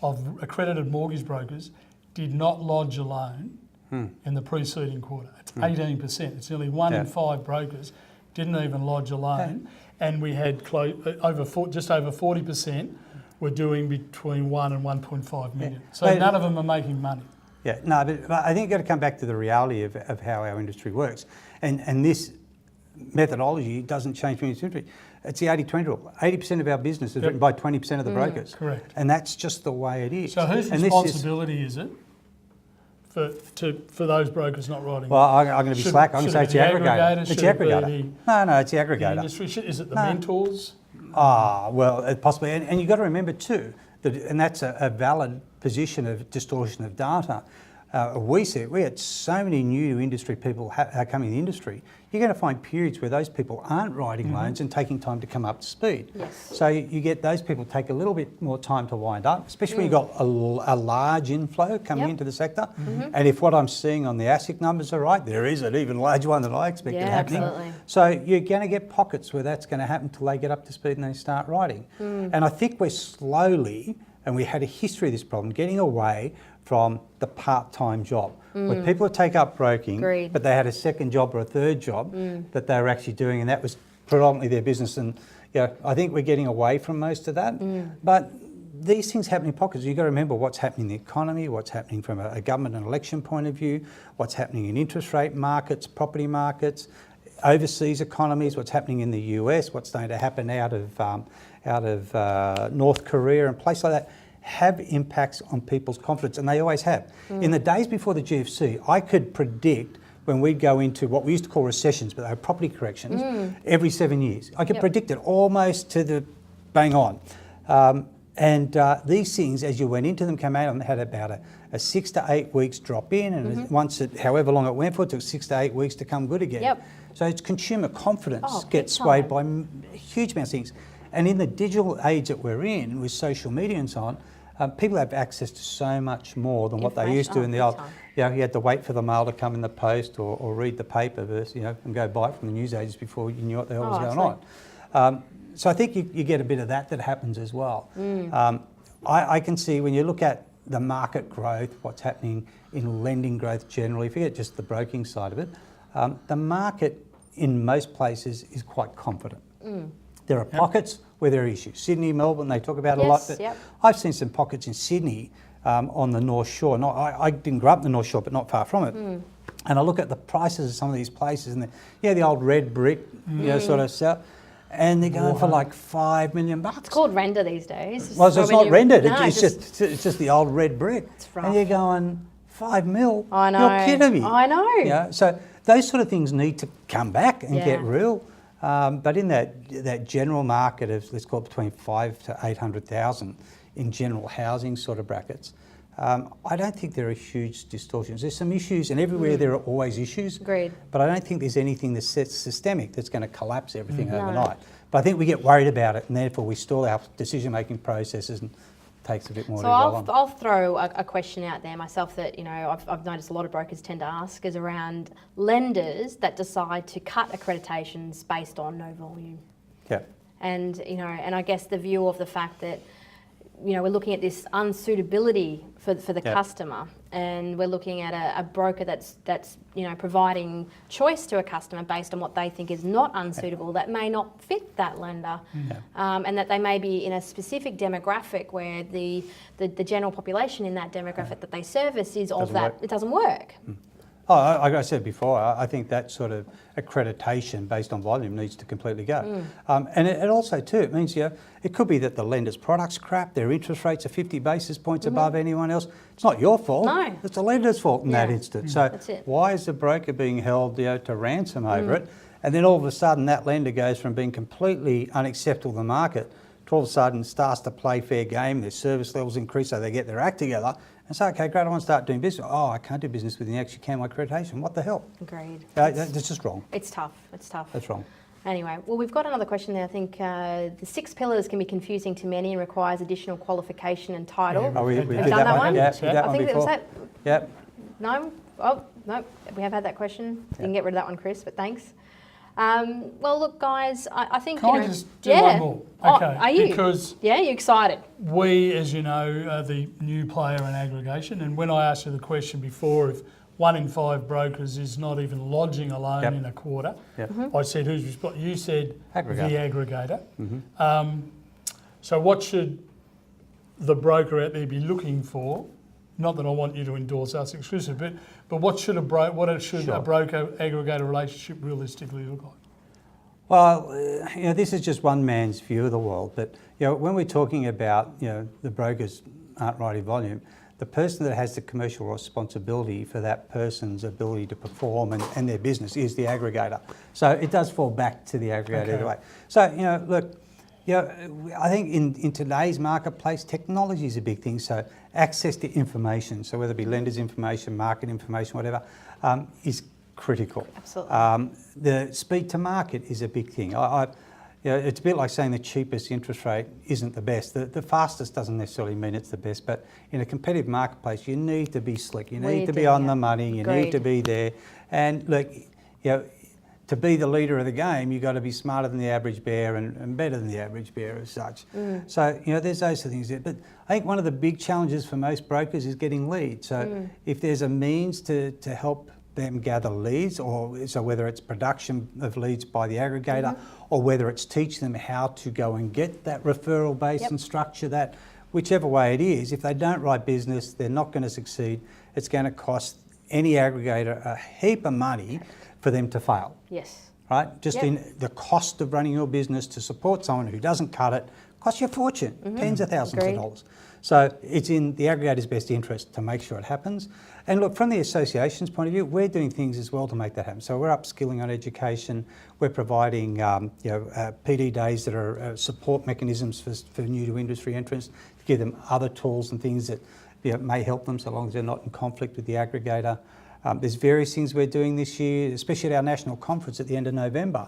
of accredited mortgage brokers did not lodge a loan in the preceding quarter. It's 18%. It's nearly 1 in 5 brokers didn't even lodge a loan, and we had just over 40% were doing between 1 and 1.5 million. So none of them are making money. Yeah, no, but I think you've got to come back to the reality of how our industry works. And this methodology doesn't change from industry. It's the 80-20 rule. 80% of our business is written by 20% of the brokers. Correct. And that's just the way it is. So whose responsibility is it for those brokers not writing? Well, I'm going to be slack. I'm going to say it's the aggregator. It's the aggregator. No, it's the aggregator. Is it the mentors? Well, possibly. And you've got to remember too, and that's a valid position of distortion of data. We had so many new industry people coming in the industry. You're going to find periods where those people aren't writing loans and taking time to come up to speed. Yes. So you get those people take a little bit more time to wind up, especially when you've got a large inflow coming into the sector. And if what I'm seeing on the ASIC numbers are right, there is an even larger one than I expected happening. Absolutely. So you're going to get pockets where that's going to happen until they get up to speed and they start writing. And I think we're slowly, and we had a history of this problem, getting away from the part-time job. Where people take up broking, but they had a second job or a third job that they were actually doing, and that was predominantly their business. And I think we're getting away from most of that. But these things happen in pockets. You've got to remember what's happening in the economy, what's happening from a government and election point of view, what's happening in interest rate markets, property markets, overseas economies, what's happening in the US, what's going to happen out of North Korea and places like that. Have impacts on people's confidence, and they always have. In the days before the GFC, I could predict when we'd go into what we used to call recessions, but they were property corrections, every 7 years. I could predict it almost to the bang on. And these things, as you went into them, came out and had about a 6 to 8 weeks drop in, and once however long it went for, it took 6 to 8 weeks to come good again. So it's consumer confidence gets swayed by huge amounts of things. And in the digital age that we're in, with social media and so on, people have access to so much more than what they used to in the old. You had to wait for the mail to come in the post or read the paper versus, and go buy it from the newsagents before you knew what the hell was going on. So I think you get a bit of that happens as well. I can see when you look at the market growth, what's happening in lending growth generally, forget just the broking side of it, the market in most places is quite confident. There are pockets where there are issues. Sydney, Melbourne, they talk about a lot. But I've seen some pockets in Sydney on the North Shore. I didn't grow up in the North Shore, but not far from it. And I look at the prices of some of these places, and the old red brick, sort of stuff. and they're going for like $5 million. It's called render these days. Well, so it's not rendered. No, It's just the old red brick. It's rough. And you're going $5 million. I know. You're kidding me. I know. You know, so those sort of things need to come back and Yeah. get real. But in that general market of, let's call it between 5 to 800,000 in general housing sort of brackets, I don't think there are huge distortions. There's some issues, and everywhere there are always issues. Agreed. But I don't think there's anything that's systemic that's going to collapse everything No. overnight. But I think we get worried about it, and therefore we stall our decision-making processes, and it takes a bit more So to go on. I'll throw a question out there myself that, you know, I've noticed a lot of brokers tend to ask is around lenders that decide to cut accreditations based on no volume. Yeah. And, you know, and I guess the view of the fact that, you know, we're looking at this unsuitability for the Yeah. customer, and we're looking at a broker that's you know, providing choice to a customer based on what they think is not unsuitable, that may not fit that lender, and that they may be in a specific demographic where the general population in that demographic that they service is of Doesn't that, work. it doesn't work. Oh, like I said before, I think that sort of accreditation based on volume needs to completely go. And it also too, it means, you know, it could be that the lender's product's crap, their interest rates are 50 basis points above anyone else. It's not your fault. No. It's the lender's fault in that Yeah. instance. So That's it. why is the broker being held, you know, to ransom over it? And then all of a sudden that lender goes from being completely unacceptable to the market to all of a sudden starts to play fair game, their service levels increase, so they get their act together and say, okay, great, I want to start doing business. Oh, I can't do business with you next, you can my accreditation. What the hell? Agreed. That's just wrong. It's tough. It's tough. That's wrong. Anyway, well, we've got another question there. I think the 6 pillars can be confusing to many and requires additional qualification and title. Yeah, Oh, we Have did done that that one? one? Yeah, we did that I one think that was before. that. Yep. No? Oh, no. We have had that question. You can get rid of that one, Chris, but thanks. Well, look, guys, I think, Can you I know... just do one more? Oh, Okay, are you? because Yeah, you excited? we, as you know, are the new player in aggregation. And when I asked you the question before, if 1 in 5 brokers is not even lodging a loan Yep. in a quarter, Yep. I said, who's responsible? You said Aggregator. the aggregator. So what should the broker out there be looking for? Not that I want you to endorse us exclusive, but what should a broker aggregator relationship realistically look like? Well, you know, this is just one man's view of the world, but you know, when we're talking about, you know, the brokers aren't writing volume, the person that has the commercial responsibility for that person's ability to perform and their business is the aggregator. So it does fall back to the aggregator either way. So, you know, look, you know, I think in today's marketplace, technology is a big thing. So access to information, so whether it be lenders' information, market information, whatever, is critical. Absolutely. The speed to market is a big thing. You know, it's a bit like saying the cheapest interest rate isn't the best. The fastest doesn't necessarily mean it's the best, but in a competitive marketplace, you need to be slick. You need to be on the money. You need to be there. And look, you know, to be the leader of the game, you've got to be smarter than the average bear and better than the average bear as such. So, you know, there's those things there. But I think one of the big challenges for most brokers is getting leads. So if there's a means to help them gather leads, or so whether it's production of leads by the aggregator, or whether it's teach them how to go and get that referral base and structure that, whichever way it is, if they don't write business, they're not going to succeed. It's going to cost any aggregator a heap of money for them to fail. Yes. Right? Just in the cost of running your business to support someone who doesn't cut it, costs you a fortune, tens of thousands of dollars. So it's in the aggregator's best interest to make sure it happens. And look, from the association's point of view, we're doing things as well to make that happen. So we're upskilling on education. We're providing PD days that are support mechanisms for new to industry entrants, to give them other tools and things that may help them so long as they're not in conflict with the aggregator. There's various things we're doing this year, especially at our national conference at the end of November,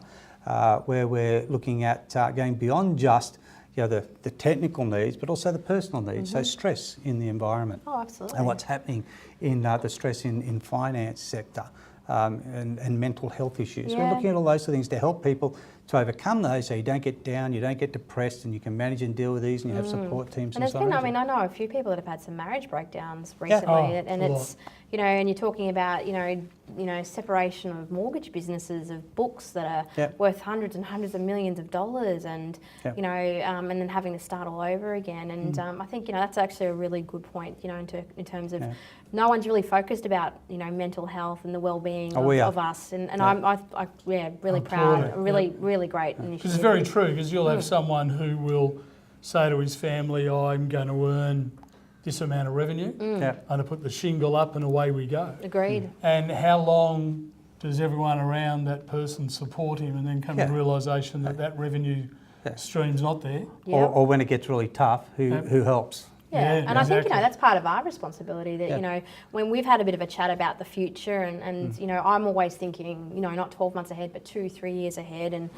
where we're looking at going beyond just the technical needs, but also the personal needs, so stress in the environment. Oh, absolutely. And what's happening in the stress in finance sector and mental health issues. We're looking at all those things to help people to overcome those so you don't get down, you don't get depressed, and you can manage and deal with these, and you have support teams And and there's so been, on. I mean, I know a few people that have had some marriage breakdowns recently, Oh, and a it's, you know, and you're talking about, you know, separation of mortgage businesses, of books that are Yep. worth hundreds and hundreds of millions of dollars, and Yep. and then having to start all over again. And I think that's actually a really good point. In terms of Yeah. no one's really focused about mental health and the well-being Oh, we are. of us. And Yeah. I'm really Applaud proud. it, Really great Because initiative. it's very true, because you'll have someone who will say to his family, I'm going to earn this amount of revenue, Yeah. and to put the shingle up and away we go. Agreed. And how long does everyone around that person support him and then come to Yeah. the realisation that that revenue Yeah. stream's not there? Yeah. Or when it gets really tough, who helps? Yeah, Yeah, and I think exactly. that's part of our responsibility. That Yeah. when we've had a bit of a chat about the future, and I'm always thinking, not 12 months ahead, but 2-3 years ahead, and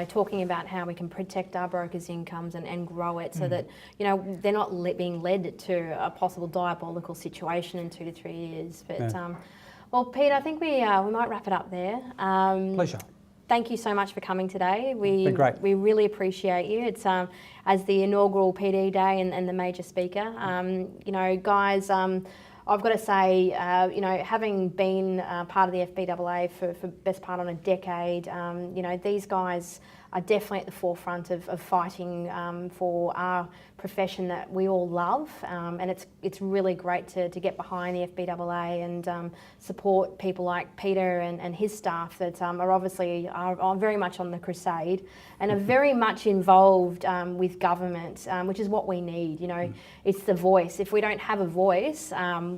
talking about how we can protect our brokers' incomes and grow it so that they're not being led to a possible diabolical situation in 2 to 3 years. But Yeah. well, Pete, I think we might wrap it up there. Pleasure. Thank you so much for coming today. Been great. We really appreciate you. It's as the inaugural PD day and the major speaker. Guys, I've got to say, having been part of the FBAA for best part on a decade, these guys are definitely at the forefront of fighting for our profession that we all love, and it's really great to get behind the FBAA and support people like Peter and his staff that are obviously are very much on the crusade and are very much involved with government, which is what we need. It's the voice. If we don't have a voice,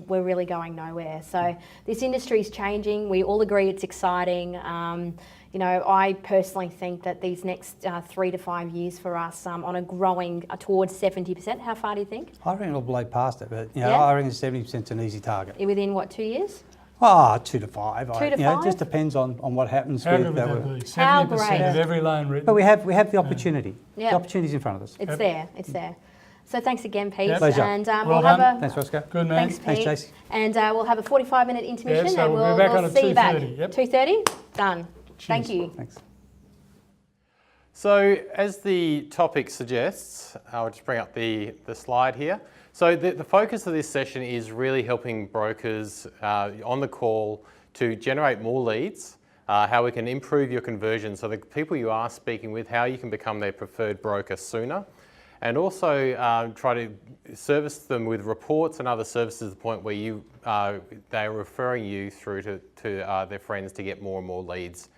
we're really going nowhere. So this industry is changing. We all agree it's exciting. I personally think that these next 3 to 5 years for us on a growing towards 70%. How far do you think? I reckon it'll blow past it, but Yeah? I reckon 70% is an easy target. Within what, 2 years? 2 to 5. 2 to It 5? just depends on what happens How with good would that be? How 70% great. of every loan written. But we have the opportunity. Yeah. The opportunity's in front of us. It's Yep. there. It's there. So thanks again, Pete. Yep. Pleasure. And Well we'll done. have a Thanks, Roscoe. Good man. thanks, Thanks, Pete. Jace. And we'll have a 45-minute intermission, Yeah, so and we'll be back on we'll at see you back 2:30, yep. 2:30. Done. Thank Cheers. you. Thanks. So as the topic suggests, I'll just bring up the slide here. So the focus of this session is really helping brokers on the call to generate more leads, how we can improve your conversion, so the people you are speaking with, how you can become their preferred broker sooner, and also try to service them with reports and other services to the point where they are referring you through to their friends to get more and more leads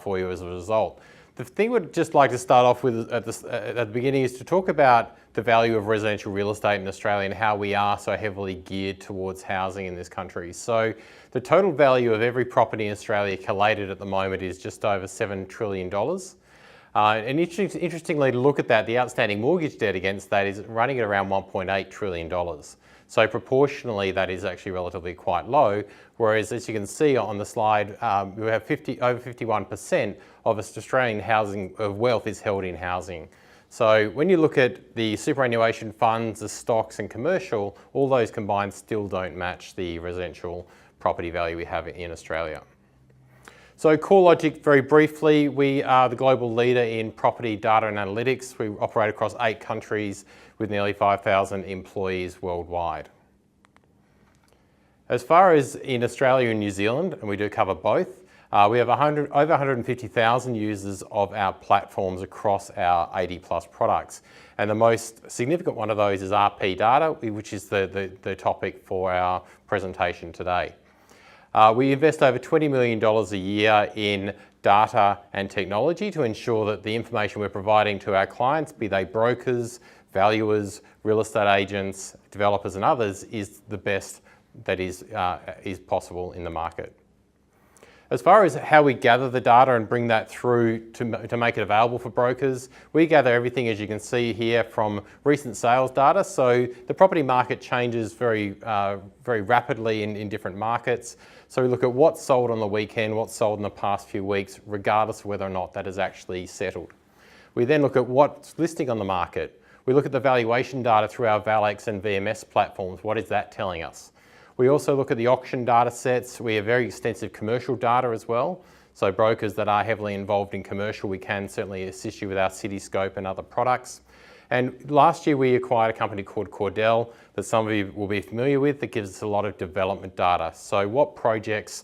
for you as a result. The thing we'd just like to start off with at the beginning is to talk about the value of residential real estate in Australia and how we are so heavily geared towards housing in this country. So the total value of every property in Australia collated at the moment is just over $7 trillion. And interestingly, to look at that, the outstanding mortgage debt against that is running at around $1.8 trillion. So proportionally, that is actually relatively quite low. Whereas, as you can see on the slide, we have over 51% of Australian housing of wealth is held in housing. So when you look at the superannuation funds, the stocks and commercial, all those combined still don't match the residential property value we have in Australia. So CoreLogic, very briefly, we are the global leader in property data and analytics. We operate across 8 countries with nearly 5,000 employees worldwide. As far as in Australia and New Zealand, and we do cover both, we have over 150,000 users of our platforms across our 80 plus products. And the most significant one of those is RP Data, which is the topic for our presentation today. We invest over $20 million a year in data and technology to ensure that the information we're providing to our clients, be they brokers, valuers, real estate agents, developers and others, is the best that is possible in the market. As far as how we gather the data and bring that through to make it available for brokers, we gather everything, as you can see here, from recent sales data. So the property market changes very rapidly in different markets. So we look at what's sold on the weekend, what's sold in the past few weeks, regardless of whether or not that is actually settled. We then look at what's listing on the market. We look at the valuation data through our Valex and VMS platforms. What is that telling us? We also look at the auction data sets. We have very extensive commercial data as well. So brokers that are heavily involved in commercial, we can certainly assist you with our Cityscope and other products. And last year we acquired a company called Cordell that some of you will be familiar with that gives us a lot of development data. So what projects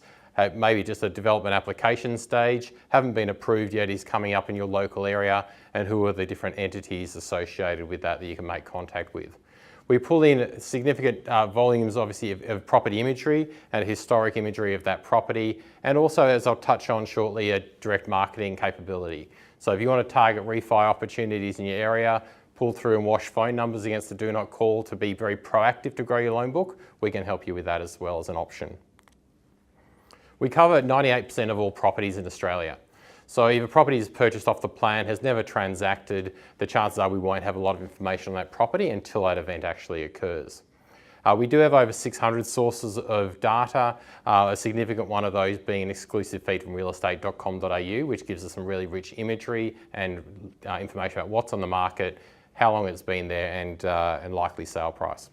maybe just a development application stage, haven't been approved yet, is coming up in your local area, and who are the different entities associated with that you can make contact with. We pull in significant volumes, obviously, of property imagery and historic imagery of that property, and also, as I'll touch on shortly, a direct marketing capability. So if you want to target refi opportunities in your area, pull through and wash phone numbers against the do not call to be very proactive to grow your loan book, we can help you with that as well as an option. We cover 98% of all properties in Australia. So if a property is purchased off the plan, has never transacted, the chances are we won't have a lot of information on that property until that event actually occurs. We do have over 600 sources of data, a significant one of those being an exclusive feed from realestate.com.au, which gives us some really rich imagery and information about what's on the market, how long it's been there, and likely sale price.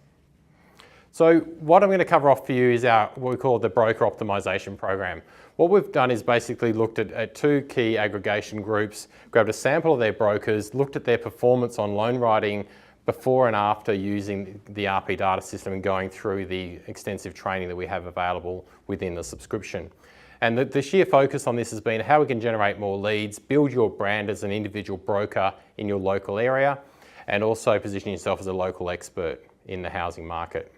So what I'm going to cover off for you is what we call the broker optimization program. What we've done is basically looked at two key aggregation groups, grabbed a sample of their brokers, looked at their performance on loan writing before and after using the RP data system and going through the extensive training that we have available within the subscription. And the sheer focus on this has been how we can generate more leads, build your brand as an individual broker in your local area, and also position yourself as a local expert in the housing market.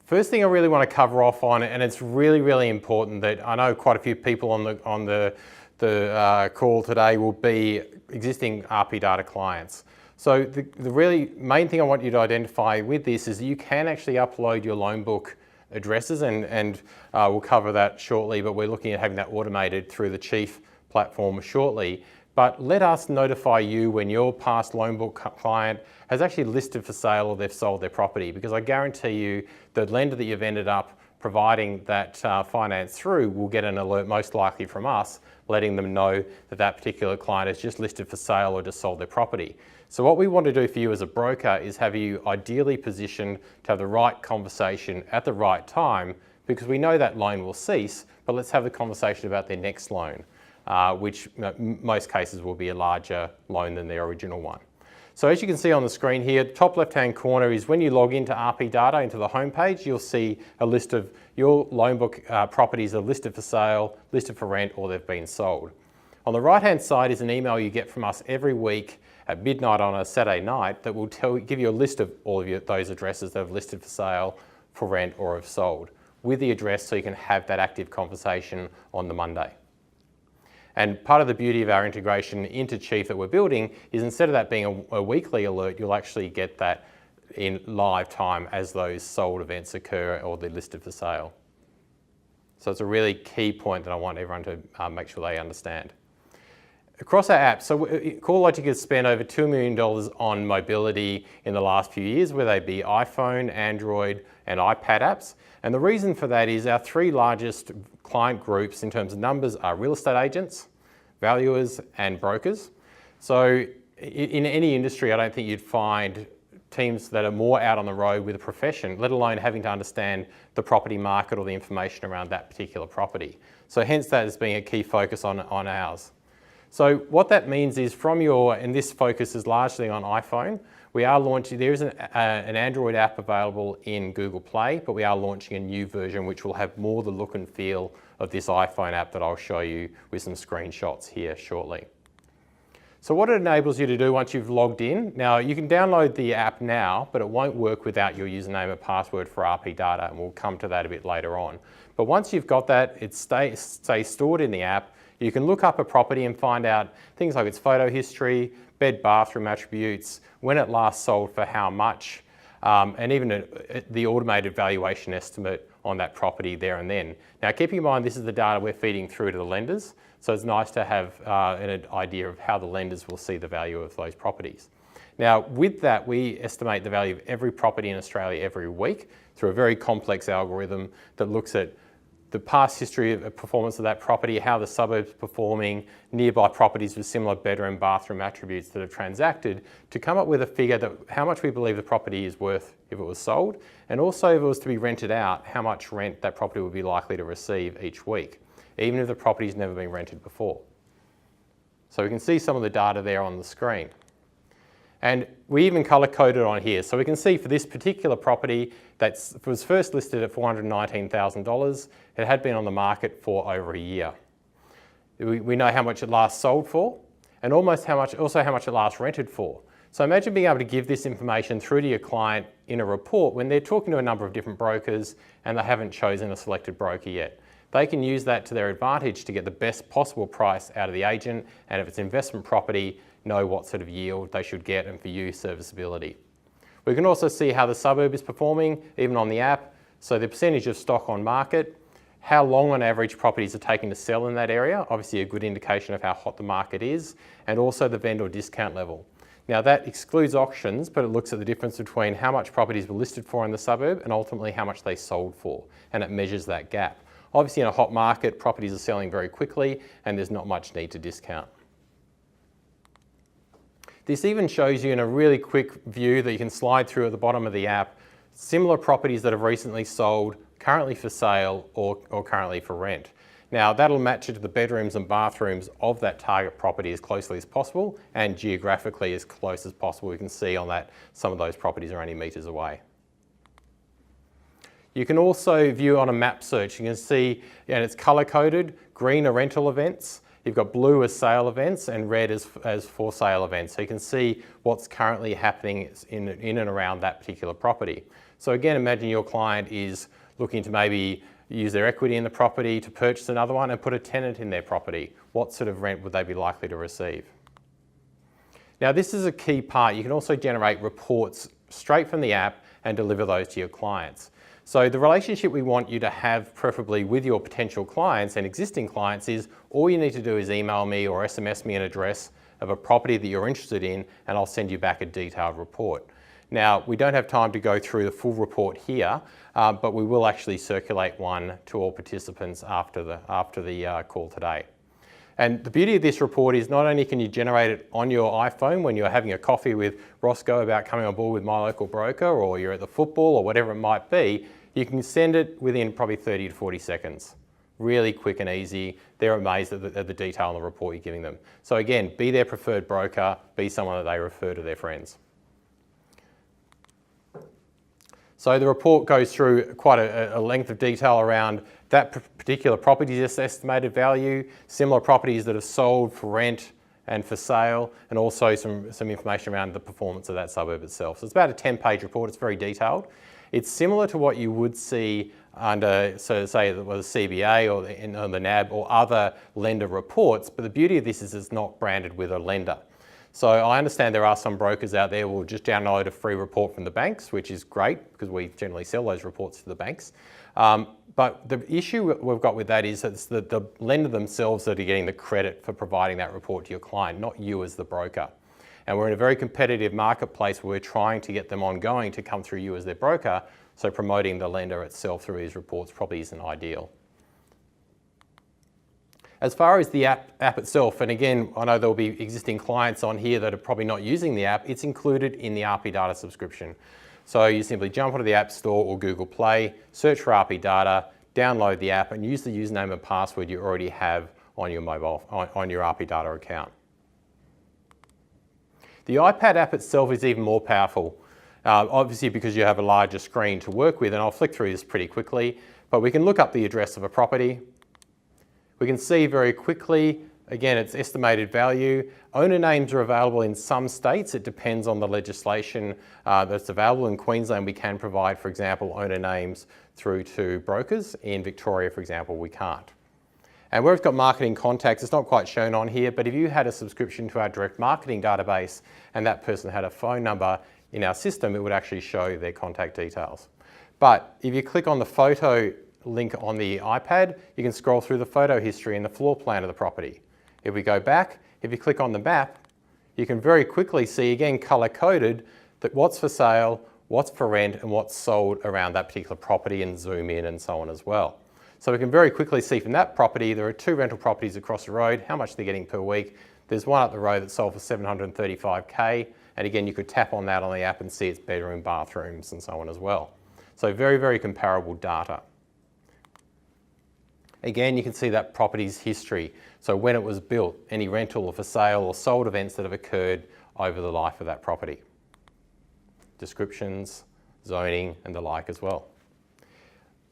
First thing I really want to cover off on, and it's really, really important that I know quite a few people on the call today will be existing RP data clients. So the really main thing I want you to identify with this is that you can actually upload your loan book addresses, and we'll cover that shortly, but we're looking at having that automated through the Chief platform shortly. But let us notify you when your past loan book client has actually listed for sale or they've sold their property, because I guarantee you the lender that you've ended up providing that finance through will get an alert, most likely from us, letting them know that that particular client has just listed for sale or just sold their property. So what we want to do for you as a broker is have you ideally positioned to have the right conversation at the right time, because we know that loan will cease, but let's have the conversation about their next loan, which most cases will be a larger loan than their original one. So as you can see on the screen here, the top left-hand corner is when you log into RP Data, into the homepage, you'll see a list of your loan book properties that are listed for sale, listed for rent, or they've been sold. On the right-hand side is an email you get from us every week at midnight on a Saturday night that will give you a list of all of those addresses that have listed for sale, for rent, or have sold, with the address so you can have that active conversation on the Monday. And part of the beauty of our integration into Chief that we're building is instead of that being a weekly alert, you'll actually get that in live time as those sold events occur or they're listed for sale. So it's a really key point that I want everyone to make sure they understand. Across our apps, so CoreLogic has spent over $2 million on mobility in the last few years, whether they be iPhone, Android, and iPad apps. And the reason for that is our three largest client groups in terms of numbers are real estate agents, valuers, and brokers. So in any industry, I don't think you'd find teams that are more out on the road with a profession, let alone having to understand the property market or the information around that particular property. So hence that has been a key focus on ours. So what that means is and this focus is largely on iPhone, we are launching, there is an Android app available in Google Play, but we are launching a new version which will have more the look and feel of this iPhone app that I'll show you with some screenshots here shortly. So what it enables you to do once you've logged in, now you can download the app now, but it won't work without your username and password for RP Data, and we'll come to that a bit later on. But once you've got that, it stays stored in the app. You can look up a property and find out things like its photo history, bed, bathroom attributes, when it last sold for how much, and even the automated valuation estimate on that property there and then. Now, keeping in mind this is the data we're feeding through to the lenders, so it's nice to have an idea of how the lenders will see the value of those properties. Now, with that, we estimate the value of every property in Australia every week through a very complex algorithm that looks at the past history of performance of that property, how the suburb's performing, nearby properties with similar bedroom, bathroom attributes that have transacted, to come up with a figure that how much we believe the property is worth if it was sold, and also if it was to be rented out, how much rent that property would be likely to receive each week, even if the property's never been rented before. So we can see some of the data there on the screen. And we even colour coded on here. So we can see for this particular property that was first listed at $419,000, it had been on the market for over a year. We know how much it last sold for and also how much it last rented for. So imagine being able to give this information through to your client in a report when they're talking to a number of different brokers and they haven't chosen a selected broker yet. They can use that to their advantage to get the best possible price out of the agent, and if it's investment property, know what sort of yield they should get, and for you, serviceability. We can also see how the suburb is performing, even on the app. So the percentage of stock on market, how long on average properties are taking to sell in that area, obviously a good indication of how hot the market is, and also the vendor discount level. Now that excludes auctions, but it looks at the difference between how much properties were listed for in the suburb and ultimately how much they sold for, and it measures that gap. Obviously in a hot market, properties are selling very quickly and there's not much need to discount. This even shows you in a really quick view that you can slide through at the bottom of the app, similar properties that have recently sold, currently for sale or currently for rent. Now that'll match it to the bedrooms and bathrooms of that target property as closely as possible and geographically as close as possible. We can see on that some of those properties are only metres away. You can also view on a map search. You can see, and it's colour coded, green are rental events, you've got blue as sale events and red as for sale events. So you can see what's currently happening in and around that particular property. So again, imagine your client is looking to maybe use their equity in the property to purchase another one and put a tenant in their property. What sort of rent would they be likely to receive? Now this is a key part. You can also generate reports straight from the app and deliver those to your clients. So the relationship we want you to have preferably with your potential clients and existing clients is all you need to do is email me or SMS me an address of a property that you're interested in and I'll send you back a detailed report. Now we don't have time to go through the full report here, but we will actually circulate one to all participants after the call today. And the beauty of this report is not only can you generate it on your iPhone when you're having a coffee with Roscoe about coming on board with My Local Broker, or you're at the football or whatever it might be, you can send it within probably 30 to 40 seconds. Really quick and easy. They're amazed at the detail in the report you're giving them. So again, be their preferred broker, be someone that they refer to their friends. So the report goes through quite a length of detail around that particular property's estimated value, similar properties that have sold for rent and for sale, and also some information around the performance of that suburb itself. So it's about a 10-page report, it's very detailed. It's similar to what you would see under, so say it was CBA or the NAB or other lender reports, but the beauty of this is it's not branded with a lender. So I understand there are some brokers out there who will just download a free report from the banks, which is great because we generally sell those reports to the banks. But the issue we've got with that is it's the lender themselves that are getting the credit for providing that report to your client, not you as the broker. And we're in a very competitive marketplace where we're trying to get them ongoing to come through you as their broker, so promoting the lender itself through these reports probably isn't ideal. As far as the app itself, and again, I know there'll be existing clients on here that are probably not using the app, it's included in the RP Data subscription. So you simply jump onto the App Store or Google Play, search for RP Data, download the app and use the username and password you already have on your mobile, on your RP Data account. The iPad app itself is even more powerful, obviously because you have a larger screen to work with, and I'll flick through this pretty quickly, but we can look up the address of a property. We can see very quickly, again, its estimated value. Owner names are available in some states. It depends on the legislation that's available. In Queensland, we can provide, for example, owner names through to brokers. In Victoria, for example, we can't. And where we've got marketing contacts, it's not quite shown on here, but if you had a subscription to our direct marketing database and that person had a phone number in our system, it would actually show their contact details. But if you click on the photo link on the iPad, you can scroll through the photo history and the floor plan of the property. If we go back, if you click on the map, you can very quickly see, again, color coded, that what's for sale, what's for rent, and what's sold around that particular property, and zoom in and so on as well. So we can very quickly see from that property, there are 2 rental properties across the road, how much they're getting per week. There's one up the road that sold for $735K. And again, you could tap on that on the app and see its bedroom, bathrooms, and so on as well. So very, very comparable data. Again, you can see that property's history. So when it was built, any rental or for sale or sold events that have occurred over the life of that property. Descriptions, zoning and the like as well.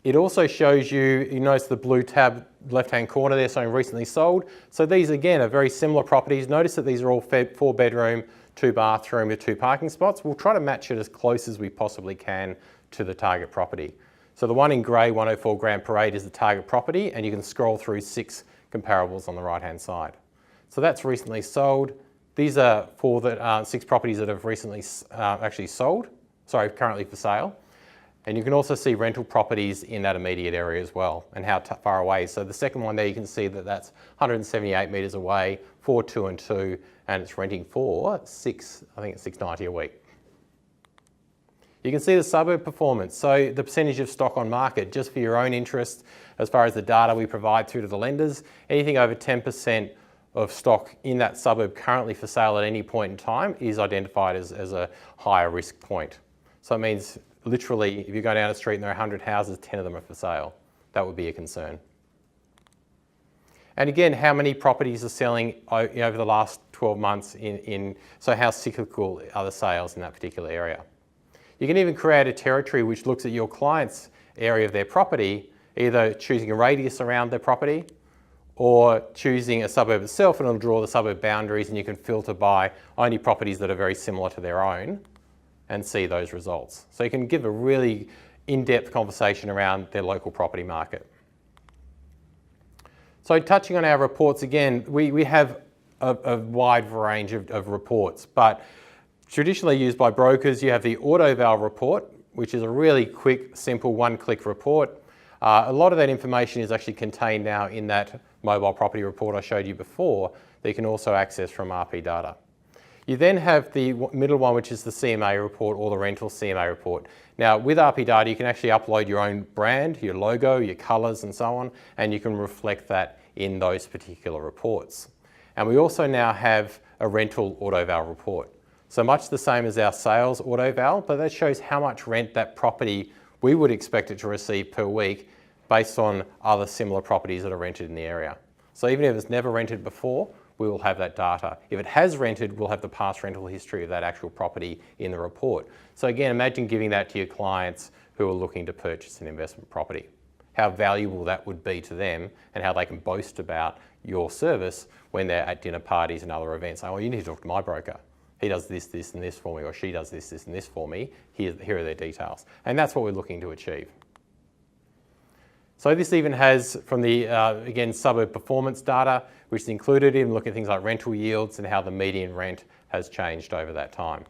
It also shows you, you notice the blue tab left-hand corner there saying recently sold. So these again are very similar properties. Notice that these are all 4 bedroom, 2 bathroom with 2 parking spots. We'll try to match it as close as we possibly can to the target property. So the one in grey, 104 Grand Parade, is the target property, and you can scroll through 6 comparables on the right-hand side. So that's recently sold. These are 6 properties that have recently actually sold, currently for sale. And you can also see rental properties in that immediate area as well, and how far away. So the second one there, you can see that that's 178 metres away, 4, 2 and 2, and it's renting for $6.90 a week. You can see the suburb performance, so the percentage of stock on market, just for your own interest, as far as the data we provide through to the lenders, anything over 10% of stock in that suburb currently for sale at any point in time is identified as a higher risk point. So it means literally, if you go down the street and there are 100 houses, 10 of them are for sale. That would be a concern. And again, how many properties are selling over the last 12 months so how cyclical are the sales in that particular area? You can even create a territory which looks at your client's area of their property, either choosing a radius around their property or choosing a suburb itself, and it'll draw the suburb boundaries, and you can filter by only properties that are very similar to their own and see those results. So you can give a really in-depth conversation around their local property market. So touching on our reports again, we have a wide range of reports, but traditionally used by brokers, you have the AutoVal report, which is a really quick, simple, one-click report. A lot of that information is actually contained now in that mobile property report I showed you before that you can also access from RP Data. You then have the middle one, which is the CMA report or the rental CMA report. Now with RP Data, you can actually upload your own brand, your logo, your colours and so on, and you can reflect that in those particular reports. And we also now have a rental AutoVal report. So much the same as our sales AutoVal, but that shows how much rent that property we would expect it to receive per week based on other similar properties that are rented in the area. So even if it's never rented before, we will have that data. If it has rented, we'll have the past rental history of that actual property in the report. So again, imagine giving that to your clients who are looking to purchase an investment property. How valuable that would be to them and how they can boast about your service when they're at dinner parties and other events. Saying, oh, you need to talk to my broker. He does this, this and this for me, or she does this, this and this for me. Here are their details. And that's what we're looking to achieve. So this even has, from the, again, suburb performance data, which is included in looking at things like rental yields and how the median rent has changed over that time.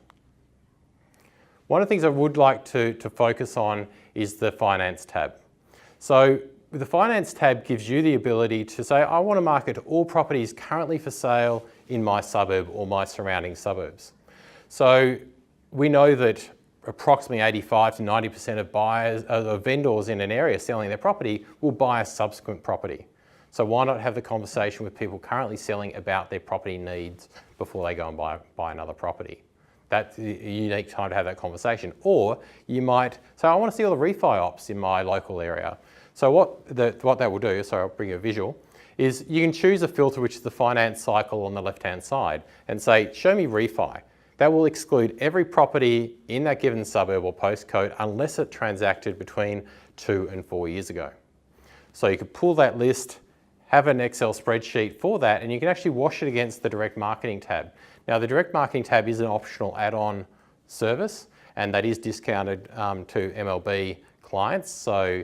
One of the things I would like to focus on is the finance tab. So the finance tab gives you the ability to say, I want to market all properties currently for sale in my suburb or my surrounding suburbs. So we know that approximately 85 to 90% of buyers, of vendors in an area selling their property will buy a subsequent property. So why not have the conversation with people currently selling about their property needs before they go and buy another property? That's a unique time to have that conversation. Or you might say, I want to see all the refi ops in my local area. So what that will do, so I'll bring you a visual, is you can choose a filter which is the finance cycle on the left-hand side and say, show me refi. That will exclude every property in that given suburb or postcode unless it transacted between 2 and 4 years ago. So you could pull that list, have an Excel spreadsheet for that, and you can actually wash it against the direct marketing tab. Now the direct marketing tab is an optional add-on service, and that is discounted to MLB clients. So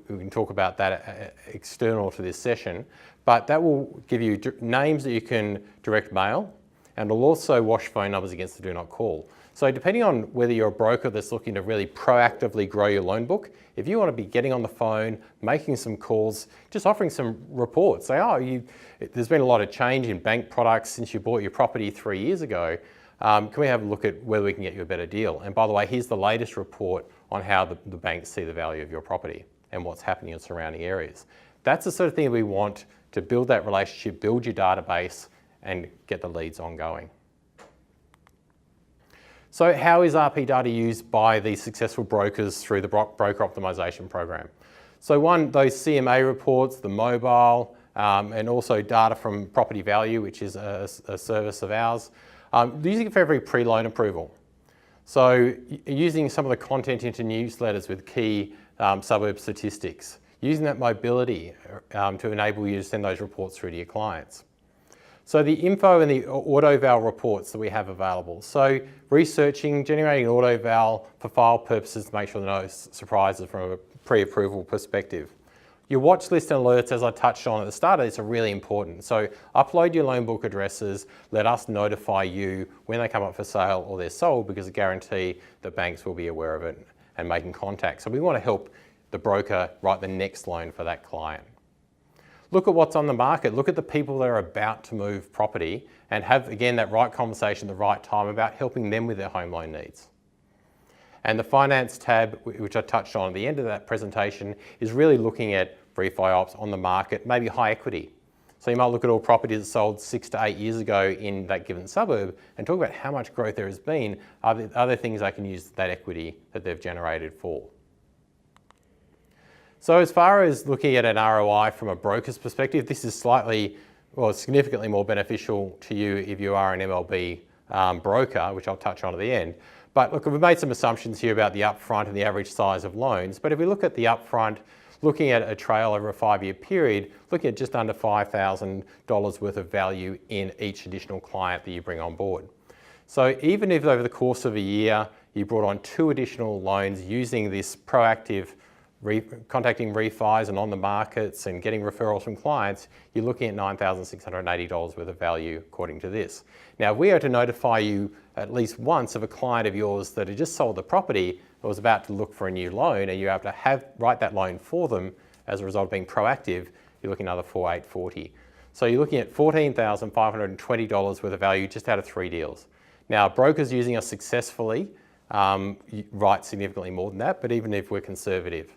we can talk about that external to this session, but that will give you names that you can direct mail, and it'll also wash phone numbers against the do not call. So depending on whether you're a broker that's looking to really proactively grow your loan book, if you want to be getting on the phone, making some calls, just offering some reports, say, oh, there's been a lot of change in bank products since you bought your property 3 years ago. Can we have a look at whether we can get you a better deal? And by the way, here's the latest report on how the banks see the value of your property and what's happening in surrounding areas. That's the sort of thing we want to build that relationship, build your database, and get the leads ongoing. So how is RP Data used by these successful brokers through the broker optimization program? So one, those CMA reports, the mobile, and also data from Property Value, which is a service of ours. using it for every pre-loan approval. So using some of the content into newsletters with key suburb statistics, using that mobility to enable you to send those reports through to your clients. So the info and the auto-val reports that we have available. So researching, generating an auto-val for file purposes to make sure there are no surprises from a pre-approval perspective. Your watch list and alerts, as I touched on at the start of this, are really important. So upload your loan book addresses, let us notify you when they come up for sale or they're sold, because I guarantee that banks will be aware of it and making contact. So we want to help the broker write the next loan for that client. Look at what's on the market. Look at the people that are about to move property and have, again, that right conversation at the right time about helping them with their home loan needs. And the finance tab, which I touched on at the end of that presentation, is really looking at refi ops on the market, maybe high equity. So you might look at all properties that sold 6 to 8 years ago in that given suburb and talk about how much growth there has been. Are there other things they can use that equity that they've generated for? So as far as looking at an ROI from a broker's perspective, this is significantly more beneficial to you if you are an MLB broker, which I'll touch on at the end. But look, we've made some assumptions here about the upfront and the average size of loans. But if we look at the upfront, looking at a trail over a 5-year period, looking at just under $5,000 worth of value in each additional client that you bring on board. So even if over the course of a year, you brought on 2 additional loans using this proactive contacting refis and on the markets and getting referrals from clients, you're looking at $9,680 worth of value according to this. Now, if we are to notify you at least once of a client of yours that had just sold the property or was about to look for a new loan, and you're able to write that loan for them as a result of being proactive, you're looking at another $4,840. So you're looking at $14,520 worth of value just out of 3 deals. Now, brokers using us successfully write significantly more than that, but even if we're conservative.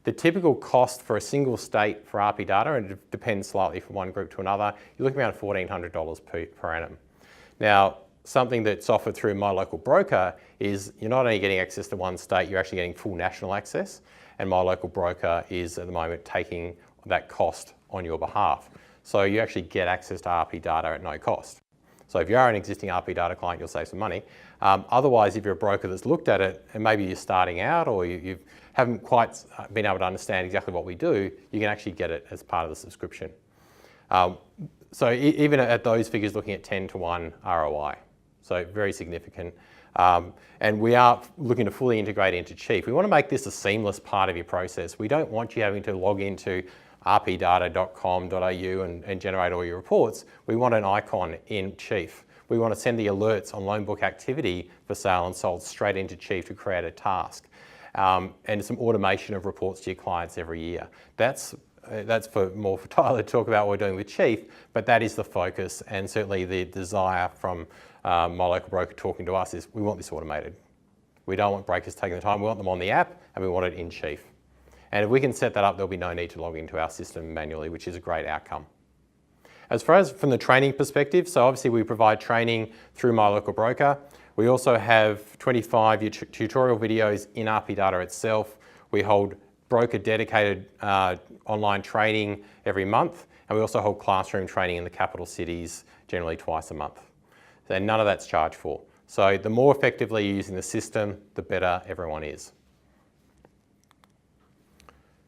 The typical cost for a single state for RP data, and it depends slightly from one group to another, you're looking around $1,400 per annum. Now, something that's offered through My Local Broker is you're not only getting access to one state, you're actually getting full national access, and My Local Broker is at the moment taking that cost on your behalf. So you actually get access to RP data at no cost. So if you are an existing RP data client, you'll save some money. Otherwise, if you're a broker that's looked at it and maybe you're starting out or you haven't quite been able to understand exactly what we do, you can actually get it as part of the subscription. So even at those figures, looking at 10 to 1 ROI. So very significant. And we are looking to fully integrate into Chief. We want to make this a seamless part of your process. We don't want you having to log into rpdata.com.au and generate all your reports. We want an icon in Chief. We want to send the alerts on loan book activity for sale and sold straight into Chief to create a task. And some automation of reports to your clients every year. That's more for Tyler to talk about what we're doing with Chief, but that is the focus, and certainly the desire from My Local Broker talking to us is we want this automated. We don't want brokers taking the time. We want them on the app and we want it in Chief. And if we can set that up, there'll be no need to log into our system manually, which is a great outcome. As far as from the training perspective, so obviously we provide training through My Local Broker. We also have 25 tutorial videos in RP Data itself. We hold broker dedicated online training every month, and we also hold classroom training in the capital cities generally twice a month. And none of that's charged for. So the more effectively you're using the system, the better everyone is.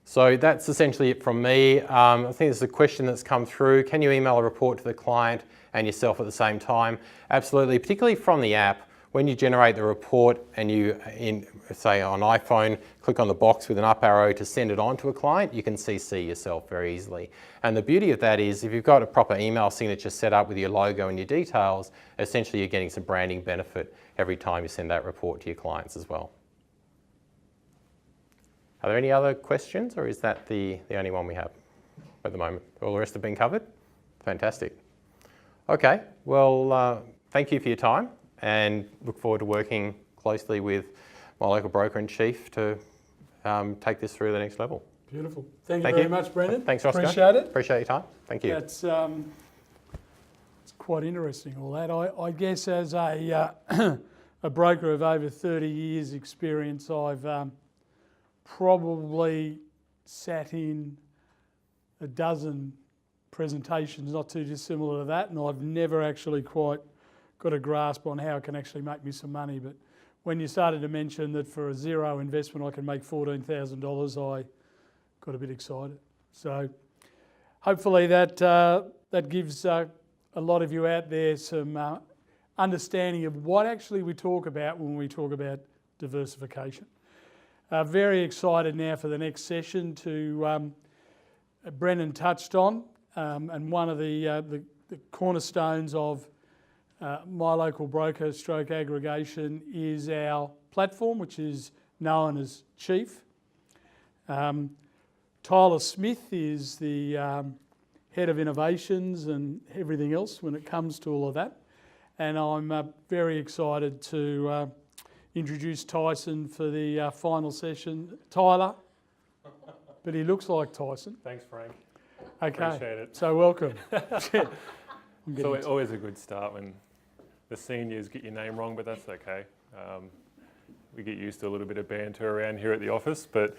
So that's essentially it from me. I think there's a question that's come through. Can you email a report to the client and yourself at the same time? Absolutely, particularly from the app. When you generate the report and you, say on iPhone, click on the box with an up arrow to send it on to a client, you can CC yourself very easily. And the beauty of that is if you've got a proper email signature set up with your logo and your details, essentially you're getting some branding benefit every time you send that report to your clients as well. Are there any other questions, or is that the only one we have at the moment? All the rest have been covered? Fantastic. Okay, well, thank you for your time, and look forward to working closely with My Local Broker and Chief to take this through the next level. Beautiful. Thank you very much, Brendan. Thanks, Oscar. Appreciate it. Appreciate your time. Thank you. That's it's quite interesting, all that. I guess as a broker of over 30 years experience, I've probably sat in a dozen presentations not too dissimilar to that, and I've never actually quite got a grasp on how it can actually make me some money. But when you started to mention that for a zero investment I can make $14,000, I got a bit excited. So hopefully that gives a lot of you out there some understanding of what actually we talk about when we talk about diversification. Very excited now for the next session to Brendan touched on, and one of the cornerstones of My Local Broker stroke aggregation is our platform, which is known as Chief. Tyler Smith is the head of innovations and everything else when it comes to all of that. And I'm very excited to introduce Tyson for the final session. Tyler, but he looks like Tyson. Thanks, Frank. Okay, Appreciate it. so welcome. So always a good start when the seniors get your name wrong, but that's okay. We get used to a little bit of banter around here at the office, but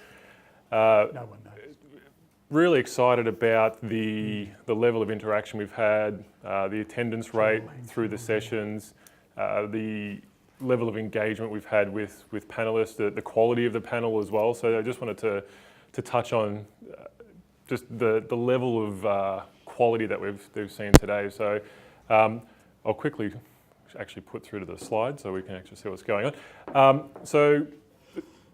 No one knows. really excited about the level of interaction we've had, the attendance rate through the sessions, the level of engagement we've had with panellists, the quality of the panel as well. So I just wanted to touch on just the level of quality that we've seen today. So I'll quickly actually put through to the slide so we can actually see what's going on. So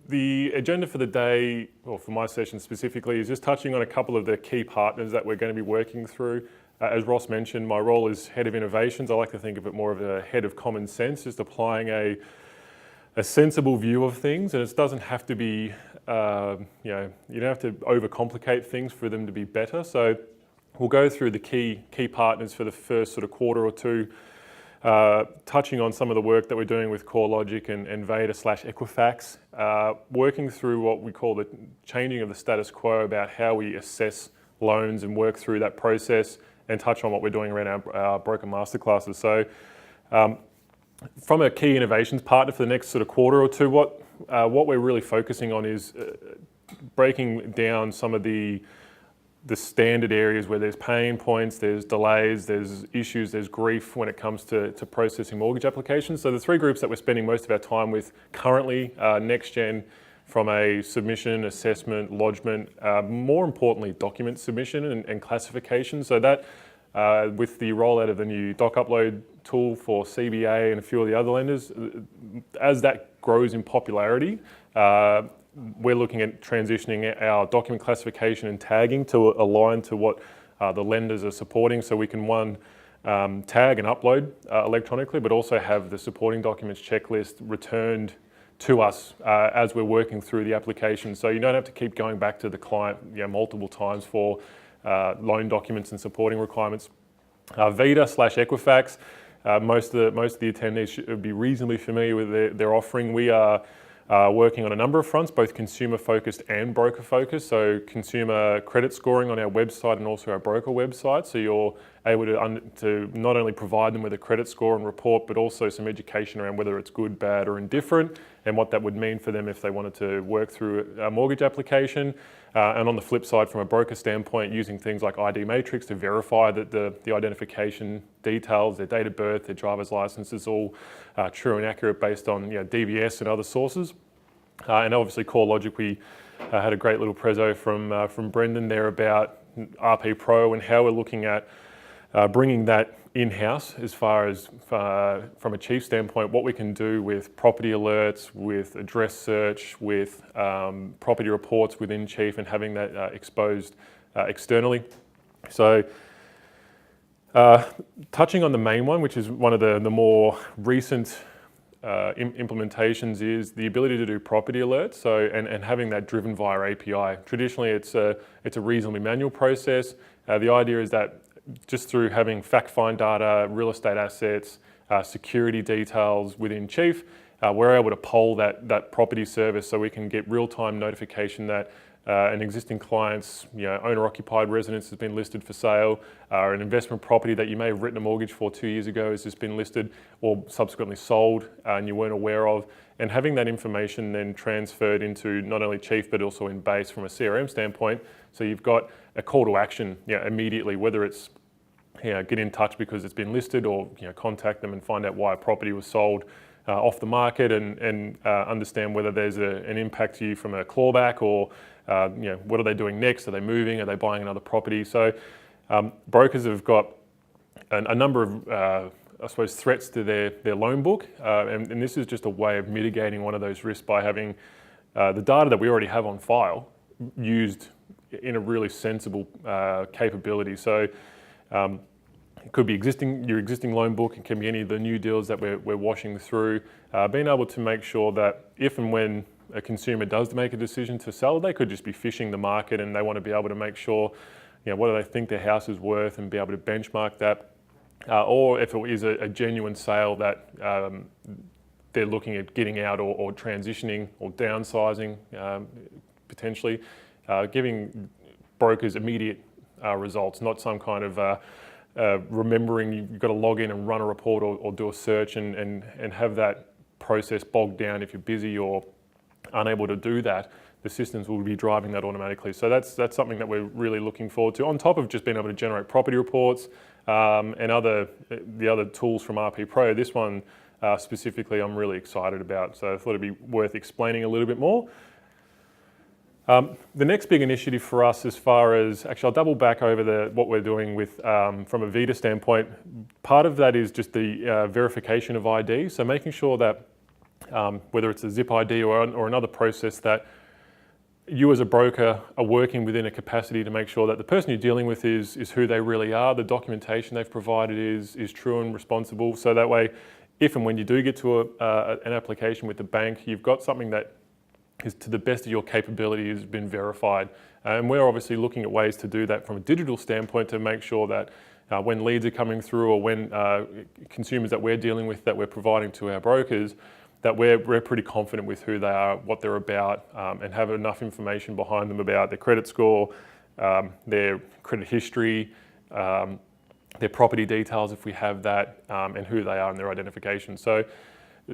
the agenda for the day, or for my session specifically, is just touching on a couple of the key partners that we're going to be working through. As Ross mentioned, my role is head of innovations. I like to think of it more of a head of common sense, just applying a sensible view of things. And it doesn't have to be, you don't have to overcomplicate things for them to be better. So we'll go through the key partners for the first sort of quarter or two, touching on some of the work that we're doing with CoreLogic and Veda/Equifax, working through what we call the changing of the status quo about how we assess loans and work through that process, and touch on what we're doing around our broker masterclasses. So from a key innovations partner for the next sort of quarter or two, what we're really focusing on is breaking down some of the standard areas where there's pain points, there's delays, there's issues, there's grief when it comes to processing mortgage applications. So the three groups that we're spending most of our time with currently, NextGen from a submission, assessment, lodgement, more importantly, document submission and classification. So that with the rollout of the new doc upload tool for CBA and a few of the other lenders, as that grows in popularity, we're looking at transitioning our document classification and tagging to align to what the lenders are supporting, so we can tag and upload electronically, but also have the supporting documents checklist returned to us as we're working through the application. So you don't have to keep going back to the client multiple times for loan documents and supporting requirements. Veda/Equifax, most of the attendees should be reasonably familiar with their offering. We are working on a number of fronts, both consumer focused and broker focused. So consumer credit scoring on our website and also our broker website. So you're able to not only provide them with a credit score and report, but also some education around whether it's good, bad or indifferent, and what that would mean for them if they wanted to work through a mortgage application. And on the flip side, from a broker standpoint, using things like ID Matrix to verify that the identification details, their date of birth, their driver's license is all true and accurate based on DVS and other sources. And obviously CoreLogic, we had a great little prezzo from Brendan there about RP Pro and how we're looking at bringing that in-house as far as from a chief standpoint, what we can do with property alerts, with address search, with property reports within chief, and having that exposed externally. So touching on the main one, which is one of the more recent implementations, is the ability to do property alerts. So and having that driven via API. Traditionally, it's a reasonably manual process. The idea is that just through having fact find data, real estate assets, security details within Chief, we're able to poll that property service, so we can get real-time notification that an existing client's owner-occupied residence has been listed for sale, or an investment property that you may have written a mortgage for 2 years ago has just been listed or subsequently sold and you weren't aware of. And having that information then transferred into not only Chief but also in Base from a CRM standpoint, so you've got a call to action immediately, whether it's get in touch because it's been listed, or contact them and find out why a property was sold off the market, and understand whether there's an impact to you from a clawback, or what are they doing next? Are they moving? Are they buying another property? So brokers have got a number of I suppose threats to their loan book, and this is just a way of mitigating one of those risks by having the data that we already have on file used in a really sensible capability. So it could be your existing loan book, it can be any of the new deals that we're washing through. Being able to make sure that if and when a consumer does make a decision to sell, they could just be fishing the market, and they want to be able to make sure, what do they think their house is worth, and be able to benchmark that. Or if it is a genuine sale that they're looking at getting out, or transitioning, or downsizing potentially, giving brokers immediate results, not some kind of remembering you've got to log in and run a report, or do a search and have that process bogged down if you're busy or unable to do that. The systems will be driving that automatically. So that's something that we're really looking forward to, on top of just being able to generate property reports and the other tools from RP Pro. This one specifically I'm really excited about, so I thought it'd be worth explaining a little bit more. The next big initiative for us, as far as, actually I'll double back over what we're doing with from a Vita standpoint. Part of that is just the verification of ID, so making sure that whether it's a zip ID or another process, that you as a broker are working within a capacity to make sure that the person you're dealing with is who they really are, the documentation they've provided is true and responsible, so that way, if and when you do get to an application with the bank, you've got something that is to the best of your capability has been verified. And we're obviously looking at ways to do that from a digital standpoint, to make sure that when leads are coming through, or when consumers that we're dealing with, that we're providing to our brokers, that we're pretty confident with who they are, what they're about, and have enough information behind them about their credit score, their credit history, their property details if we have that, and who they are and their identification. So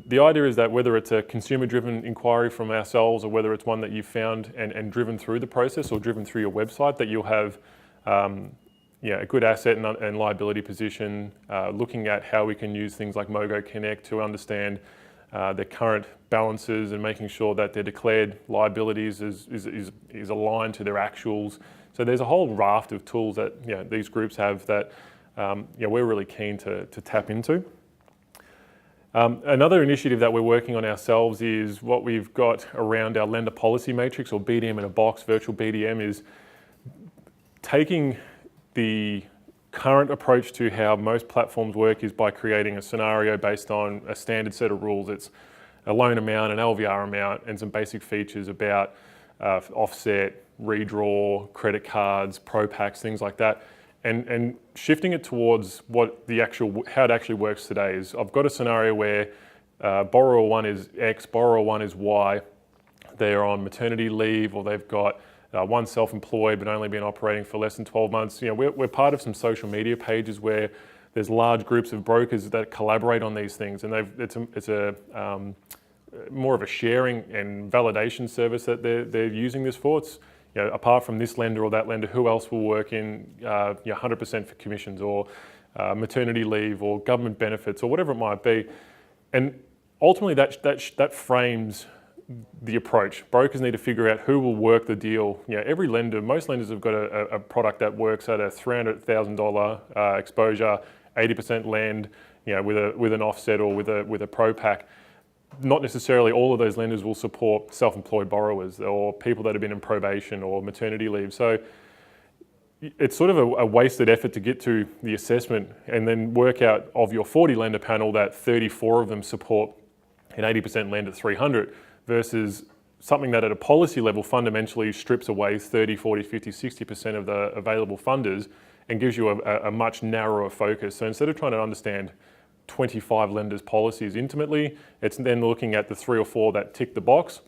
the idea is that whether it's a consumer-driven inquiry from ourselves, or whether it's one that you've found and driven through the process, or driven through your website, that you'll have a good asset and liability position, looking at how we can use things like Mogo Connect to understand their current balances, and making sure that their declared liabilities is aligned to their actuals. So there's a whole raft of tools that these groups have that we're really keen to tap into. Another initiative that we're working on ourselves is what we've got around our lender policy matrix, or BDM in a box. Virtual BDM is taking the current approach to how most platforms work, is by creating a scenario based on a standard set of rules. It's a loan amount, an LVR amount, and some basic features about offset, redraw, credit cards, pro packs, things like that. And shifting it towards how it actually works today is, I've got a scenario where borrower one is X, borrower one is Y. They're on maternity leave, or they've got one self-employed but only been operating for less than 12 months. We're part of some social media pages where there's large groups of brokers that collaborate on these things, and it's more of a sharing and validation service that they're using this for. It's, apart from this lender or that lender, who else will work in 100% for commissions, or maternity leave, or government benefits, or whatever it might be. And ultimately that frames the approach. Brokers need to figure out who will work the deal. Every lender, most lenders have got a product that works at a $300,000 exposure, 80% lend, with an offset, or with a pro pack. Not necessarily all of those lenders will support self-employed borrowers, or people that have been in probation or maternity leave. So it's sort of a wasted effort to get to the assessment and then work out of your 40 lender panel that 34 of them support an 80% lend at 300, versus something that at a policy level fundamentally strips away 30, 40, 50, 60% of the available funders and gives you a much narrower focus. So instead of trying to understand 25 lenders' policies intimately, it's then looking at the 3 or 4 that tick the box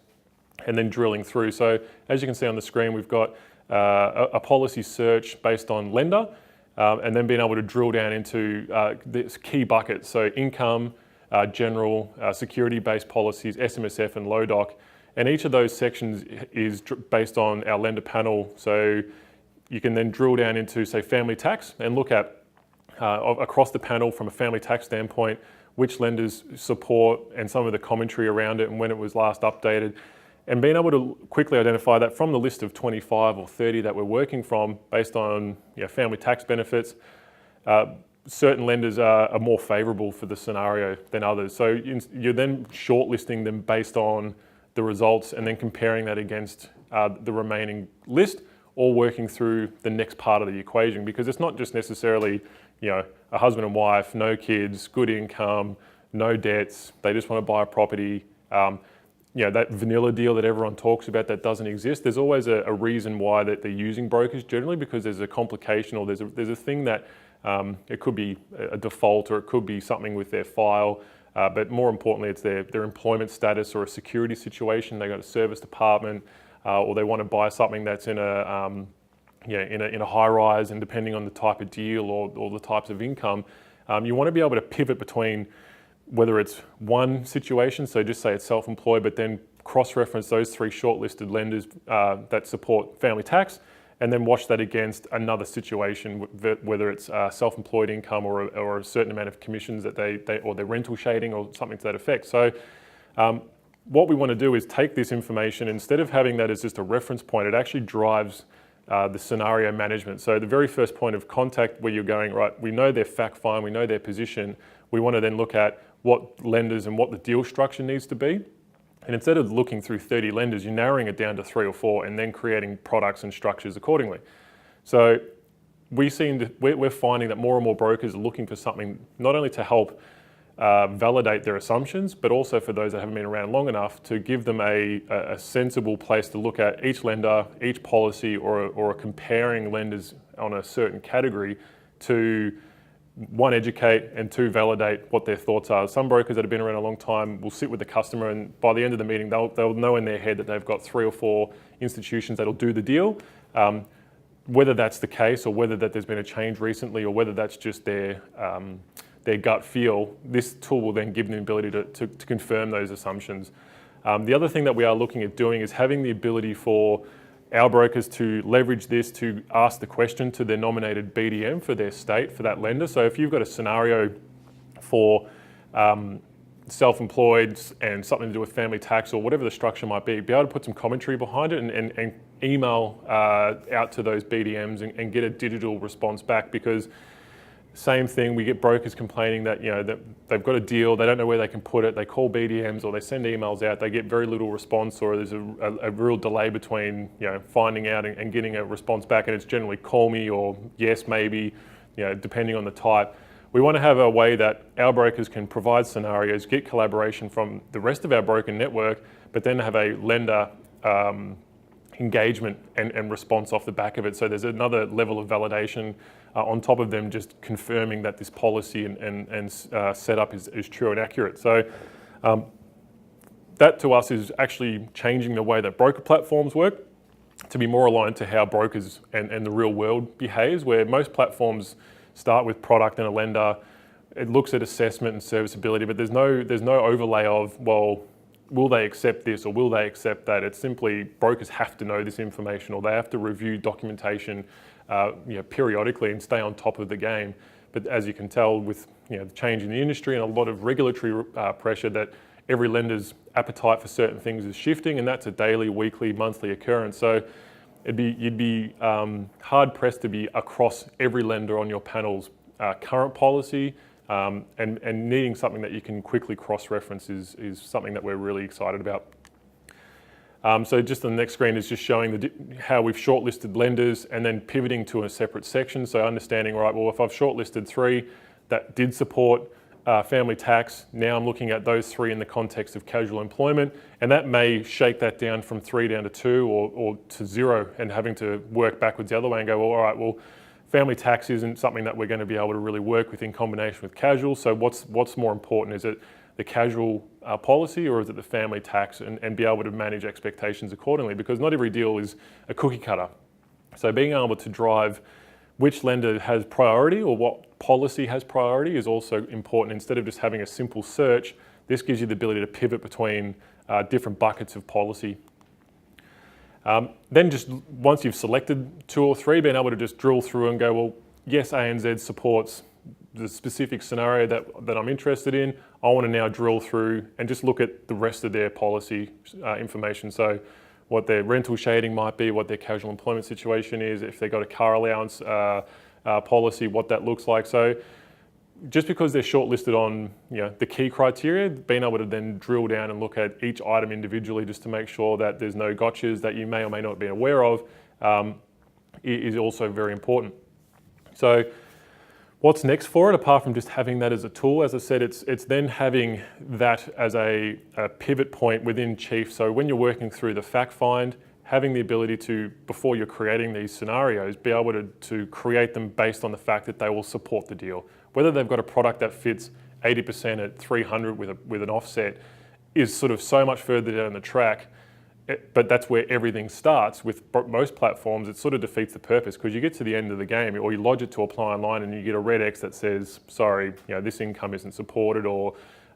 and then drilling through. So as you can see on the screen, we've got a policy search based on lender, and then being able to drill down into this key buckets. So income, general, security-based policies, SMSF and LODOC. And each of those sections is based on our lender panel. So you can then drill down into, say, family tax, and look at across the panel from a family tax standpoint, which lenders support and some of the commentary around it and when it was last updated. And being able to quickly identify that from the list of 25 or 30 that we're working from based on family tax benefits, certain lenders are more favourable for the scenario than others. So you're then shortlisting them based on the results and then comparing that against the remaining list, or working through the next part of the equation, because it's not just necessarily a husband and wife, no kids, good income, no debts, they just want to buy a property. That vanilla deal that everyone talks about that doesn't exist. There's always a reason why that they're using brokers generally, because there's a complication or there's a thing that it could be a default or it could be something with their file. But more importantly, it's their employment status or a security situation. They got a service department, or they want to buy something that's in a high rise, and depending on the type of deal or the types of income, you want to be able to pivot between whether it's one situation, so just say it's self-employed, but then cross-reference those 3 shortlisted lenders that support family tax, and then watch that against another situation, whether it's self-employed income or a certain amount of commissions that or their rental shading or something to that effect. So what we want to do is take this information, instead of having that as just a reference point, it actually drives the scenario management. So the very first point of contact where you're going, right, we know their fact find, we know their position, we want to then look at what lenders and what the deal structure needs to be. And instead of looking through 30 lenders, you're narrowing it down to 3 or 4 and then creating products and structures accordingly. So we're finding that more and more brokers are looking for something not only to help validate their assumptions, but also for those that haven't been around long enough to give them a sensible place to look at each lender, each policy, or comparing lenders on a certain category to, 1, educate, and 2, validate what their thoughts are. Some brokers that have been around a long time will sit with the customer, and by the end of the meeting, they'll know in their head that they've got 3 or 4 institutions that'll do the deal. Whether that's the case, or whether that there's been a change recently, or whether that's just their gut feel, this tool will then give them the ability to confirm those assumptions. The other thing that we are looking at doing is having the ability for our brokers to leverage this to ask the question to their nominated BDM for their state, for that lender. So if you've got a scenario for self-employed and something to do with family tax or whatever the structure might be able to put some commentary behind it and email out to those BDMs and get a digital response back, because same thing, we get brokers complaining that that they've got a deal, they don't know where they can put it, they call BDMs or they send emails out, they get very little response, or there's a real delay between finding out and getting a response back, and it's generally call me or yes maybe, depending on the type. We want to have a way that our brokers can provide scenarios, get collaboration from the rest of our broker network, but then have a lender engagement and response off the back of it. So there's another level of validation on top of them just confirming that this policy and setup is true and accurate. So that to us is actually changing the way that broker platforms work to be more aligned to how brokers and the real world behaves, where most platforms start with product and a lender. It looks at assessment and serviceability, but there's no overlay of, well, will they accept this or will they accept that? It's simply brokers have to know this information, or they have to review documentation periodically and stay on top of the game. But as you can tell with the change in the industry and a lot of regulatory pressure, that every lender's appetite for certain things is shifting, and that's a daily, weekly, monthly occurrence. So you'd be hard pressed to be across every lender on your panel's current policy, and needing something that you can quickly cross-reference is something that we're really excited about. So just on the next screen is just showing how we've shortlisted lenders and then pivoting to a separate section. So understanding, right, well, if I've shortlisted 3 that did support family tax, now I'm looking at those 3 in the context of casual employment, and that may shake that down from 3 down to 2 or to 0, and having to work backwards the other way and go, well, all right, well, family tax isn't something that we're going to be able to really work with in combination with casual. So what's more important? Is it the casual policy, or is it the family tax, and be able to manage expectations accordingly? Because not every deal is a cookie cutter. So being able to drive which lender has priority or what policy has priority is also important. Instead of just having a simple search, this gives you the ability to pivot between different buckets of policy. Then just once you've selected 2 or 3, being able to just drill through and go, well, yes, ANZ supports the specific scenario that I'm interested in, I want to now drill through and just look at the rest of their policy information. So what their rental shading might be, what their casual employment situation is, if they've got a car allowance policy, what that looks like. So just because they're shortlisted on the key criteria, being able to then drill down and look at each item individually just to make sure that there's no gotchas that you may or may not be aware of is also very important. So what's next for it, apart from just having that as a tool? As I said, it's then having that as a pivot point within Chief. So when you're working through the fact find, having the ability to, before you're creating these scenarios, be able to create them based on the fact that they will support the deal. Whether they've got a product that fits 80% at 300 with an offset is sort of so much further down the track, but that's where everything starts. With most platforms, it sort of defeats the purpose, because you get to the end of the game, or you lodge it to apply online and you get a red X that says, sorry, this income isn't supported, or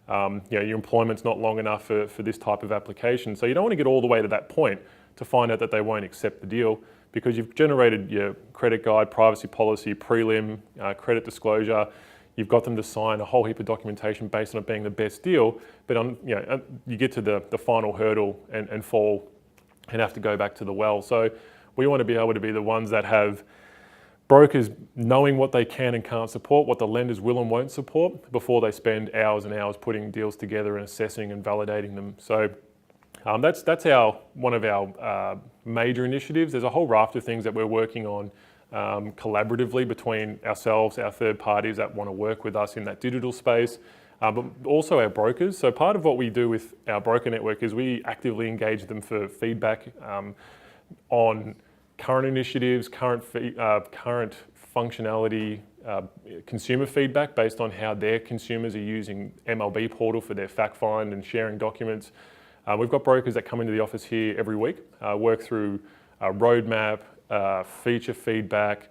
your employment's not long enough for this type of application. So you don't want to get all the way to that point to find out that they won't accept the deal, because you've generated your credit guide, privacy policy, prelim, credit disclosure. You've got them to sign a whole heap of documentation based on it being the best deal, but you get to the final hurdle and fall and have to go back to the well. So we want to be able to be the ones that have brokers knowing what they can and can't support, what the lenders will and won't support, before they spend hours and hours putting deals together and assessing and validating them. So that's one of our major initiatives. There's a whole raft of things that we're working on collaboratively between ourselves, our third parties that want to work with us in that digital space, but also our brokers. So part of what we do with our broker network is we actively engage them for feedback on current initiatives, current functionality, consumer feedback based on how their consumers are using MLB portal for their fact find and sharing documents. We've got brokers that come into the office here every week, work through a roadmap, feature feedback,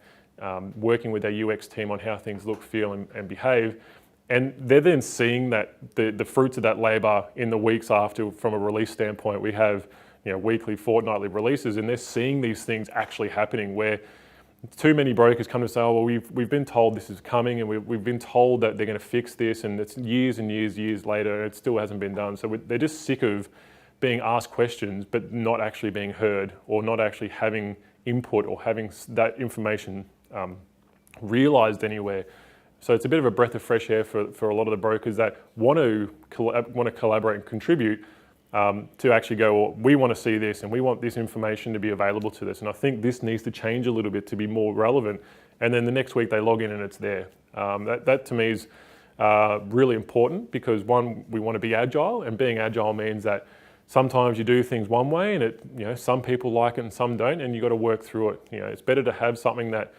working with our UX team on how things look, feel and behave. And they're then seeing that the fruits of that labour in the weeks after. From a release standpoint, we have weekly, fortnightly releases, and they're seeing these things actually happening, where too many brokers come to say, oh, well, we've been told this is coming, and we've been told that they're going to fix this, and it's years and years later, and it still hasn't been done. So they're just sick of being asked questions, but not actually being heard, or not actually having input, or having that information realised anywhere. So it's a bit of a breath of fresh air for a lot of the brokers that want to collaborate and contribute, to actually go, well, we want to see this, and we want this information to be available to this, and I think this needs to change a little bit to be more relevant. And then the next week they log in and it's there. That to me is really important, because one, we want to be agile, and being agile means that sometimes you do things one way, and some people like it and some don't, and you've got to work through it. It's better to have something that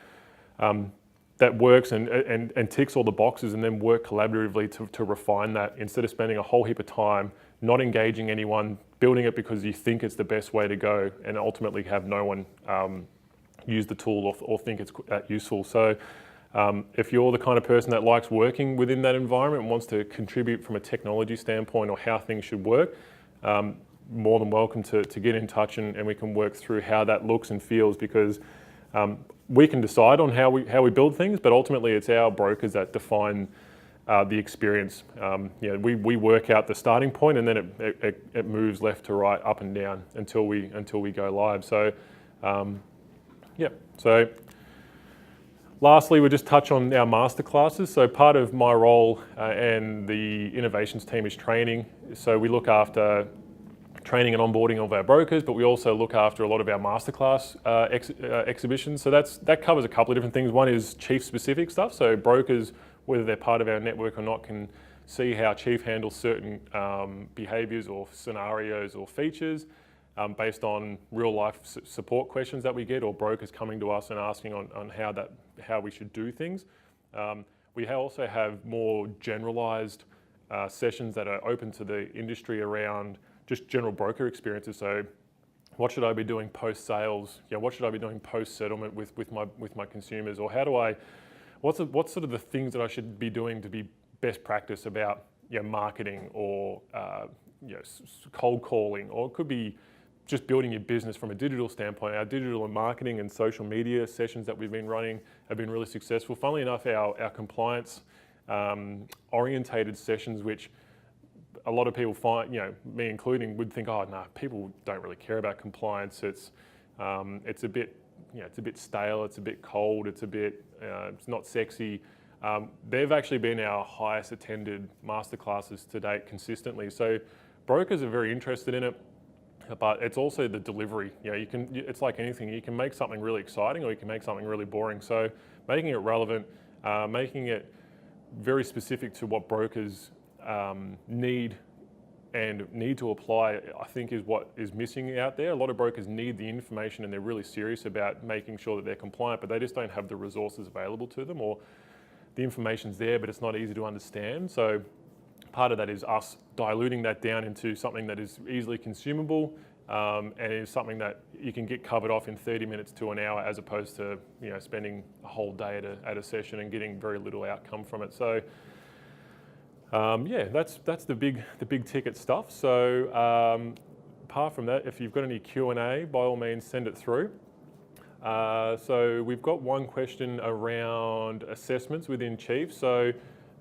works and ticks all the boxes, and then work collaboratively to refine that, instead of spending a whole heap of time not engaging anyone, building it because you think it's the best way to go, and ultimately have no one use the tool or think it's that useful. So if you're the kind of person that likes working within that environment and wants to contribute from a technology standpoint or how things should work, more than welcome to get in touch, and we can work through how that looks and feels, because we can decide on how we build things, but ultimately it's our brokers that define the experience. We work out the starting point, and then it moves left to right, up and down until we go live. So So lastly, we'll just touch on our masterclasses. So part of my role and the innovations team is training. So we look after training and onboarding of our brokers, but we also look after a lot of our masterclass exhibitions. So that covers a couple of different things. One is Chief specific stuff. So brokers, whether they're part of our network or not, can see how Chief handles certain behaviours or scenarios or features based on real life support questions that we get, or brokers coming to us and asking on how we should do things. We also have more generalised sessions that are open to the industry around just general broker experiences. So what should I be doing post-sales? What should I be doing post-settlement with my consumers? Or what's sort of the things that I should be doing to be best practice about marketing, or cold calling, or it could be just building your business from a digital standpoint. Our digital and marketing and social media sessions that we've been running have been really successful. Funnily enough, our compliance orientated sessions, which a lot of people find, me including, would think, oh no, people don't really care about compliance. It's a bit, it's a bit stale, it's a bit cold, it's not sexy. They've actually been our highest attended masterclasses to date consistently. So brokers are very interested in it, but it's also the delivery. It's like anything, you can make something really exciting or you can make something really boring. So making it relevant, making it very specific to what brokers need to apply, I think is what is missing out there. A lot of brokers need the information and they're really serious about making sure that they're compliant, but they just don't have the resources available to them, or the information's there, but it's not easy to understand. So part of that is us diluting that down into something that is easily consumable and is something that you can get covered off in 30 minutes to an hour, as opposed to spending a whole day at a session and getting very little outcome from it. So that's the big ticket stuff. So apart from that, if you've got any Q&A, by all means send it through. So we've got one question around assessments within Chief. So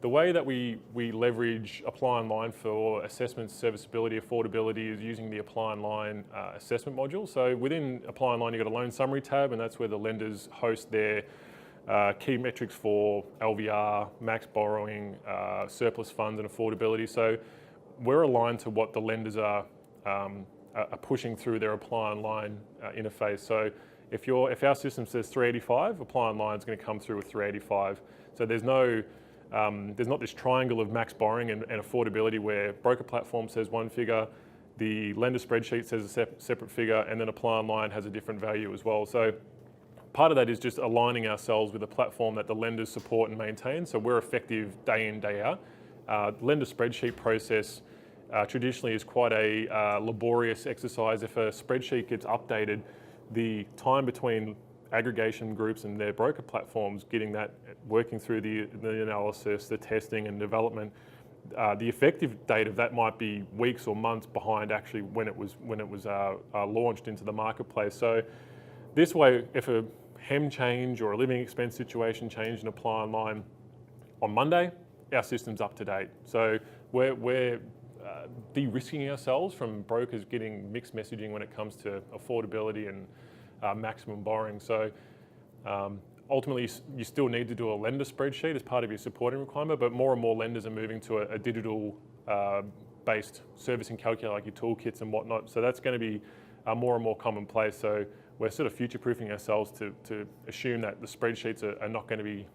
the way that we leverage Apply Online for assessments, serviceability, affordability is using the Apply Online assessment module. So within Apply Online, you've got a loan summary tab, and that's where the lenders host their key metrics for LVR, max borrowing, surplus funds and affordability. So we're aligned to what the lenders are pushing through their Apply Online interface. So if our system says 385, Apply Online is going to come through with 385. So there's not this triangle of max borrowing and affordability where broker platform says one figure, the lender spreadsheet says a separate figure, and then Apply Online has a different value as well. So part of that is just aligning ourselves with a platform that the lenders support and maintain, so we're effective day in, day out. Lender spreadsheet process traditionally is quite a laborious exercise. If a spreadsheet gets updated, the time between aggregation groups and their broker platforms getting that, working through the analysis, the testing and development, the effective date of that might be weeks or months behind actually when it was launched into the marketplace. So this way, if a HEM change or a living expense situation changed and Apply Online on Monday, our system's up to date. So we're de-risking ourselves from brokers getting mixed messaging when it comes to affordability and maximum borrowing. So ultimately, you still need to do a lender spreadsheet as part of your supporting requirement, but more and more lenders are moving to a digital based servicing calculator like your toolkits and whatnot. So that's going to be more and more commonplace. So we're sort of future-proofing ourselves to assume that the spreadsheets are not going to be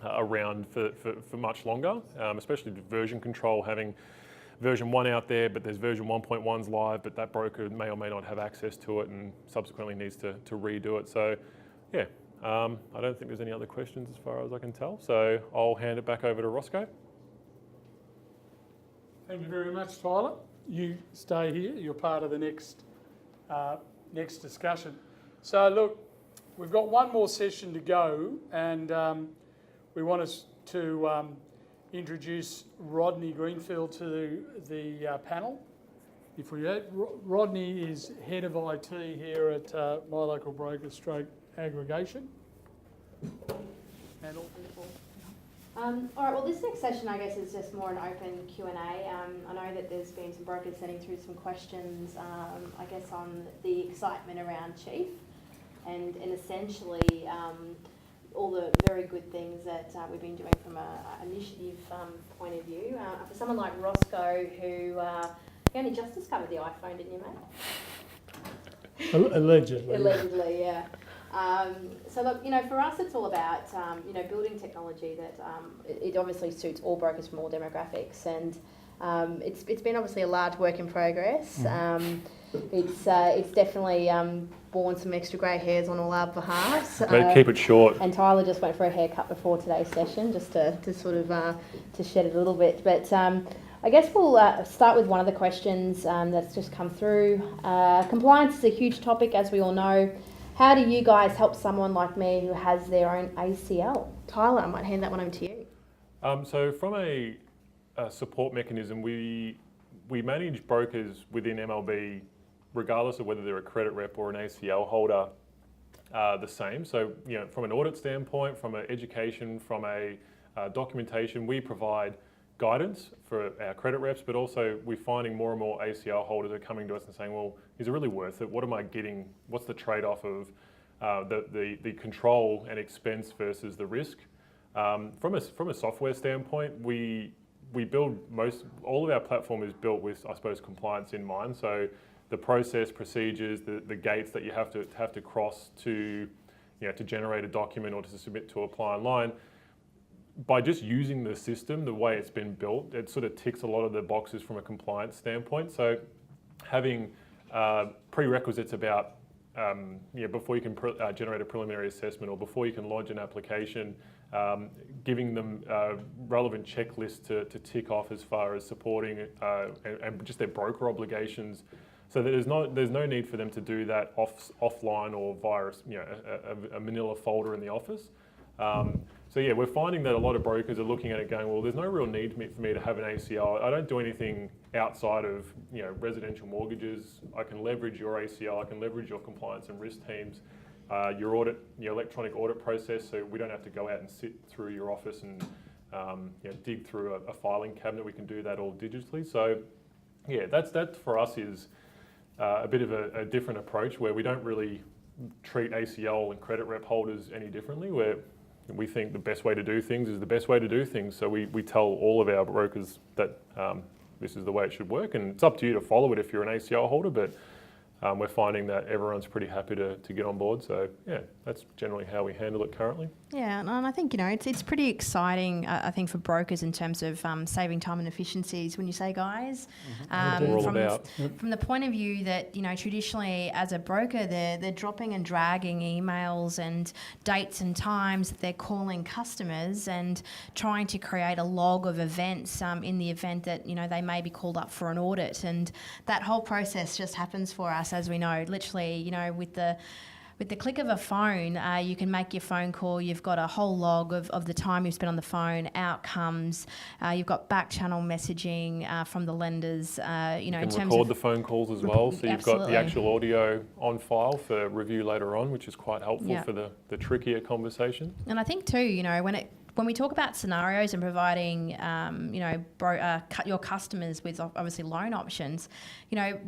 around for much longer, especially the version control, having version 1 out there, but there's version 1.1's live, but that broker may or may not have access to it and subsequently needs to redo it. So yeah, I don't think there's any other questions as far as I can tell. So I'll hand it back over to Roscoe. Thank you very much, Tyler. You stay here. You're part of the next discussion. So look, we've got one more session to go, and we want to introduce Rodney Greenfield to the panel. If we had, Rodney is head of IT here at My Local Broker / Aggregation. And all people. All right, well, this next session, I guess, is just more an open Q&A. I know that there's been some brokers sending through some questions, I guess, on the excitement around Chief and essentially all the very good things that we've been doing from an initiative point of view. For someone like Roscoe, who you only just discovered the iPhone, didn't you, mate? Allegedly. Allegedly, yeah. So look, for us it's all about, building technology that it obviously suits all brokers from all demographics, and it's been obviously a large work in progress. It's definitely borne some extra grey hairs on all our behalves. Keep it short. And Tyler just went for a haircut before today's session, just to sort of to shed it a little bit. But I guess we'll start with one of the questions that's just come through. Compliance is a huge topic, as we all know. How do you guys help someone like me who has their own ACL? Tyler, I might hand that one over to you. So from a support mechanism, we manage brokers within MLB regardless of whether they're a credit rep or an ACL holder, the same. So, from an audit standpoint, from an education, from a documentation, we provide guidance for our credit reps, but also we're finding more and more ACL holders are coming to us and saying, well, is it really worth it? What am I getting? What's the trade-off of the control and expense versus the risk? From a software standpoint, we build all of our platform is built with, I suppose, compliance in mind. So the process, procedures, the gates that you have to cross to generate a document or to submit to apply online. By just using the system, the way it's been built, it sort of ticks a lot of the boxes from a compliance standpoint. So having prerequisites about before you can generate a preliminary assessment or before you can lodge an application, giving them relevant checklists to tick off as far as supporting and just their broker obligations, so that there's no need for them to do that offline or via a manila folder in the office. So yeah, we're finding that a lot of brokers are looking at it going, well, there's no real need for me to have an ACL. I don't do anything outside of residential mortgages. I can leverage your ACL. I can leverage your compliance and risk teams, your electronic audit process, so we don't have to go out and sit through your office and dig through a filing cabinet. We can do that all digitally. So yeah, that for us is a bit of a different approach, where we don't really treat ACL and credit rep holders any differently, where we think the best way to do things is the best way to do things. So we tell all of our brokers that this is the way it should work, and it's up to you to follow it if you're an ACL holder, but we're finding that everyone's pretty happy to get on board. So yeah, that's generally how we handle it currently. Yeah, and I think, it's pretty exciting, I think, for brokers in terms of saving time and efficiencies, when you say, guys. From the point of view that, traditionally as a broker, they're dropping and dragging emails and dates and times that they're calling customers and trying to create a log of events in the event that, they may be called up for an audit. And that whole process just happens for us, as we know, literally, with the click of a phone, you can make your phone call. You've got a whole log of the time you've spent on the phone, outcomes. You've got back channel messaging from the lenders. You can record the phone calls as well, so you've got the actual audio on file for review later on, which is quite helpful for the trickier conversation. And I think too, when we talk about scenarios and providing, cut your customers with obviously loan options,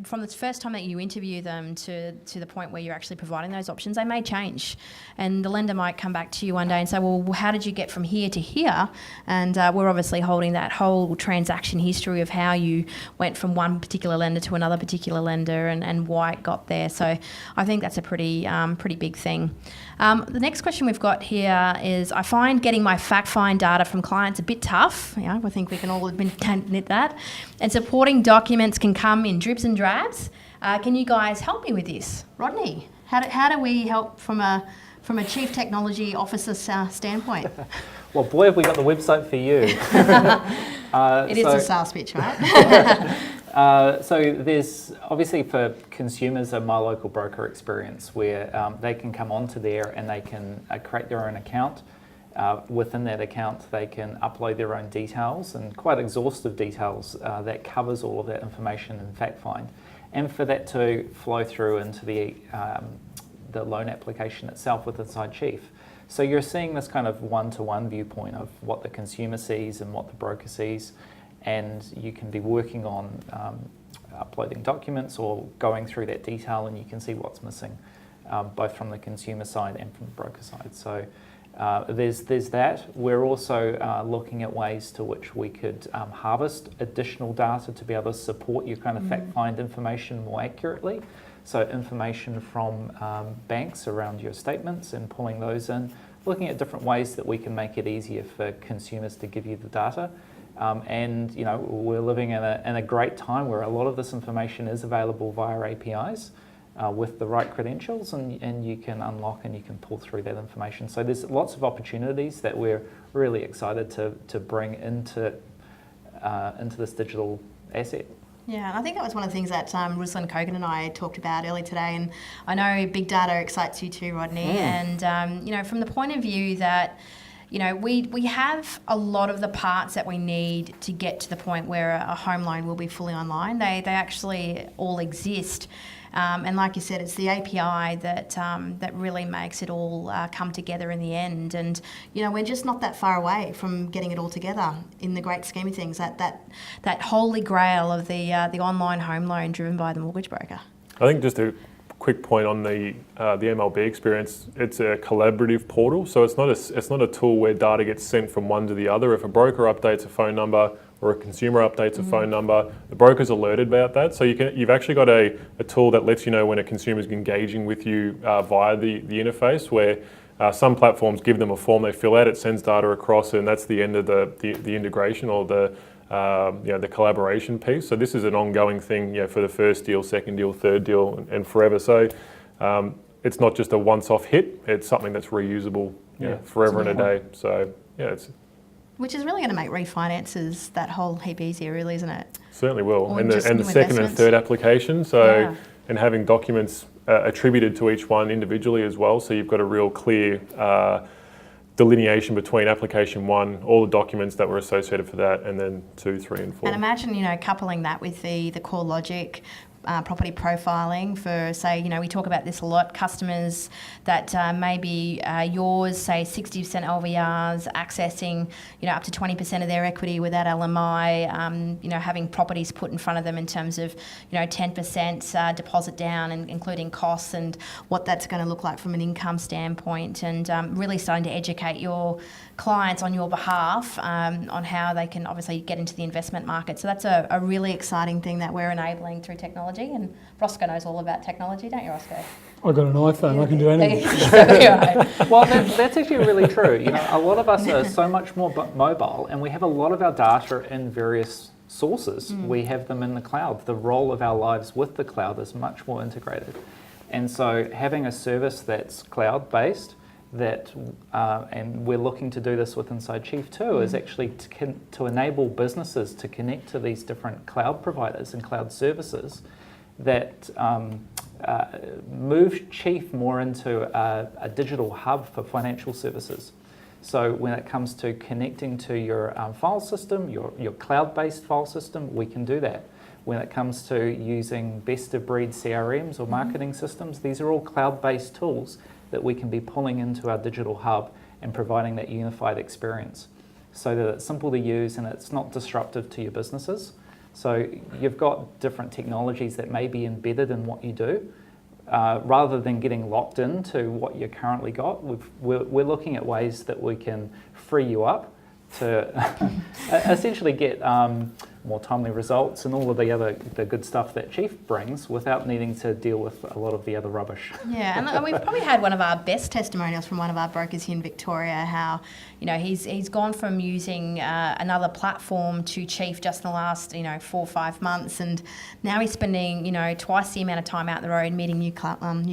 from the first time that you interview them to the point where you're actually providing those options, they may change. And the lender might come back to you one day and say, well, how did you get from here to here? And we're obviously holding that whole transaction history of how you went from one particular lender to another particular lender and why it got there. So I think that's a pretty big thing. The next question we've got here is, I find getting my fact find data from clients a bit tough. I think we can all admit that. And supporting documents can come in dribs and drabs. Can you guys help me with this? Rodney, how do we help from a chief technology officer standpoint? Well, boy, have we got the website for you. It is a sales pitch, right? So there's obviously, for consumers, a My Local Broker experience where they can come onto there and they can create their own account. Within that account, they can upload their own details, and quite exhaustive details that covers all of that information in fact find, and for that to flow through into the loan application itself with Inside Chief. So you're seeing this kind of one-to-one viewpoint of what the consumer sees and what the broker sees, and you can be working on uploading documents or going through that detail, and you can see what's missing, both from the consumer side and from the broker side. So there's that. We're also looking at ways to which we could harvest additional data to be able to support your kind of fact find information more accurately. So information from banks around your statements and pulling those in, looking at different ways that we can make it easier for consumers to give you the data. And we're living in a great time where a lot of this information is available via APIs with the right credentials, and you can unlock and you can pull through that information. So there's lots of opportunities that we're really excited to bring into this digital asset. Yeah, and I think that was one of the things that Ruslan Kogan and I talked about earlier today, and I know big data excites you too, Rodney. And from the point of view that we have a lot of the parts that we need to get to the point where a home loan will be fully online. They actually all exist. And like you said, it's the API that really makes it all come together in the end. And we're just not that far away from getting it all together in the great scheme of things. That holy grail of the online home loan driven by the mortgage broker. I think just a quick point on the MLB experience. It's a collaborative portal, so it's not a tool where data gets sent from one to the other. If a broker updates a phone number or a consumer updates a phone number, the broker's alerted about that. So you've actually got a tool that lets you know when a consumer's engaging with you via the interface, where some platforms give them a form they fill out, it sends data across, and that's the end of the integration or the collaboration piece. So this is an ongoing thing, for the first deal, second deal, third deal, and forever. So it's not just a once-off hit; it's something that's reusable, forever and a day. So it's which is really going to make refinances that whole heap easier, really, isn't it? Certainly will. Or And just the new second and investments. third application. So and having documents attributed to each one individually as well. So you've got a real clear delineation between application 1, all the documents that were associated for that, and then 2, 3, and 4. And imagine, coupling that with the core logic, property profiling for, say, we talk about this a lot, customers that maybe yours, say 60% LVRs, accessing, up to 20% of their equity without LMI, having properties put in front of them in terms of, 10% deposit down, and including costs and what that's going to look like from an income standpoint, and really starting to educate your clients on your behalf on how they can obviously get into the investment market. So that's a really exciting thing that we're enabling through technology. And Roscoe knows all about technology, don't you, Roscoe? I've got an iPhone, I can do anything. Well, that's actually really true. A lot of us are so much more mobile, and we have a lot of our data in various sources. We have them in the cloud. The role of our lives with the cloud is much more integrated. And so having a service that's cloud-based, and we're looking to do this with Inside Chief too, is actually to enable businesses to connect to these different cloud providers and cloud services that move Chief more into a digital hub for financial services. So when it comes to connecting to your file system, your cloud-based file system, we can do that. When it comes to using best-of-breed CRMs or marketing systems, these are all cloud-based tools that we can be pulling into our digital hub and providing that unified experience so that it's simple to use and it's not disruptive to your businesses. So you've got different technologies that may be embedded in what you do. Rather than getting locked into what you currently got, we're looking at ways that we can free you up to essentially get more timely results and all of the good stuff that Chief brings without needing to deal with a lot of the other rubbish. Yeah, and we've probably had one of our best testimonials from one of our brokers here in Victoria, how he's gone from using another platform to Chief just in the last 4 or 5 months, and now he's spending twice the amount of time out the road meeting new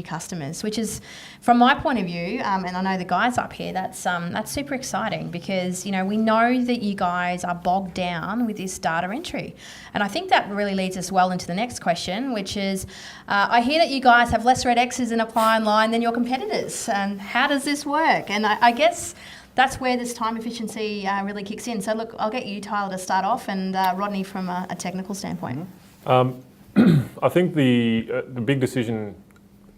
customers, which is, from my point of view, and I know the guys up here, that's super exciting, because we know that you guys are bogged down with this data entry, and I think that really leads us well into the next question, which is, I hear that you guys have less red X's in Apply Online than your competitors, and how does this work? And I guess that's where this time efficiency really kicks in. So look, I'll get you, Tyler, to start off, and Rodney from a technical standpoint. I think the big decision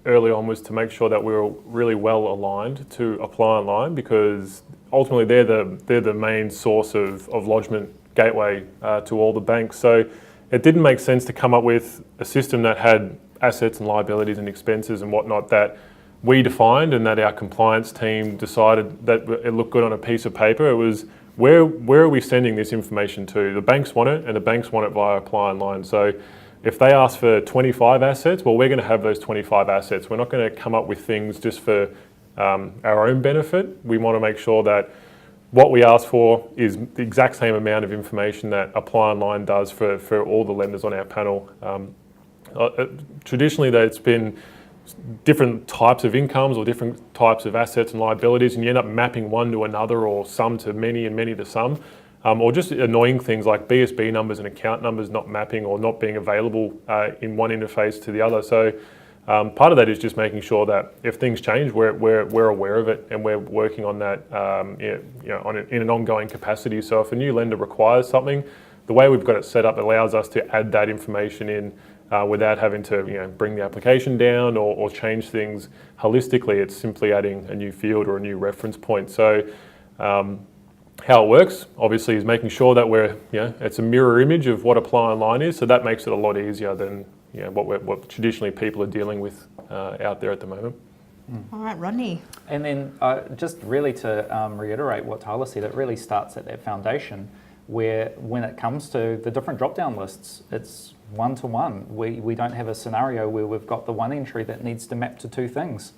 early on was to make sure that we were really well aligned to Apply Online, because ultimately they're the main source of lodgement gateway to all the banks. So it didn't make sense to come up with a system that had assets and liabilities and expenses and whatnot that we defined and that our compliance team decided that it looked good on a piece of paper. It was, where are we sending this information to? The banks want it, and the banks want it via Apply Online. So if they ask for 25 assets, well, we're going to have those 25 assets. We're not going to come up with things just for our own benefit. We want to make sure that what we ask for is the exact same amount of information that Apply Online does for all the lenders on our panel. Traditionally, it's been different types of incomes or different types of assets and liabilities, and you end up mapping one to another, or some to many and many to some, or just annoying things like BSB numbers and account numbers not mapping or not being available in one interface to the other. So part of that is just making sure that if things change, we're aware of it, and we're working on that in an ongoing capacity. So if a new lender requires something, the way we've got it set up allows us to add that information in without having to bring the application down or change things holistically. It's simply adding a new field or a new reference point. So how it works, obviously, is making sure that it's a mirror image of what apply online is. So that makes it a lot easier than what traditionally people are dealing with out there at the moment. All right, Rodney. And then just really to reiterate what Tyler said, it really starts at that foundation where when it comes to the different drop-down lists, it's one-to-one. We don't have a scenario where we've got the one entry that needs to map to two things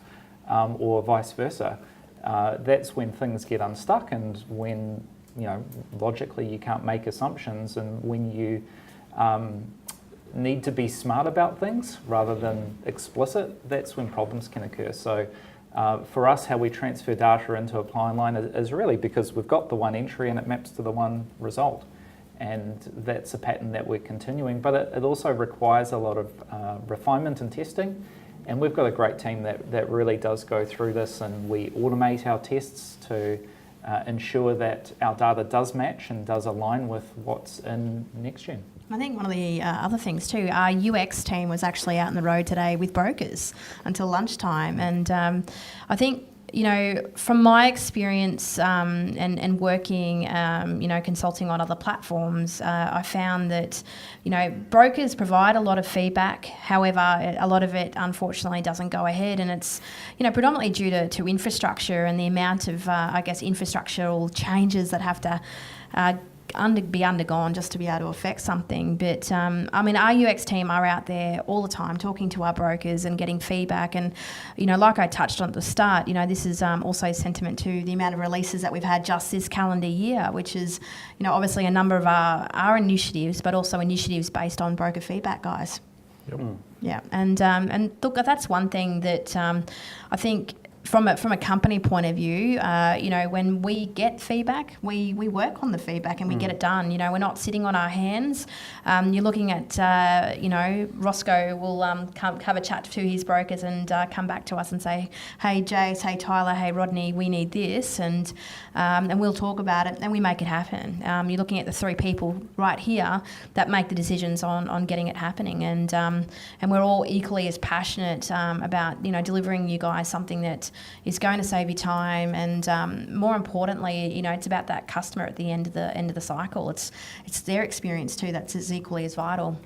or vice versa. That's when things get unstuck and when, logically you can't make assumptions, and when you need to be smart about things rather than explicit, that's when problems can occur. So for us, how we transfer data into Apply Online is really because we've got the one entry and it maps to the one result. And that's a pattern that we're continuing, but it also requires a lot of refinement and testing. And we've got a great team that really does go through this, and we automate our tests to ensure that our data does match and does align with what's in NextGen. I think one of the other things too, our UX team was actually out on the road today with brokers until lunchtime, and I think, from my experience and working, consulting on other platforms, I found that, brokers provide a lot of feedback. However, a lot of it unfortunately doesn't go ahead, and it's, predominantly due to infrastructure and the amount of, infrastructural changes that have to be undergone just to be able to affect something. But our UX team are out there all the time talking to our brokers and getting feedback, and like I touched on at the start, this is also sentiment to the amount of releases that we've had just this calendar year, which is obviously a number of our initiatives, but also initiatives based on broker feedback, guys. Yep. Yeah, and look, that's one thing that I think from a company point of view, when we get feedback, we work on the feedback and we get it done. We're not sitting on our hands. You're looking at, Roscoe will have a chat to his brokers and come back to us and say, hey, Jace, hey, Tyler, hey, Rodney, we need this, and we'll talk about it and we make it happen. You're looking at the three people right here that make the decisions on getting it happening, and we're all equally as passionate about delivering you guys something that is going to save you time, and more importantly, it's about that customer at the end of the cycle. It's their experience too that's as equally as vital.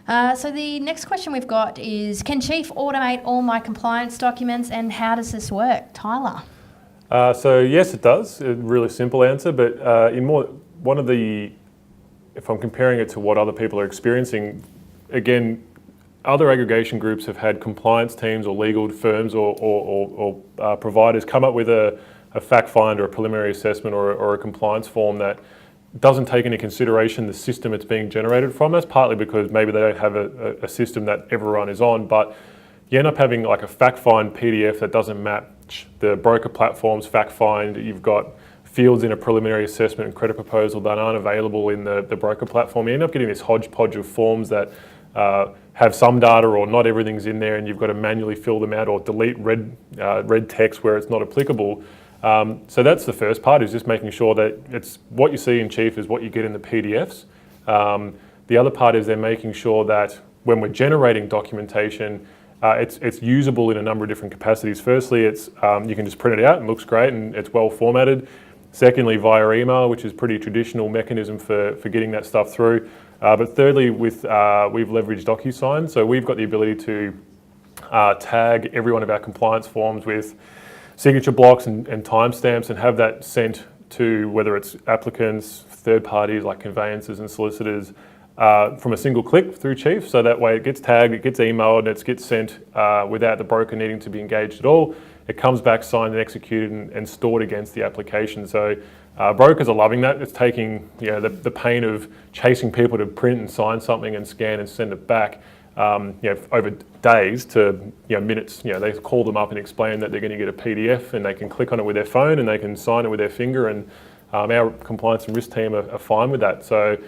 So the next question we've got is, can Chief automate all my compliance documents, and how does this work? Tyler? So yes, it does. A really simple answer, but if I'm comparing it to what other people are experiencing, again, other aggregation groups have had compliance teams or legal firms or providers come up with a fact find or a preliminary assessment or a compliance form that doesn't take into consideration the system it's being generated from. That's partly because maybe they don't have a system that everyone is on, but you end up having like a fact find PDF that doesn't match the broker platform's fact find. You've got fields in a preliminary assessment and credit proposal that aren't available in the broker platform. You end up getting this hodgepodge of forms that have some data or not everything's in there, and you've got to manually fill them out or delete red text where it's not applicable. So that's the first part, is just making sure that it's what you see in Chief is what you get in the PDFs. The other part is then making sure that when we're generating documentation, it's usable in a number of different capacities. Firstly, it's you can just print it out and it looks great and it's well formatted. Secondly, via email, which is a pretty traditional mechanism for getting that stuff through. But thirdly, we've leveraged DocuSign, so we've got the ability to tag every one of our compliance forms with signature blocks and timestamps, and have that sent to whether it's applicants, third parties like conveyancers and solicitors, from a single click through Chief. So that way it gets tagged, it gets emailed, and it gets sent without the broker needing to be engaged at all. It comes back signed and executed and stored against the application. So brokers are loving that. It's taking the pain of chasing people to print and sign something and scan and send it back over days to minutes. They call them up and explain that they're going to get a PDF, and they can click on it with their phone and they can sign it with their finger, and our compliance and risk team are fine with that. So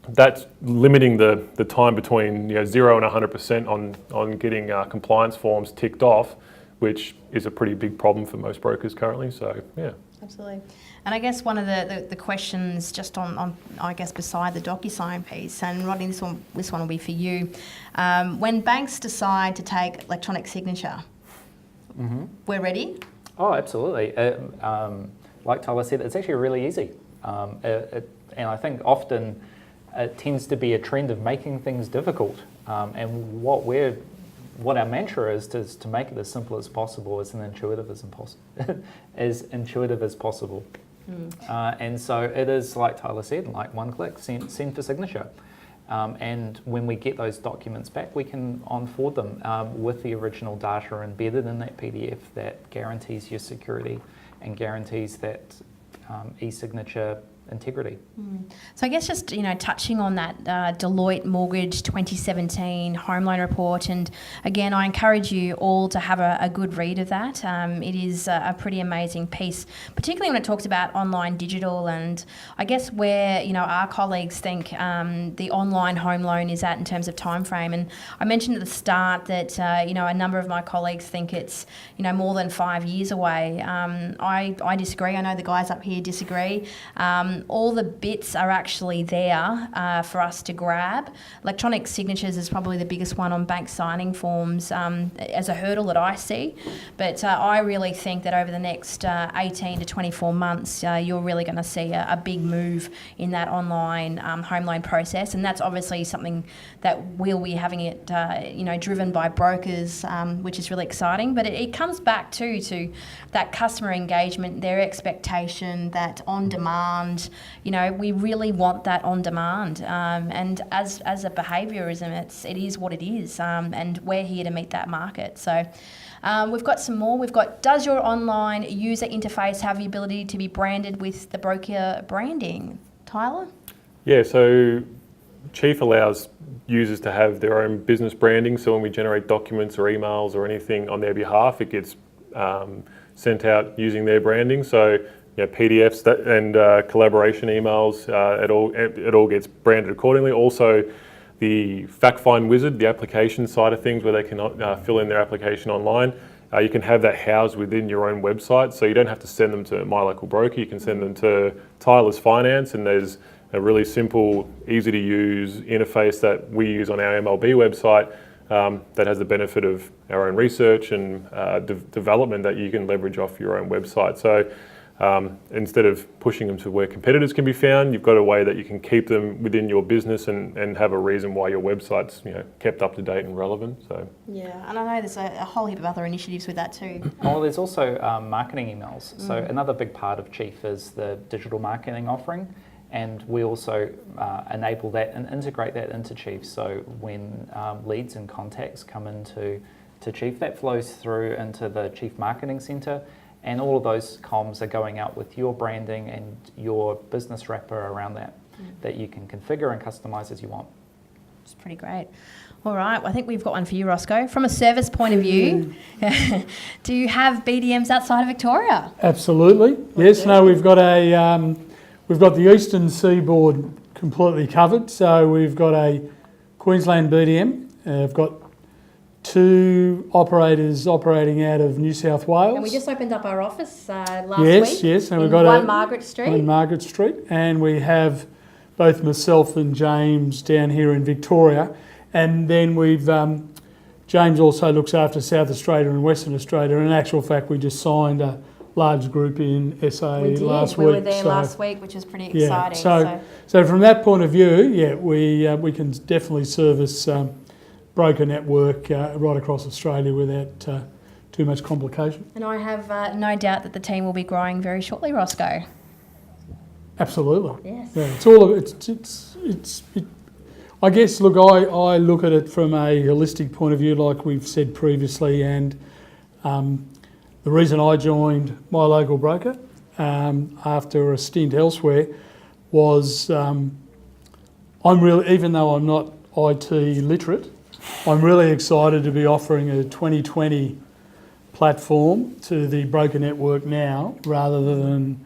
that's limiting the time between 0 and 100% on getting compliance forms ticked off, which is a pretty big problem for most brokers currently. So yeah. Absolutely. And I guess one of the questions just on I guess beside the DocuSign piece, and Rodney, this one will be for you. When banks decide to take electronic signature, we're ready? Oh, absolutely. Like Tyler said, it's actually really easy. And I think often it tends to be a trend of making things difficult. And what our mantra is to make it as simple as possible, as intuitive as possible. And so it is, like Tyler said, like one click, send for signature. And when we get those documents back, we can on-forward them with the original data embedded in that PDF that guarantees your security and guarantees that e-signature integrity. So I guess just, touching on that Deloitte Mortgage 2017 home loan report, and again, I encourage you all to have a good read of that. It is a pretty amazing piece, particularly when it talks about online digital, and I guess where, our colleagues think the online home loan is at in terms of time frame. And I mentioned at the start that, a number of my colleagues think it's, more than 5 years away. I disagree. I know the guys up here disagree. All the bits are actually there for us to grab. Electronic signatures is probably the biggest one on bank signing forms as a hurdle that I see. But I really think that over the next 18 to 24 months, you're really going to see a big move in that online home loan process. And that's obviously something that we'll be having it, driven by brokers, which is really exciting. But it comes back to that customer engagement, their expectation, that on demand. We really want that on demand, and as a behaviourism, it is what it is, and we're here to meet that market. So we've got some more. We've got, does your online user interface have the ability to be branded with the broker branding? Tyler? Yeah, so Chief allows users to have their own business branding, so when we generate documents or emails or anything on their behalf, it gets sent out using their branding. So PDFs and collaboration emails, it all gets branded accordingly. Also, the fact find wizard, the application side of things, where they can fill in their application online, you can have that housed within your own website. So you don't have to send them to My Local Broker. You can send them to Tyler's Finance, and there's a really simple, easy to use interface that we use on our MLB website that has the benefit of our own research and development that you can leverage off your own website. So instead of pushing them to where competitors can be found, you've got a way that you can keep them within your business and have a reason why your website's kept up to date and relevant. So yeah, and I know there's a whole heap of other initiatives with that too. Well, there's also marketing emails. So another big part of Chief is the digital marketing offering, and we also enable that and integrate that into Chief. So when leads and contacts come into Chief, that flows through into the Chief Marketing Centre. And all of those comms are going out with your branding and your business wrapper around that you can configure and customise as you want. It's pretty great. All right, well, I think we've got one for you, Roscoe. From a service point of view, do you have BDMs outside of Victoria? Absolutely. Yes. No, we've got the eastern seaboard completely covered. So we've got a Queensland BDM. We've got 2 operators operating out of New South Wales. And we just opened up our office last week. Yes, and we've got 1 Margaret Street. 1 Margaret Street, and we have both myself and James down here in Victoria, and then we've James also looks after South Australia and Western Australia. In actual fact, we just signed a large group in SA last week. We were there last week, which is pretty exciting. So from that point of view, we can definitely service broker network right across Australia without too much complication. And I have no doubt that the team will be growing very shortly, Roscoe. Absolutely. Yes. Yeah, it's all. I guess. Look, I look at it from a holistic point of view, like we've said previously, and the reason I joined My Local Broker after a stint elsewhere was I'm really, even though I'm not IT literate, I'm really excited to be offering a 2020 platform to the broker network now, rather than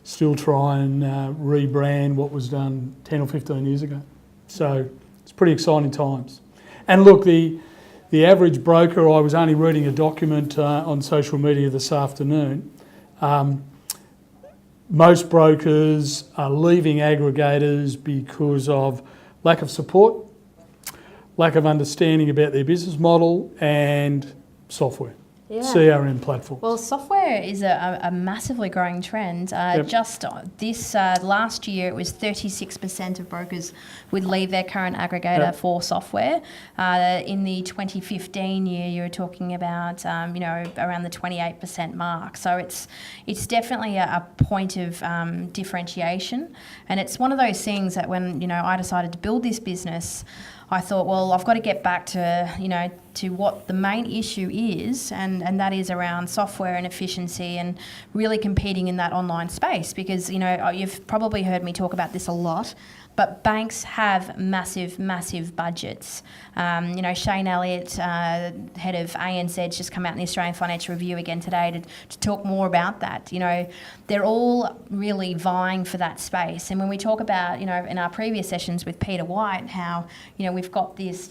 still try and rebrand what was done 10 or 15 years ago. So it's pretty exciting times. And look, the average broker, I was only reading a document on social media this afternoon, most brokers are leaving aggregators because of lack of support, lack of understanding about their business model, and software, CRM platforms. Well, software is a massively growing trend. Just this last year, it was 36% of brokers would leave their current aggregator for software. In the 2015 year, you were talking about around the 28% mark. So it's definitely a point of differentiation, and it's one of those things that when I decided to build this business, I thought, well, I've got to get back to, to what the main issue is, and that is around software and efficiency and really competing in that online space. Because, you've probably heard me talk about this a lot, but banks have massive, massive budgets. Shane Elliott, head of ANZ, just come out in the Australian Financial Review again today to talk more about that. They're all really vying for that space. And when we talk about, in our previous sessions with Peter White, how, we've got this,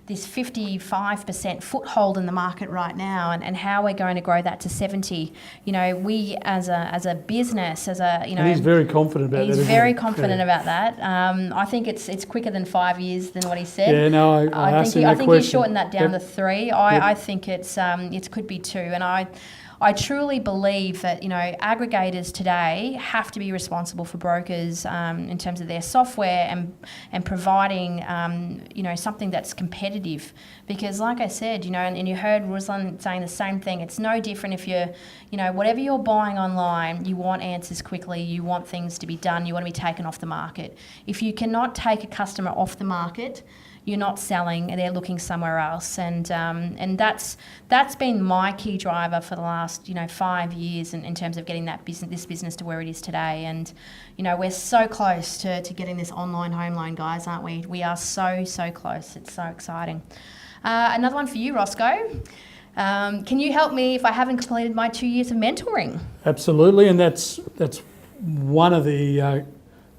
this 55% foothold in the market right now, and how we're going to grow that to 70. We as a business, And he's very confident about that. He's very confident about that. I think it's quicker than 5 years than what he said. Yeah, no, I think he shortened that down to 3. I think it could be 2, and I truly believe that aggregators today have to be responsible for brokers in terms of their software and providing something that's competitive. Because like I said, and you heard Ruslan saying the same thing. It's no different if you're whatever you're buying online, you want answers quickly, you want things to be done, you want to be taken off the market. If you cannot take a customer off the market, you're not selling, and they're looking somewhere else, and that's been my key driver for the last 5 years in terms of getting this business to where it is today. And we're so close to getting this online home loan, guys, aren't we? We are so close. It's so exciting. Another one for you, Roscoe. Can you help me if I haven't completed my 2 years of mentoring? Absolutely, and that's one of the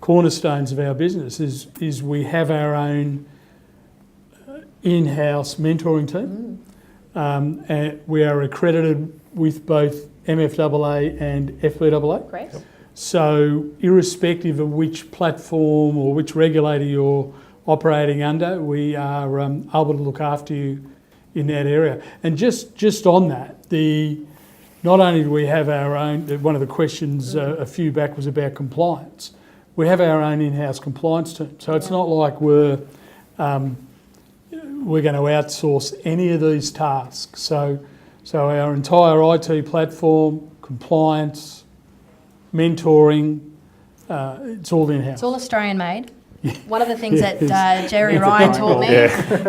cornerstones of our business is we have our own in-house mentoring team. And we are accredited with both MFAA and FBAA. Great. So irrespective of which platform or which regulator you're operating under, we are able to look after you in that area. And just on that, not only do we have our own, one of the questions a few back was about compliance. We have our own in-house compliance team. So it's not like we're going to outsource any of these tasks. So our entire IT platform, compliance, mentoring, it's all in-house. It's all Australian made. One of the things that Jerry Ryan taught me,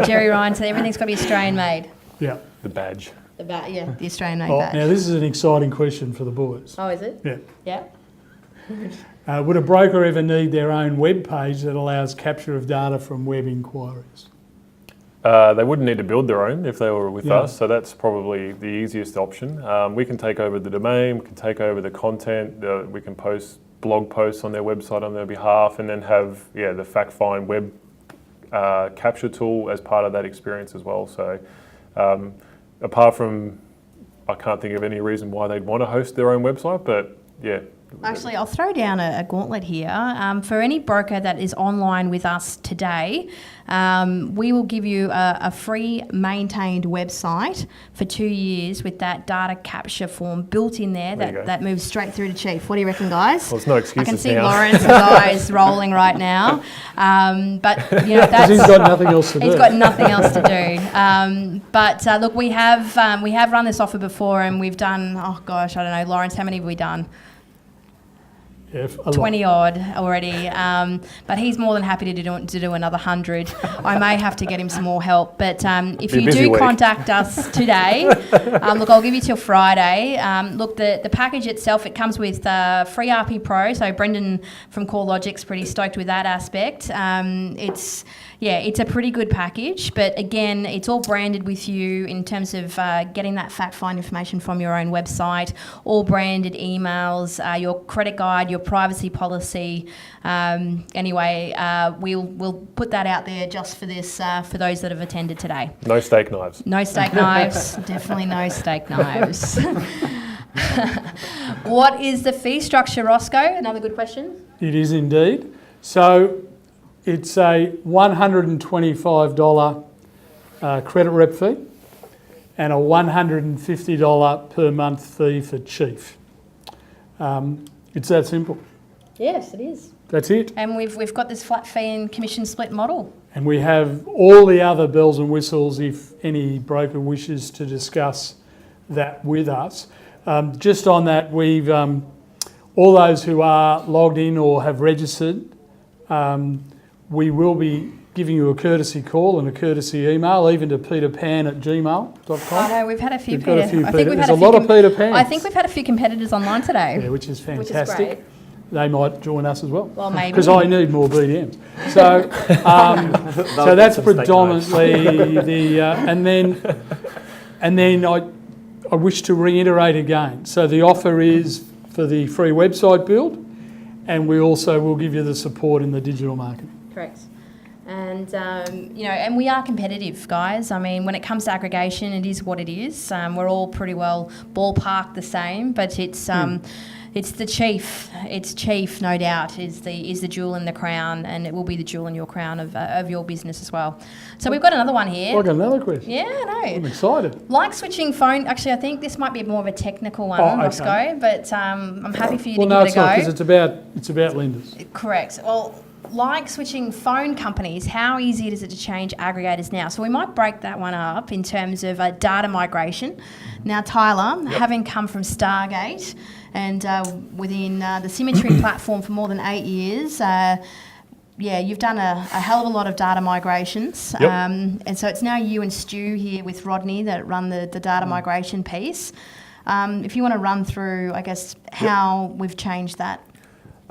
Jerry Ryan said everything's got to be Australian made. Yeah. The badge. The Australian made badge. Now this is an exciting question for the boys. Oh, is it? Yeah. Yeah. Would a broker ever need their own web page that allows capture of data from web inquiries? They wouldn't need to build their own if they were with us, so that's probably the easiest option. We can take over the domain, we can take over the content, we can post blog posts on their website on their behalf, and then have the fact-find web capture tool as part of that experience as well. So apart from, I can't think of any reason why they'd want to host their own website, but yeah. Actually, I'll throw down a gauntlet here. For any broker that is online with us today, we will give you a free maintained website for 2 years with that data capture form built in there that moves straight through to Chief. What do you reckon, guys? Well, it's no excuses I can see now. Lawrence's eyes rolling right now. But that's... He's got nothing else to do. He's got nothing else to do. But look, we have run this offer before, and we've done, oh gosh, I don't know, Lawrence, how many have we done? 20 odd already, but he's more than happy to do another 100. I may have to get him some more help, but if you do contact us today, look, I'll give you till Friday. Look, the package itself, it comes with free RP Pro, so Brendan from CoreLogic's pretty stoked with that aspect. It's a pretty good package, but again, it's all branded with you in terms of getting that fact find information from your own website, all branded emails, your credit guide, your privacy policy. Anyway, we'll put that out there just for this, for those that have attended today. No steak knives. No steak knives, definitely no steak knives. What is the fee structure, Roscoe? Another good question. It is indeed. So it's a $125 credit rep fee and a $150 per month fee for chief. It's that simple. Yes, it is. That's it. And we've got this flat fee and commission split model. And we have all the other bells and whistles if any broker wishes to discuss that with us. Just on that, we've all those who are logged in or have registered, we will be giving you a courtesy call and a courtesy email, even to peterpan@gmail.com. I know we've had a few. We've got a few I think we've There's had a lot of Peter Pans. I think we've had a few competitors online today. Yeah, which is Which is fantastic. great. They might join us as well. Well, maybe. Because I need more BDMs. So, so that's predominantly the, and then I wish to reiterate again. So the offer is for the free website build, and we also will give you the support in the digital marketing. Correct. And, and we are competitive, guys. I mean, when it comes to aggregation, it is what it is. We're all pretty well ballpark the same, but it's the chief. It's chief, no doubt, is the jewel in the crown, and it will be the jewel in your crown of your business as well. So we've got another one here. I got another question. Yeah, I know. I'm excited. Like switching phone. Actually, I think this might be more of a technical one, Oh, okay. Roscoe, but I'm happy for you Well, to no, give it's it a not, go. because it's about lenders. Correct. Well, like switching phone companies, how easy is it to change aggregators now? So we might break that one up in terms of data migration. Now, Tyler, having come from Stargate and within the Symmetry platform for more than 8 years, you've done a hell of a lot of data migrations. Yep. Mm. And so it's now you and Stu here with Rodney that run the data migration piece. If you want to run through, I guess, how we've changed that.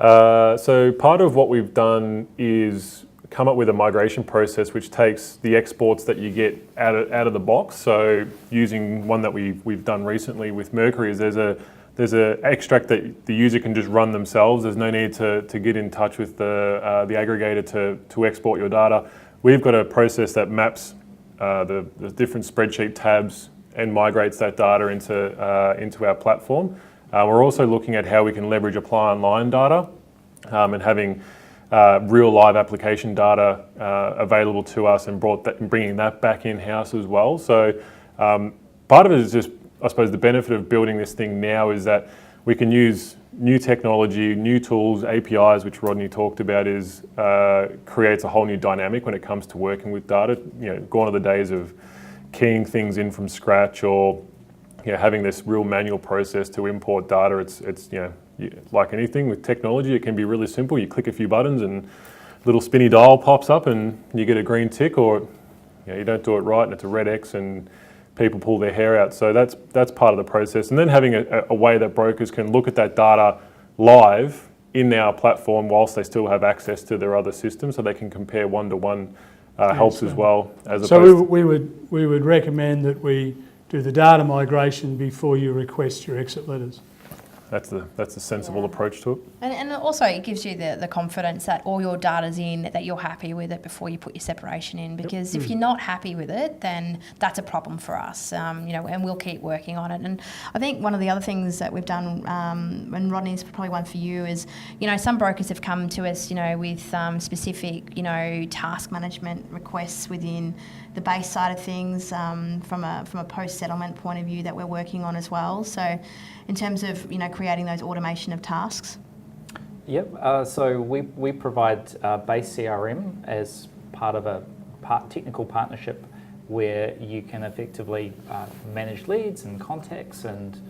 So part of what we've done is come up with a migration process which takes the exports that you get out of the box. So using one that we've done recently with Mercury, is there's a extract that the user can just run themselves. There's no need to get in touch with the aggregator to export your data. We've got a process that maps the different spreadsheet tabs and migrates that data into our platform. We're also looking at how we can leverage apply online data and having real live application data available to us and bringing that back in-house as well. So part of it is just, I suppose, the benefit of building this thing now is that we can use new technology, new tools, APIs, which Rodney talked about, creates a whole new dynamic when it comes to working with data. Gone are the days of keying things in from scratch or having this real manual process to import data. It's like anything with technology, it can be really simple. You click a few buttons and a little spinny dial pops up and you get a green tick, or you don't do it right and it's a red X and people pull their hair out. So that's part of the process. And then having a way that brokers can look at that data live in our platform whilst they still have access to their other systems, so they can compare one-to-one helps as well. So we would recommend that we do the data migration before you request your exit letters. That's the sensible approach to it. And also it gives you the confidence that all your data's in, that you're happy with it before you put your separation in. Because if you're not happy with it, then that's a problem for us. And we'll keep working on it. And I think one of the other things that we've done, and Rodney's probably one for you, is some brokers have come to us, with specific, task management requests within the base side of things, from a post settlement point of view that we're working on as well. So in terms of creating those automation of tasks. Yep. So we provide base CRM as part of a technical partnership where you can effectively manage leads and contacts and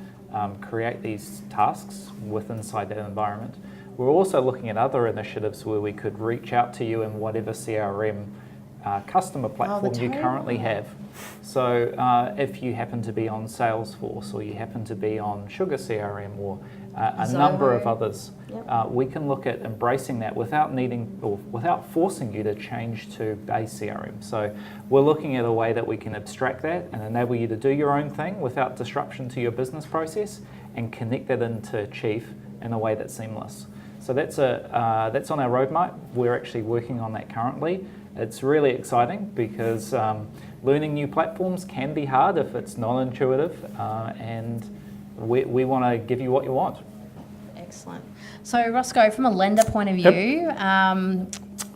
create these tasks inside that environment. We're also looking at other initiatives where we could reach out to you in whatever CRM customer platform you currently have. So if you happen to be on Salesforce, or you happen to be on Sugar CRM, or a number of others, we can look at embracing that without needing or without forcing you to change to base CRM. So we're looking at a way that we can abstract that and enable you to do your own thing without disruption to your business process, and connect that into Chief in a way that's seamless. So that's on our roadmap. We're actually working on that currently. It's really exciting because learning new platforms can be hard if it's non-intuitive, and we want to give you what you want. Excellent. So Roscoe, from a lender point of view,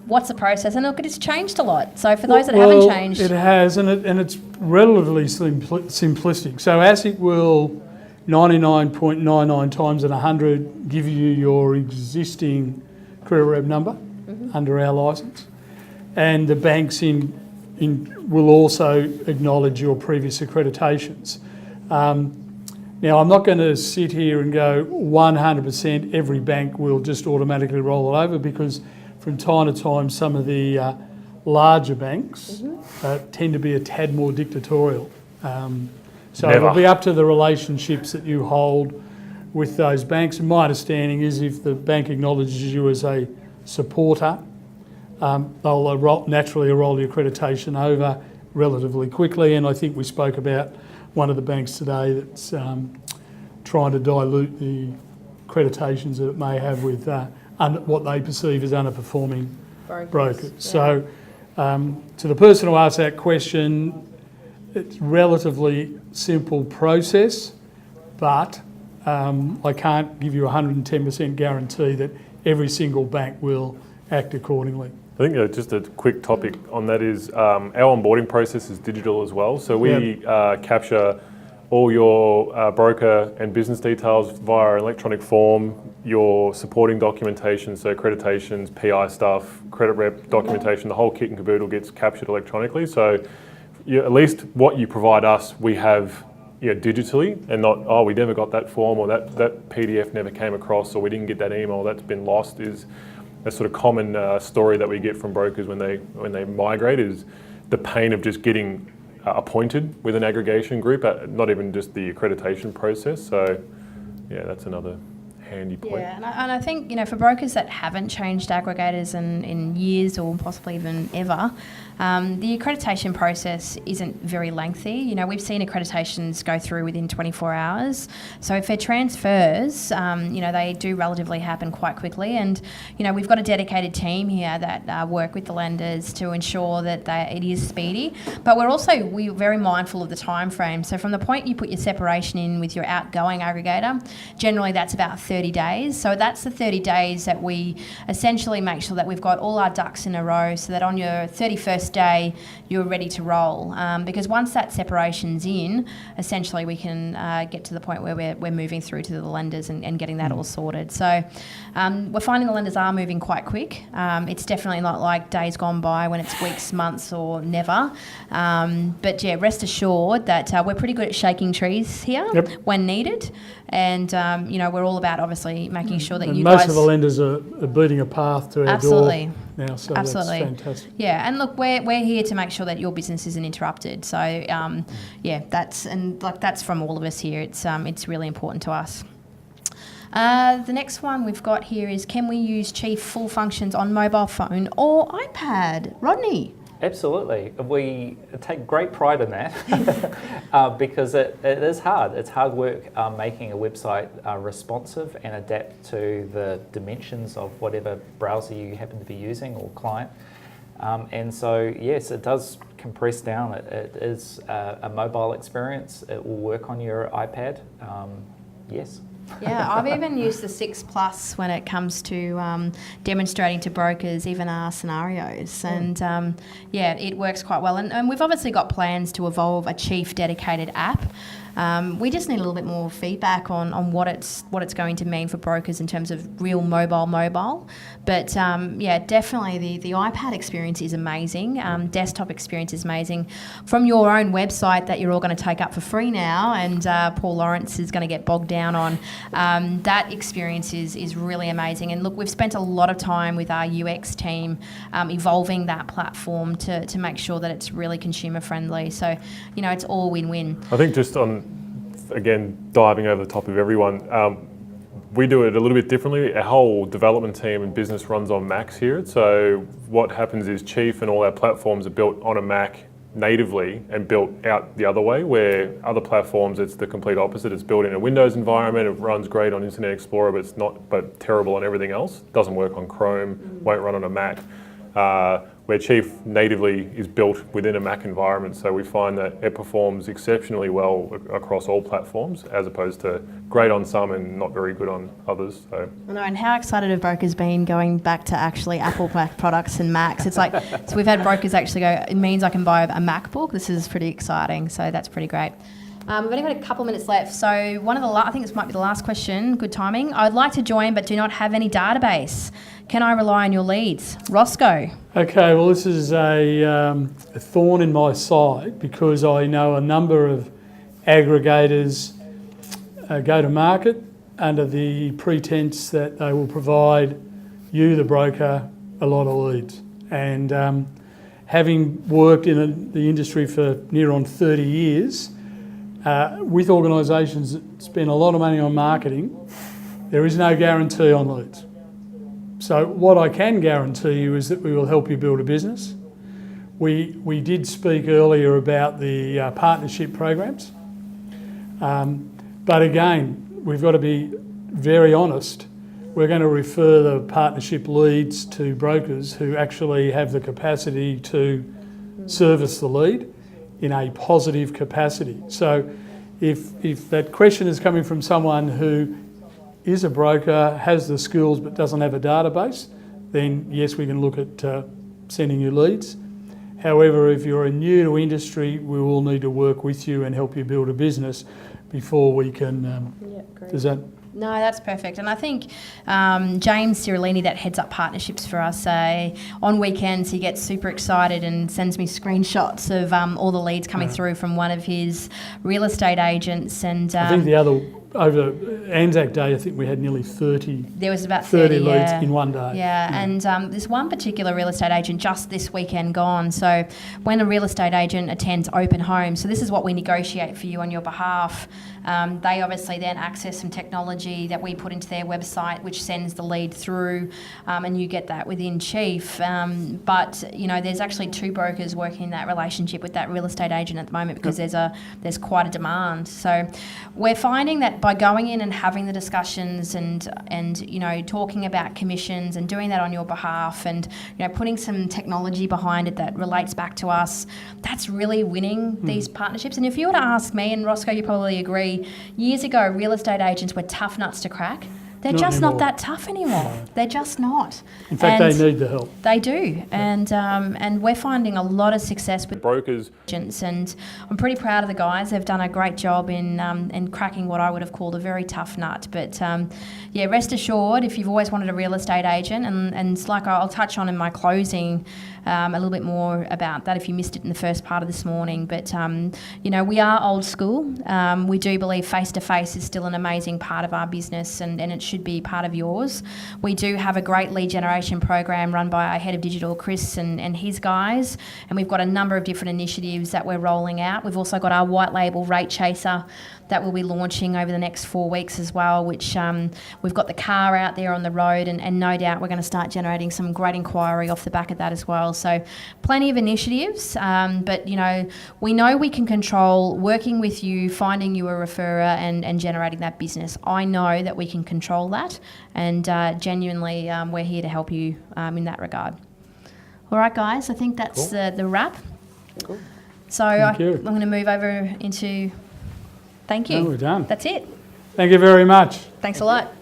what's the process? And look, it's changed a lot. So for those that haven't changed, it has, and it's relatively simplistic. So ASIC will 99.99 times in 100 give you your existing credit rep number under our licence, and the banks will also acknowledge your previous accreditations. Now, I'm not going to sit here and go 100% every bank will just automatically roll it over, because from time to time some of the larger banks tend to be a tad more dictatorial. So Never. it'll be up to the relationships that you hold with those banks. And my understanding is if the bank acknowledges you as a supporter, they'll naturally roll your accreditation over relatively quickly. And I think we spoke about one of the banks today that's trying to dilute the accreditations that it may have with what they perceive as underperforming brokers. Yeah. So to the person who asked that question, it's relatively simple process, but I can't give you a 110% guarantee that every single bank will act accordingly. I think just a quick topic on that is our onboarding process is digital as well. So we capture all your broker and business details via electronic form, your supporting documentation, so accreditations, PI stuff, credit rep documentation, the whole kit and caboodle gets captured electronically. So at least what you provide us, we have digitally, and not, oh, we never got that form, or that PDF never came across, or we didn't get that email, that's been lost. Is a sort of common story that we get from brokers when they migrate, is the pain of just getting appointed with an aggregation group, not even just the accreditation process. So yeah, that's another handy point. yeah, and I think, for brokers that haven't changed aggregators in years or possibly even ever, the accreditation process isn't very lengthy. We've seen accreditations go through within 24 hours. So if they're transfers, they do relatively happen quite quickly. And, we've got a dedicated team here that work with the lenders to ensure that it is speedy. But we're very mindful of the time frame. So from the point you put your separation in with your outgoing aggregator, generally that's about 30 days. So that's the 30 days that we essentially make sure that we've got all our ducks in a row, so that on your 31st day you're ready to roll. Because once that separation's in, essentially we can get to the point where we're moving through to the lenders and getting that all sorted. So we're finding the lenders are moving quite quick. It's definitely not like days gone by when it's weeks, months or never. But yeah, rest assured that we're pretty good at shaking trees here when needed. And, we're all about obviously making sure that and you most guys... of the lenders are beating a path to our Absolutely. door now, so Absolutely. that's fantastic. Yeah, and look, we're here to make sure that your business isn't interrupted. So, that's from all of us here. It's really important to us. The next one we've got here is, can we use Chief full functions on mobile phone or iPad? Rodney? Absolutely. We take great pride in that because it is hard. It's hard work making a website responsive and adapt to the dimensions of whatever browser you happen to be using or client. And so, yes, it does compress down. It is a mobile experience. It will work on your iPad. Yes. Yeah, I've even used the 6 Plus when it comes to demonstrating to brokers even our scenarios. And it works quite well. And we've obviously got plans to evolve a Chief dedicated app. We just need a little bit more feedback on what it's going to mean for brokers in terms of real mobile. But definitely the iPad experience is amazing. Desktop experience is amazing. From your own website that you're all going to take up for free now, and Paul Lawrence is going to get bogged down on, that experience is really amazing. And look, we've spent a lot of time with our UX team evolving that platform to make sure that it's really consumer friendly. So, it's all win-win. I think just again, diving over the top of everyone, we do it a little bit differently. Our whole development team and business runs on Macs here. So what happens is Chief and all our platforms are built on a Mac natively and built out the other way, where other platforms, it's the complete opposite. It's built in a Windows environment, it runs great on Internet Explorer, but terrible on everything else. Doesn't work on Chrome, won't run on a Mac. where Chief natively is built within a Mac environment. So we find that it performs exceptionally well across all platforms, as opposed to great on some and not very good on others. So. I know, and how excited have brokers been going back to actually Apple products and Macs? It's like, so we've had brokers actually go, it means I can buy a MacBook. This is pretty exciting, so that's pretty great. We've only got a couple of minutes left, so one of the I think this might be the last question. Good timing. I'd like to join, but do not have any database. Can I rely on your leads, Roscoe? Okay, well, this is a thorn in my side because I know a number of aggregators go to market under the pretense that they will provide you, the broker, a lot of leads. And having worked in the industry for near on 30 years, with organisations that spend a lot of money on marketing, there is no guarantee on leads. So what I can guarantee you is that we will help you build a business. We did speak earlier about the partnership programs. But again, we've got to be very honest. We're going to refer the partnership leads to brokers who actually have the capacity to service the lead in a positive capacity. So if that question is coming from someone who is a broker, has the skills but doesn't have a database, then yes, we can look at sending you leads. However, if you're new to industry, we will need to work with you and help you build a business before we can. Does that? No, that's perfect. And I think James Cirilini, that heads up partnerships for us, on weekends he gets super excited and sends me screenshots of all the leads coming through from one of his real estate agents. And I think the other, over Anzac Day, I think we had nearly 30. There was about 30 leads in one day. Yeah, and there's one particular real estate agent just this weekend gone. So when a real estate agent attends open homes, so this is what we negotiate for you on your behalf. They obviously then access some technology that we put into their website, which sends the lead through, and you get that within Chief. But you know, there's actually 2 brokers working that relationship with that real estate agent at the moment because there's quite a demand. So we're finding that by going in and having the discussions and you know, talking about commissions and doing that on your behalf, and you know, putting some technology behind it that relates back to us, that's really winning these partnerships. And if you were to ask me, and Roscoe, you probably agree, years ago real estate agents were tough nuts to crack. They're Not just anymore. not that tough anymore. No. They're just not. In fact, And they need the help. they do, and we're finding a lot of success with Brokers. agents, and I'm pretty proud of the guys. They've done a great job in cracking what I would have called a very tough nut. But yeah, rest assured, if you've always wanted a real estate agent, and like I'll touch on in my closing a little bit more about that if you missed it in the first part of this morning. But you know, we are old school. We do believe face-to-face is still an amazing part of our business, and it should be part of yours. We do have a great lead generation program run by our head of digital, Chris, and his guys, and we've got a number of different initiatives that we're rolling out. We've also got our white label rate chaser that we'll be launching over the next 4 weeks as well, which we've got the car out there on the road, and no doubt we're going to start generating some great inquiry off the back of that as well. So plenty of initiatives, but you know, we know we can control working with you, finding you a referrer and generating that business. I know that we can control that, and genuinely we're here to help you in that regard. All right, guys, I think that's the wrap. Cool. So Thank you. I'm going to move over into... Thank you. No, we're done. That's it. Thank you very much. Thanks a lot.